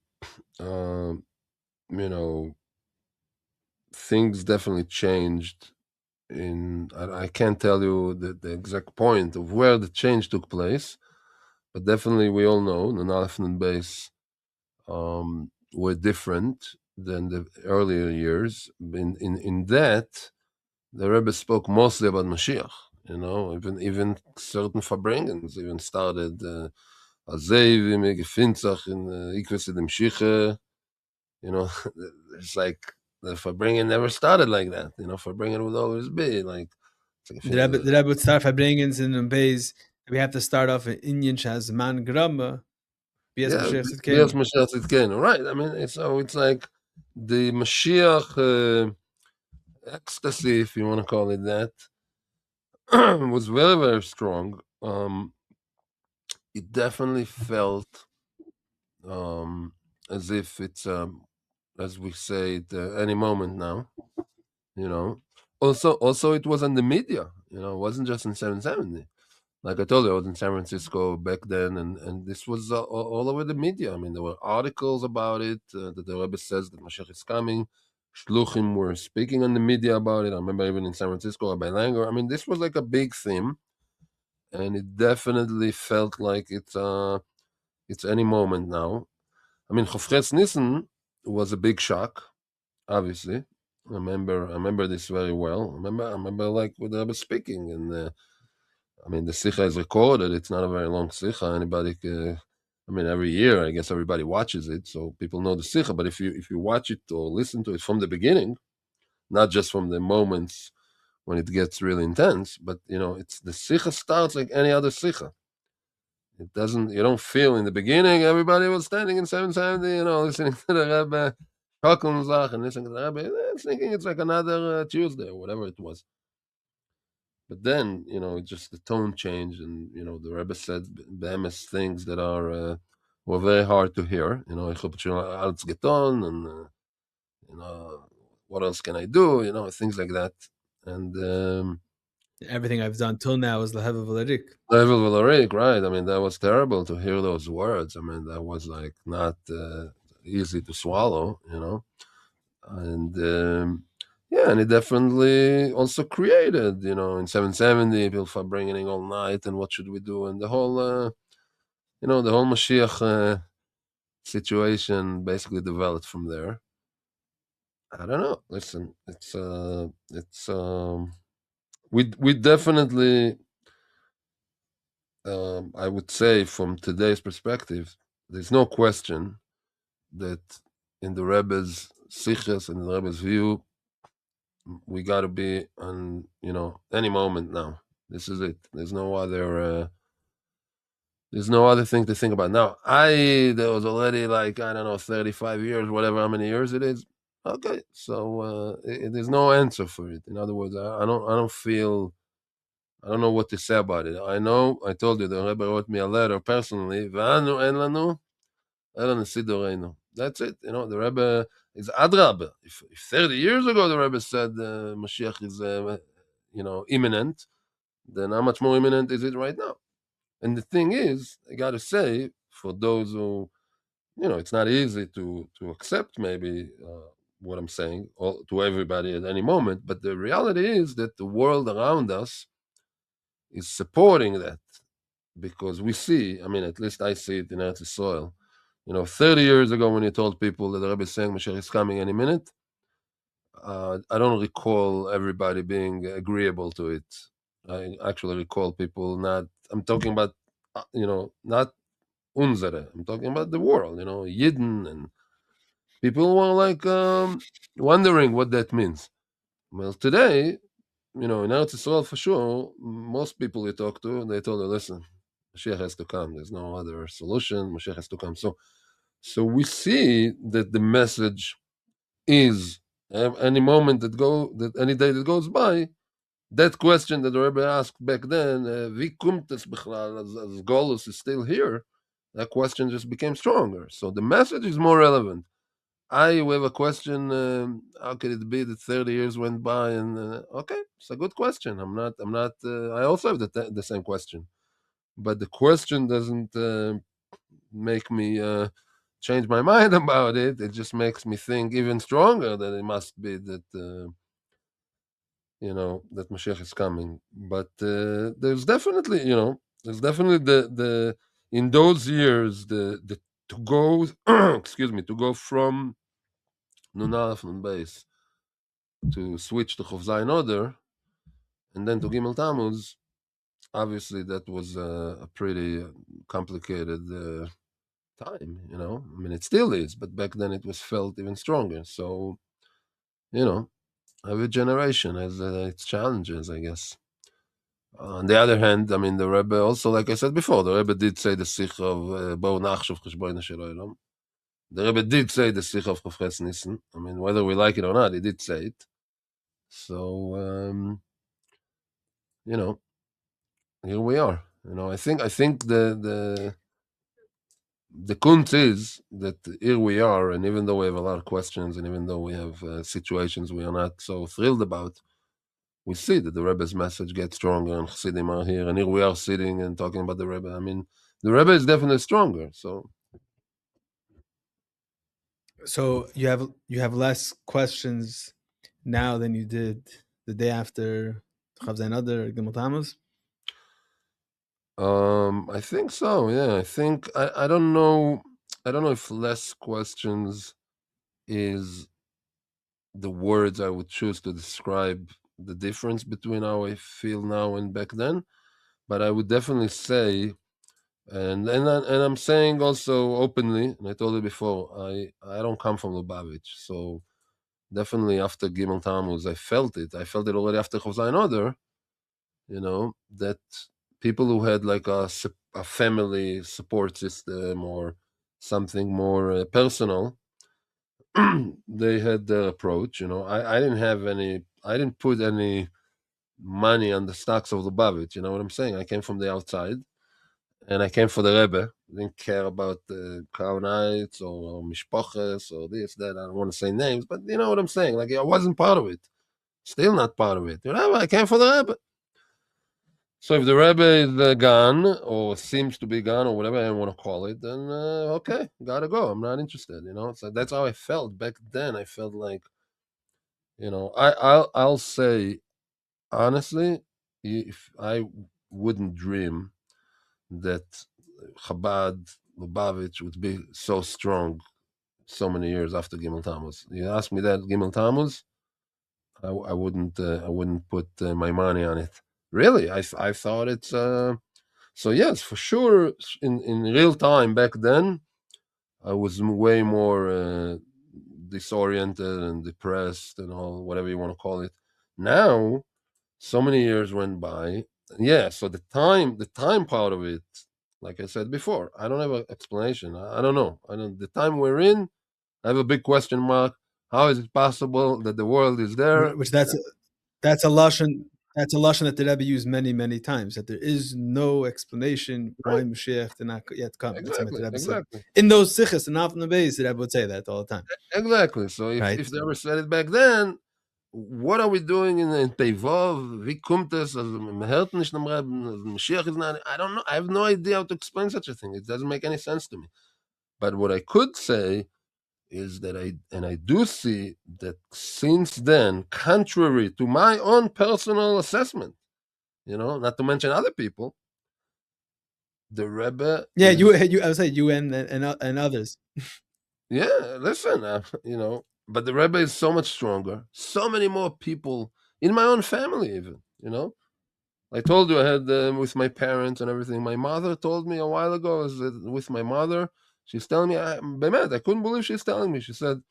things definitely changed. I can't tell you the exact point of where the change took place, but definitely we all know Nun Aleph and Nun Beis were different than the earlier years. In that, the Rebbe spoke mostly about Mashiach. Even certain Farbrengens even started Azev me gefintzach in Ikves dem Shiche. It's like the Farbrengen never started like that. Farbrengen would always be like. The Rebbe would start Farbrengens in Nun Beis We have to start off in Inyan Shazman Grama, Bias Yeah, Mashiach Bias Tzidkenu. Mashiach Tzidkenu, right? I mean, so it's like the Mashiach ecstasy, if you want to call it that, was very, very strong. It definitely felt as if it's, as we say, any moment now. You know. Also, it was on the media. You know, it wasn't just in 770. Like I told you, I was in San Francisco back then, and this was all over the media. I mean, there were articles about it that the Rebbe says that Mashiach is coming. Shluchim were speaking on the media about it. I remember even in San Francisco, Rabbi Langer. I mean, this was like a big theme, and it definitely felt like it's any moment now. I mean, Chofretz Nissen was a big shock, obviously. I remember this very well. I remember like with the Rebbe speaking, and I mean, the Sikha is recorded. It's not a very long Sikha. I mean, every year, I guess everybody watches it, so people know the Sikha. But if you watch it or listen to it from the beginning, not just from the moments when it gets really intense, but it's the Sikha starts like any other Sikha. It doesn't. You don't feel in the beginning everybody was standing in 770, listening to the Rebbe, and listening to the Rebbe, thinking it's like another Tuesday or whatever it was. But then, it just the tone changed, and the Rebbe said bemis things that were very hard to hear. Ich hab schon alles getan, and what else can I do? Things like that. And Everything I've done till now is Lehev Valerik. Level Valerik, right? I mean, that was terrible to hear those words. I mean, that was like not easy to swallow, and yeah, and it definitely also created, in 770, people for bringing all night, and what should we do, and the whole, the whole Mashiach situation basically developed from there. I don't know. Listen, we definitely, I would say, from today's perspective, there's no question that in the Rebbe's sichas and the Rebbe's view, we got to be on, any moment now. This is it. There's no other thing to think about. Now, there was already like, I don't know, 35 years, whatever, how many years it is. Okay, so there's no answer for it. In other words, I don't know what to say about it. I told you, the Rebbe wrote me a letter personally. V'anu en lanu, ela nesidoreinu. That's it. The Rebbe is adrabah. If 30 years ago the Rebbe said Mashiach is, imminent, then how much more imminent is it right now? And the thing is, I got to say, for those who, it's not easy to accept maybe what I'm saying to everybody at any moment, but the reality is that the world around us is supporting that, because we see, I mean, at least I see it in Eretz Yisroel. 30 years ago when you told people that the Rebbe is saying Mashiach is coming any minute, I don't recall everybody being agreeable to it. I actually recall people not, I'm talking about, not unsere, I'm talking about the world, Yidden, and people were like wondering what that means. Well, today, in Eretz Yisrael for sure, most people you talk to, they told you, listen, Mashiach has to come. There's no other solution. Mashiach has to come. So we see that the message is any moment any day that goes by, that question that the Rebbe asked back then, "Vi kumt es bichlal as Golus is still here?" That question just became stronger. So the message is more relevant. We have a question. How could it be that 30 years went by? And okay, it's a good question. I'm not. I also have the same question, but the question doesn't make me change my mind about it. It just makes me think even stronger that it must be that that Mashiach is coming. But there's definitely the in those years the to go excuse me, to go from Nun Aleph Nun Beis to switch to Chof Zayin order and then to Gimmel Tammuz. Obviously, that was a pretty complicated time. I mean, it still is, but back then it was felt even stronger. So, every generation has its challenges, I guess. On the other hand, I mean, the Rebbe also, like I said before, the Rebbe did say the Sikh of Bo Nachshav Cheshbono Shel Olam. The Rebbe did say the Sikh of Chofetz Nissen. I mean, whether we like it or not, he did say it. So, you know, here we are. You know, I think the kunt is that here we are, and even though we have a lot of questions, and even though we have situations we are not so thrilled about, we see that the Rebbe's message gets stronger, and Chassidim are here, and here we are sitting and talking about the Rebbe. I mean, the Rebbe is definitely stronger. So you have less questions now than you did the day after Chav Zayin Adar Gimmel Tammuz. I think so. Yeah, I think I don't know. I don't know if less questions is the words I would choose to describe the difference between how I feel now and back then. But I would definitely say, and I'm saying also openly, and I told you before, I don't come from Lubavitch, so definitely after Gimmel Tammuz, I felt it. I felt it already after Chav Zayin Adar, you know, that people who had like a family support system or something more personal, they had their approach. You know, I didn't have any. I didn't put any money on the stocks of Lubavitch. You know what I'm saying? I came from the outside, and I came for the Rebbe. I didn't care about the Crown Heights or Mishpoches or this, that. I don't want to say names, but you know what I'm saying? Like, I wasn't part of it. Still not part of it. You know, I came for the Rebbe. So if the Rebbe is gone, or seems to be gone, or whatever I want to call it, then okay, gotta go. I'm not interested, you know? So that's how I felt back then. I felt like, you know, I'll say, honestly, if I wouldn't dream that Chabad, Lubavitch would be so strong so many years after Gimmel Tammuz. You ask me that Gimmel Tammuz, I wouldn't put my money on it. Really, I thought it's so yes, for sure. In real time back then, I was way more disoriented and depressed and all whatever you want to call it. Now, so many years went by. Yeah, so the time part of it, like I said before, I don't have an explanation. I don't know. I don't. The time we're in, I have a big question mark. How is it possible that the world is there? Which that's a lashon that the Rebbe used many times. That there is no explanation why Right. Mashiach did not yet come. That's what the Rebbe said Exactly. in those sichos and often the base. The Rebbe would say that all the time. Exactly. So Right. if they ever said it back then, what are we doing in Teivov? Wie kommt es? Also, man hört nicht am Rebbe, Mashiach is not, I don't know. I have no idea how to explain such a thing. It doesn't make any sense to me. But what I could say is that I do see that since then, contrary to my own personal assessment, you know, not to mention other people, the Rebbe Yeah, is, I would say you and others. yeah, listen, you know, but the Rebbe is so much stronger. So many more people in my own family, even, you know. I told you I had with my parents and everything. My mother told me a while ago, with my mother, she's telling me, I couldn't believe she's telling me. She said,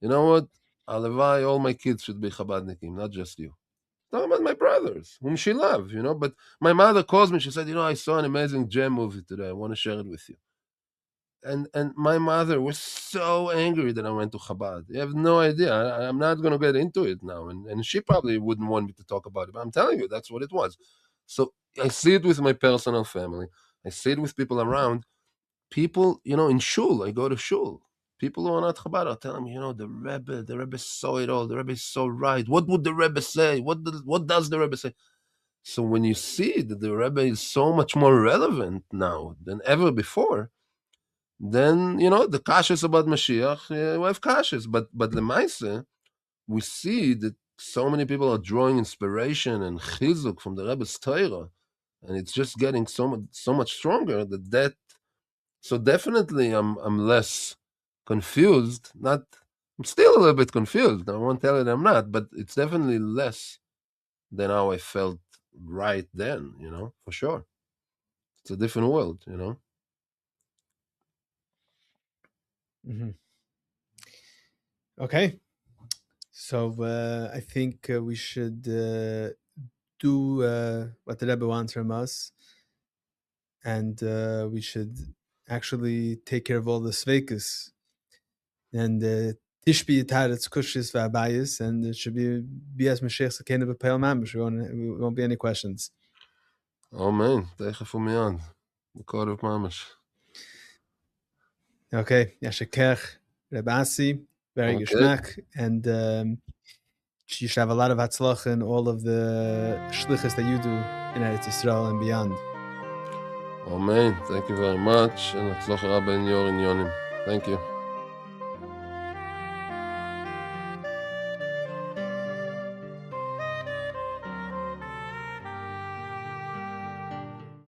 you know what? Alavai, all my kids should be Chabadnikim, not just you. Talking about my brothers, whom she loved, you know. But my mother calls me. She said, you know, I saw an amazing gem movie today. I want to share it with you. And my mother was so angry that I went to Chabad. You have no idea. I'm not going to get into it now. And she probably wouldn't want me to talk about it. But I'm telling you, that's what it was. So I see it with my personal family. I see it with people around. People, you know, in shul, I go to shul. People who are not Chabad are telling me, you know, the Rebbe saw it all. The Rebbe is so right. What would the Rebbe say? What does the Rebbe say? So when you see that the Rebbe is so much more relevant now than ever before, then you know the kashas about Mashiach, we have kashas, but the Maisa, we see that so many people are drawing inspiration and chizuk from the Rebbe's Torah, and it's just getting so much stronger that. So definitely, I'm less confused. Not, I'm still a little bit confused. I won't tell you I'm not, but it's definitely less than how I felt right then. You know, for sure, it's a different world. You know. Mm-hmm. Okay. So I think we should do what the Rebbe wants from us, and we should actually take care of all the sveikus and tishbi taretz kushis v'abayis, and it should be as Mashiach Sakena b'peil mamish. We won't be any questions. Amen. Teichef u'miyan. B'korov mamash. Okay, Yashakech, Rabbi Asi, very Okay. geschmack, and you should have a lot of hatzlach in all of the shlichus that you do in Eretz Yisroel and beyond. Amen. Thank you very much. And Hatzlacha Rabbi in your inyonim. Thank you.